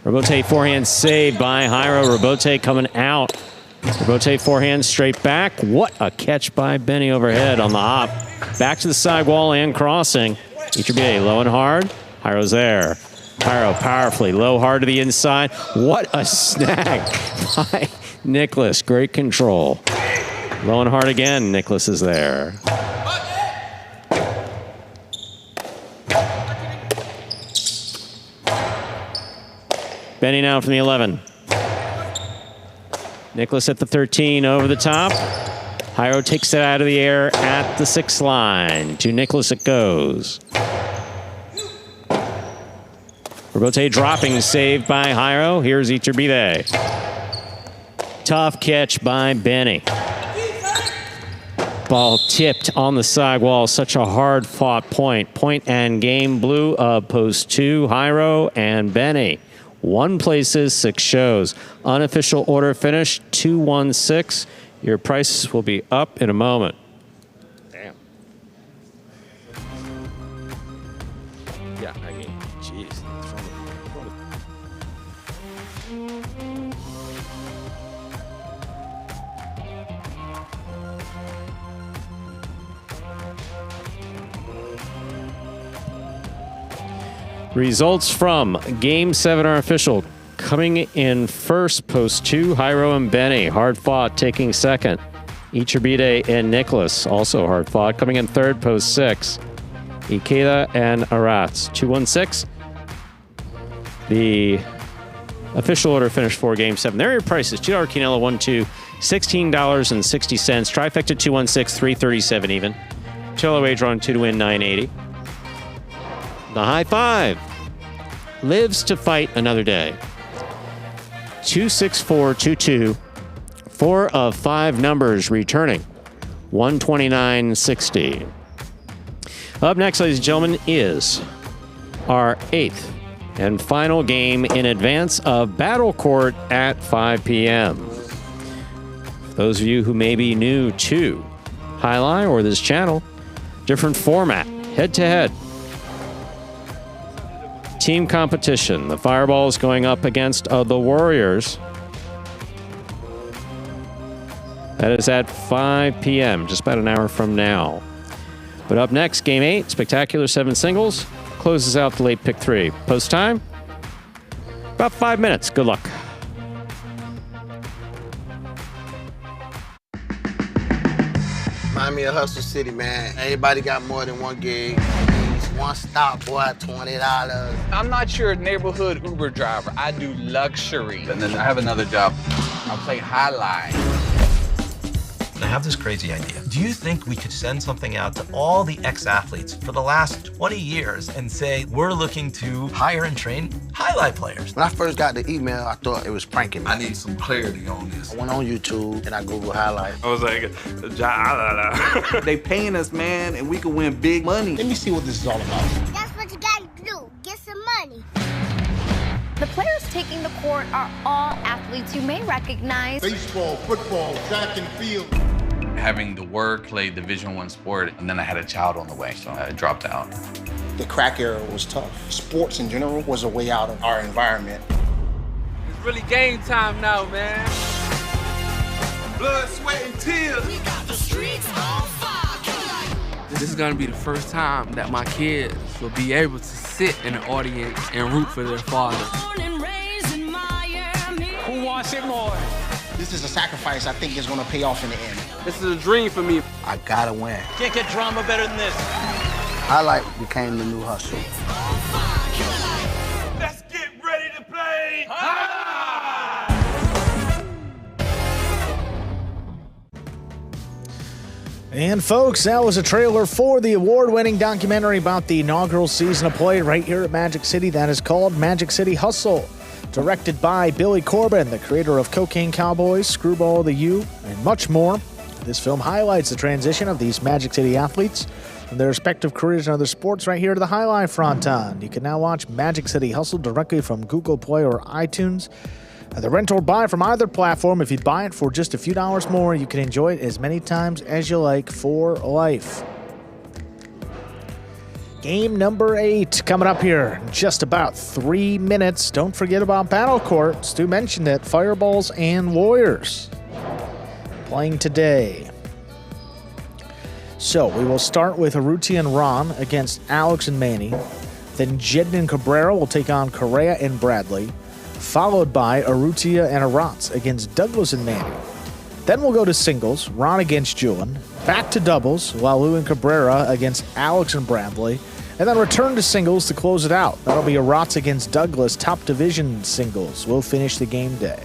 Robote forehand saved by Jairo. Robote coming out. Robote forehand straight back. What a catch by Benny overhead on the hop. Back to the sidewall and crossing. Iturbide low and hard. Jairo's there. Jairo powerfully low, hard to the inside. What a snag by Nicholas. Great control. Low and hard again. Nicholas is there. Benny now from the 11. Nicholas at the 13 over the top. Jairo takes it out of the air at the 6 line. To Nicholas it goes. Robote dropping, saved by Jairo. Here's Iturbide. Tough catch by Benny. Ball tipped on the sidewall. Such a hard-fought point. Point and game, blue of post 2, Jairo and Benny. 1 places, 6 shows. Unofficial order finish, 2-1-6. Your prices will be up in a moment. Damn. Yeah, I mean, jeez. Results from Game 7 are official. Coming in first, post 2, Jairo and Benny. Hard fought, taking second. Iturbide and Nicholas, also hard fought. Coming in third, post 6. Ikeda and Aratz. 2-1-6. The official order finished for Game 7. There are your prices. $2 Quinella, 1-2, $16.60. Trifecta 2-1-6, $3.37 even. $2 wager on 2 to win, $9.80. The high five lives to fight another day. 2-6-4-2-2. 4 of 5 numbers returning. 129.60. Up next, ladies and gentlemen, is our 8th and final game in advance of Battle Court at 5 p.m. For those of you who may be new to Highline or this channel, different format, head-to-head. Team competition. The Fireballs going up against the Warriors. That is at 5 p.m., just about an hour from now. But up next, Game 8, Spectacular 7 singles, closes out the late pick 3. Post time, about 5 minutes. Good luck. Remind me of Hustle City, man. Everybody got more than one gig. One stop, boy, $20. I'm not your neighborhood Uber driver. I do luxury. And then I have another job. I play Highline. I have this crazy idea. Do you think we could send something out to all the ex-athletes for the last 20 years and say, we're looking to hire and train highlight players? When I first got the email, I thought it was pranking me. I need some clarity on this. I went on YouTube and I Googled highlight. I was like, they paying us, man, and we can win big money. Let me see what this is all about. That's what you gotta do. Get some money. The players taking the court are all athletes you may recognize. Baseball, football, track and field. Having to work, play Division I sport, and then I had a child on the way, so I dropped out. The crack era was tough. Sports in general was a way out of our environment. It's really game time now, man. blood, sweat, and tears. We got the streets on fire. This is gonna be the first time that my kids will be able to sit in the audience and root for their father. Who wants it more? This is a sacrifice I think is gonna pay off in the end. This is a dream for me. I gotta win. Can't get drama better than this. Highlight became the new hustle. Let's get ready to play. And folks, that was a trailer for the award-winning documentary about the inaugural season of play right here at Magic City that is called Magic City Hustle. Directed by Billy Corbin, the creator of Cocaine Cowboys, Screwball the U, and much more. This film highlights the transition of these Magic City athletes from their respective careers in other sports right here to the Highline Fronton. You can now watch Magic City Hustle directly from Google Play or iTunes. The rent or buy from either platform. If you buy it for just a few dollars more, you can enjoy it as many times as you like for life. Game number 8 coming up here in just about 3 minutes. Don't forget about Battle Court. Stu mentioned it. Fireballs and Warriors playing today. So we will start with Arruti and Ron against Alex and Manny. Then Jedden and Cabrera will take on Correa and Bradley, followed by Arrutia and Aratz against Douglas and Manny. Then we'll go to singles, Ron against Julian, back to doubles, Lalu and Cabrera against Alex and Bradley, and then return to singles to close it out. That'll be Aratz against Douglas, top division singles. We'll finish the game day.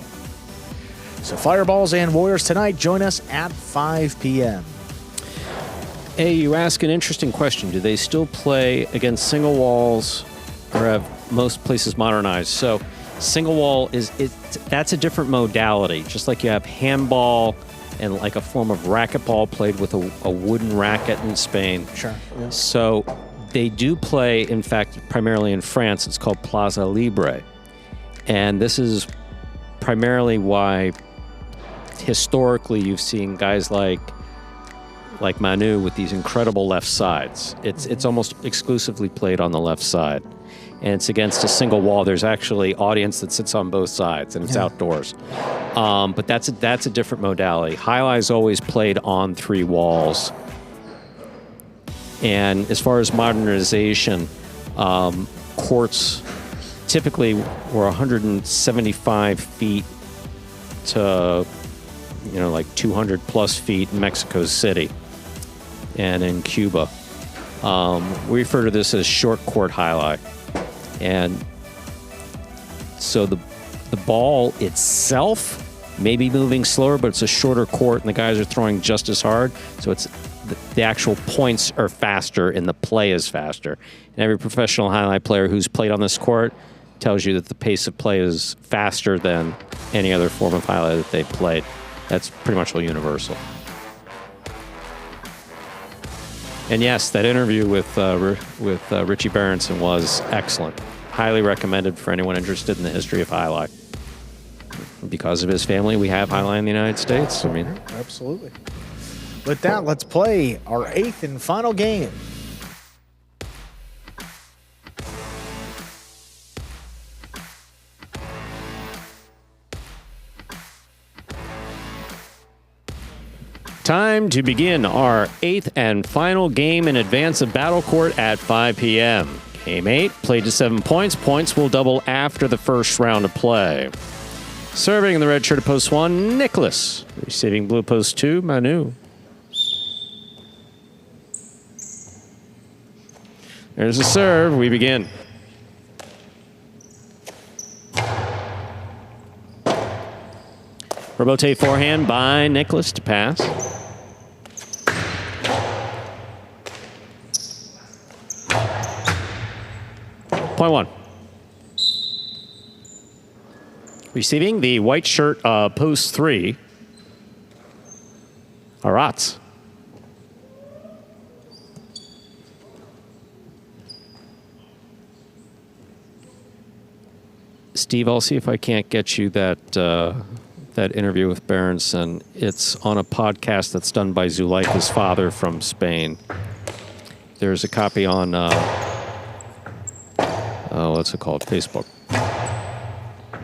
So Fireballs and Warriors tonight, join us at 5 p.m. Hey, you ask an interesting question. Do they still play against single walls or have most places modernized. So single wall that's a different modality. Just like you have handball and like a form of racquetball played with a wooden racket in Spain. Sure. Yeah. So they do play, in fact, primarily in France. It's called Plaza Libre. And this is primarily why historically you've seen guys like Manu with these incredible left sides. It's almost exclusively played on the left side. And it's against a single wall. There's actually audience that sits on both sides, and it's outdoors. But that's a different modality. Highlight is always played on 3 walls. And as far as modernization, courts typically were 175 feet to, like 200 plus feet in Mexico City and in Cuba. We refer to this as short court highlight. And so the ball itself may be moving slower, but it's a shorter court and the guys are throwing just as hard. So it's the actual points are faster and the play is faster. And every professional highlight player who's played on this court tells you that the pace of play is faster than any other form of highlight that they've played. That's pretty much universal. And yes, that interview with Richie Berenson was excellent. Highly recommended for anyone interested in the history of highlight. Because of his family, we have highlight in the United States. I mean, absolutely. With that, let's play our 8th and final game. Time to begin our 8th and final game in advance of Battle Court at 5 p.m. Game 8, played to 7 points. Points will double after the first round of play. Serving in the red shirt at post 1, Nicholas. Receiving blue post 2, Manu. There's a serve. We begin. Rebote forehand by Nicholas to pass. Point 1. Receiving the white shirt post 3, Aratz. Steve, I'll see if I can't get you that interview with Berenson. It's on a podcast that's done by Zuleika's father from Spain. There's a copy on, what's it called? Facebook.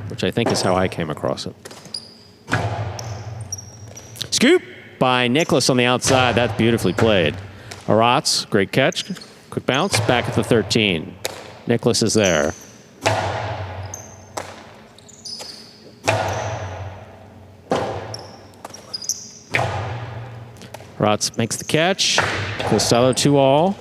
Which I think is how I came across it. Scoop by Nicholas on the outside. That's beautifully played. Aratz, great catch. Quick bounce, back at the 13. Nicholas is there. Aratz makes the catch. Costello 2-all.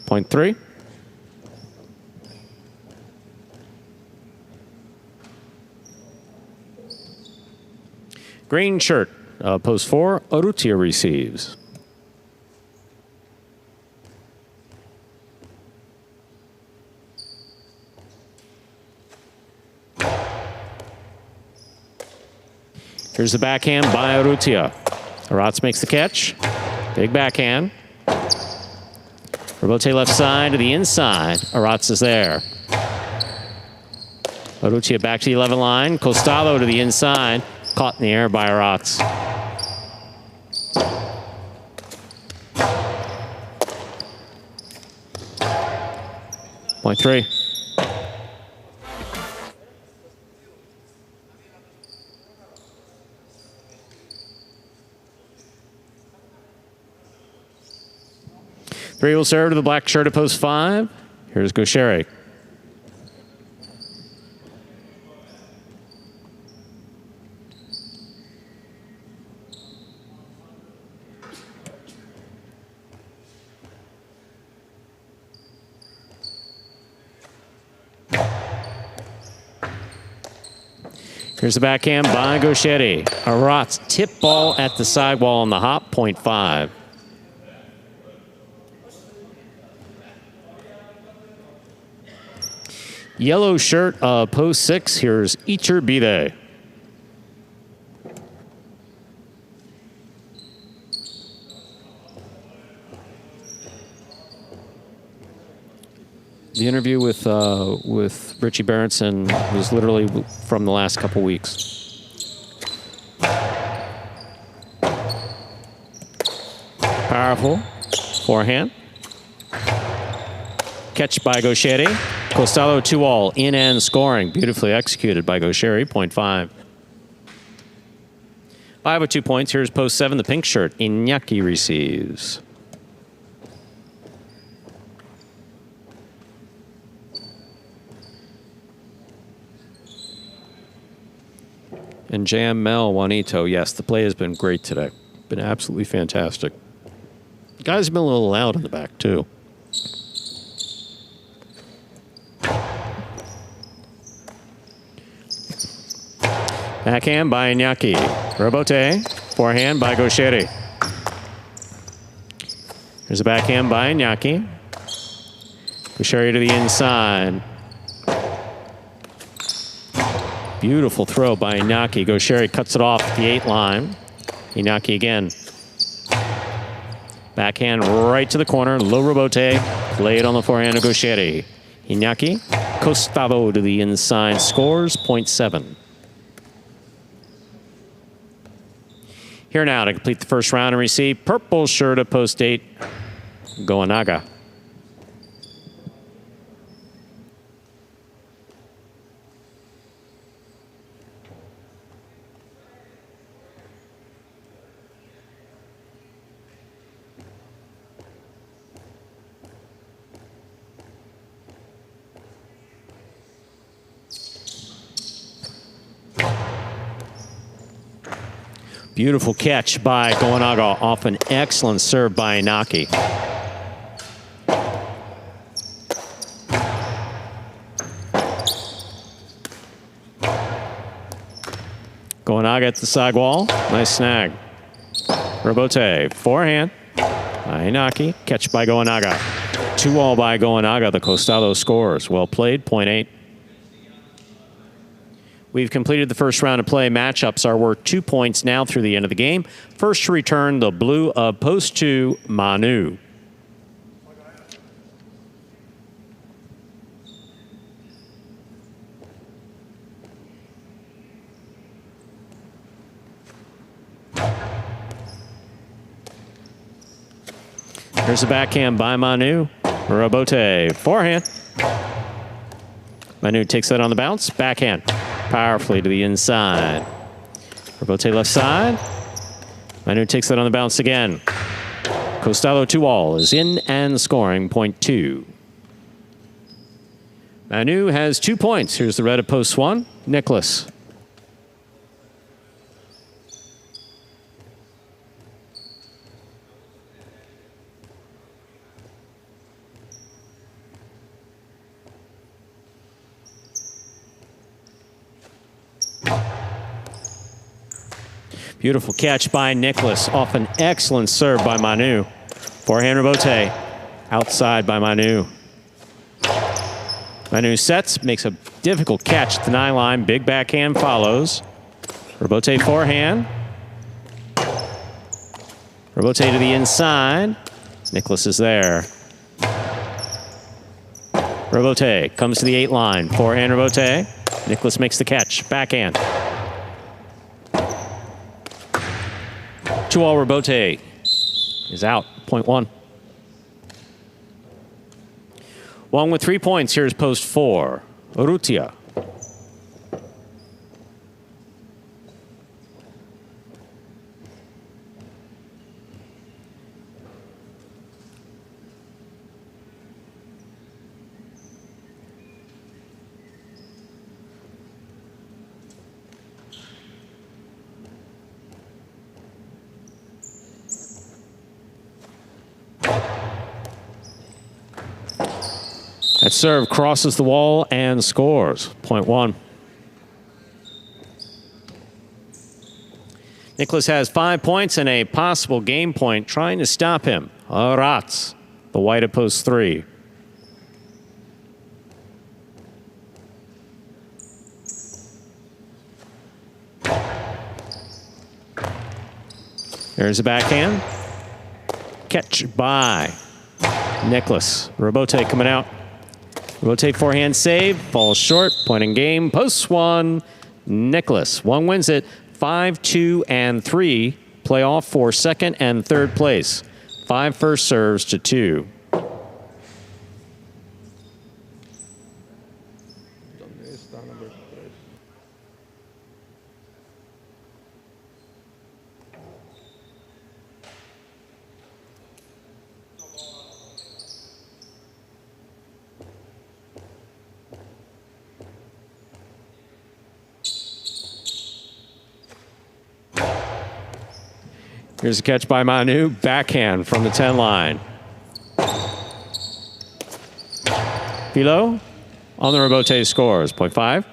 Point 3. Green shirt, post 4, Urrutia receives. Here's the backhand by Urrutia. Aratz makes the catch. Big backhand. Rebote left side to the inside. Aratz is there. Urrutia back to the 11 line. Costello to the inside. Caught in the air by Aratz. Point 3. Three will serve to the black shirt at post 5. Here's Gaucheri. Here's the backhand by Gauchetti. Arat's tip ball at the sidewall on the hop, 0.5. Yellow shirt, post 6. Here's Iturbide. The interview with Richie Berenson was literally from the last couple weeks. Powerful forehand. Catch by Gauchetti. Costello 2-all, in and scoring. Beautifully executed by Gauchetti, 0.5. Five with 2 points. Here's post 7, the pink shirt. Iñaki receives. And Jam Mel Juanito. Yes, the play has been great today. Been absolutely fantastic. Guys have been a little loud in the back, too. Backhand by Iñaki. Robote. Forehand by Gauchetti. There's a backhand by Iñaki. Gauchetti to the inside. Beautiful throw by Iñaki. Gauchetti cuts it off at the 8 line. Iñaki again. Backhand right to the corner. Low rebote. Played on the forehand of Gauchetti. Iñaki. Costello to the inside. Scores 0.7. Here now to complete the first round and receive purple shirt at post 8. Goanaga. Beautiful catch by Goanaga off an excellent serve by Inaki. Goanaga at the sidewall. Nice snag. Robote, forehand by Inaki. Catch by Goanaga. 2-all by Goanaga. The Costello scores. Well played, 0.8. We've completed the first round of play. Matchups are worth 2 points now through the end of the game. First to return, the blue of post 2, Manu. There's a backhand by Manu. Robote, forehand. Manu takes that on the bounce. Backhand. Powerfully to the inside. Robote left side. Manu takes that on the bounce again. Costello 2-all is in and scoring, 0.2. Manu has 2 points. Here's the red of post 1, Nicholas. Beautiful catch by Nicholas off an excellent serve by Manu. Forehand Robote. Outside by Manu. Manu sets, makes a difficult catch at the 9 line. Big backhand follows. Robote forehand. Robote to the inside. Nicholas is there. Robote comes to the 8 line. Forehand Robote. Nicholas makes the catch. Backhand. 2-all Robote is out, 0.1. Wong with 3 points. Here's post 4, Urrutia. That serve crosses the wall and scores, 0.1. Nicholas has 5 points and a possible game point trying to stop him. Arats, the white at post 3. There's a backhand. Catch by Nicholas. Robote coming out. Robote forehand save. Falls short. Point in game. Post 1. Nicholas. 1 wins it. 5, 2, and 3 play off for second and third place. 5 first serves to 2. Here's a catch by Manu. Backhand from the 10 line. Philo on the Robote scores. Point 5.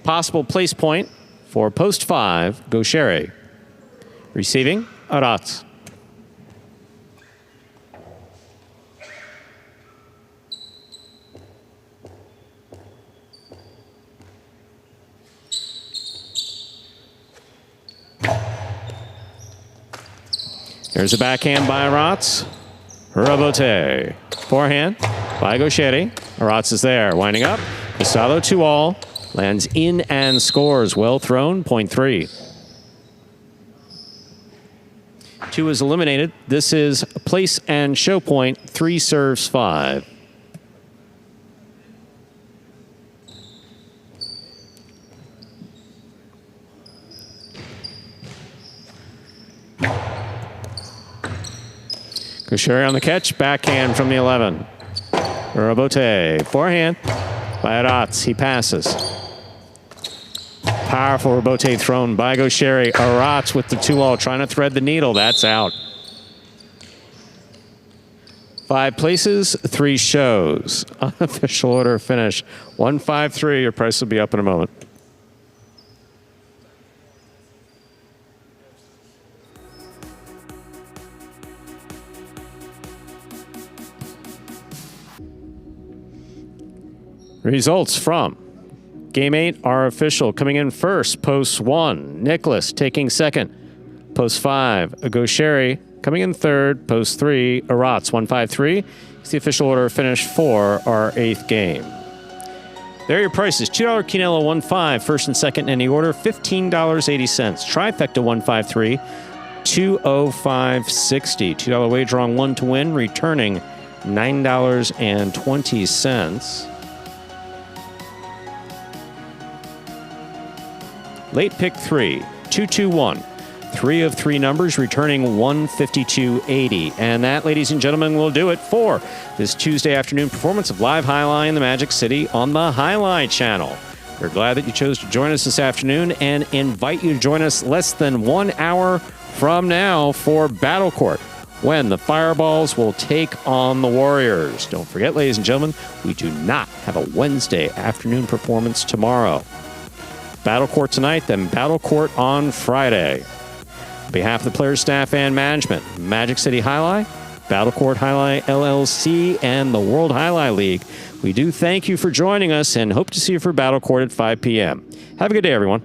Possible place point for post 5. Gaucheri. Receiving, Arats. There's a backhand by Arats. Robote. Forehand by Gaucheri. Arats is there, winding up. Casado 2-all. Lands in and scores. Well thrown, point 3. 2 is eliminated. This is place and show point. 3 serves 5. Gaucheri on the catch, backhand from the 11. Robote, forehand by Arats. He passes. Powerful Robote thrown by Gaucheri. Arats with the 2-all, trying to thread the needle. That's out. 5 places, 3 shows. Unofficial order finish. 1-5-3. Your price will be up in a moment. Results from Game 8 are official. Coming in first, post 1, Nicholas taking second. Post 5, Gaucheri coming in third. Post 3, Arats. 1-5-3. It's the official order finish for our 8th game. There are your prices. $2 Quinella 1-5, first and second in any order. $15.80. Trifecta 1-5-3, $205.60. $2 wager on 1 to win, returning $9.20. Late pick 3, 2-2-1. 3 of 3 numbers, returning $152.80. And that, ladies and gentlemen, will do it for this Tuesday afternoon performance of Live Highline in the Magic City on the Highline channel. We're glad that you chose to join us this afternoon and invite you to join us less than 1 hour from now for Battle Court, when the Fireballs will take on the Warriors. Don't forget, ladies and gentlemen, we do not have a Wednesday afternoon performance tomorrow. Battle Court tonight, then Battle Court on Friday. On behalf of the players, staff, and management, Magic City Highlight, Battle Court Highlight LLC, and the World Highlight League, we do thank you for joining us and hope to see you for Battle Court at 5 p.m. Have a good day, everyone.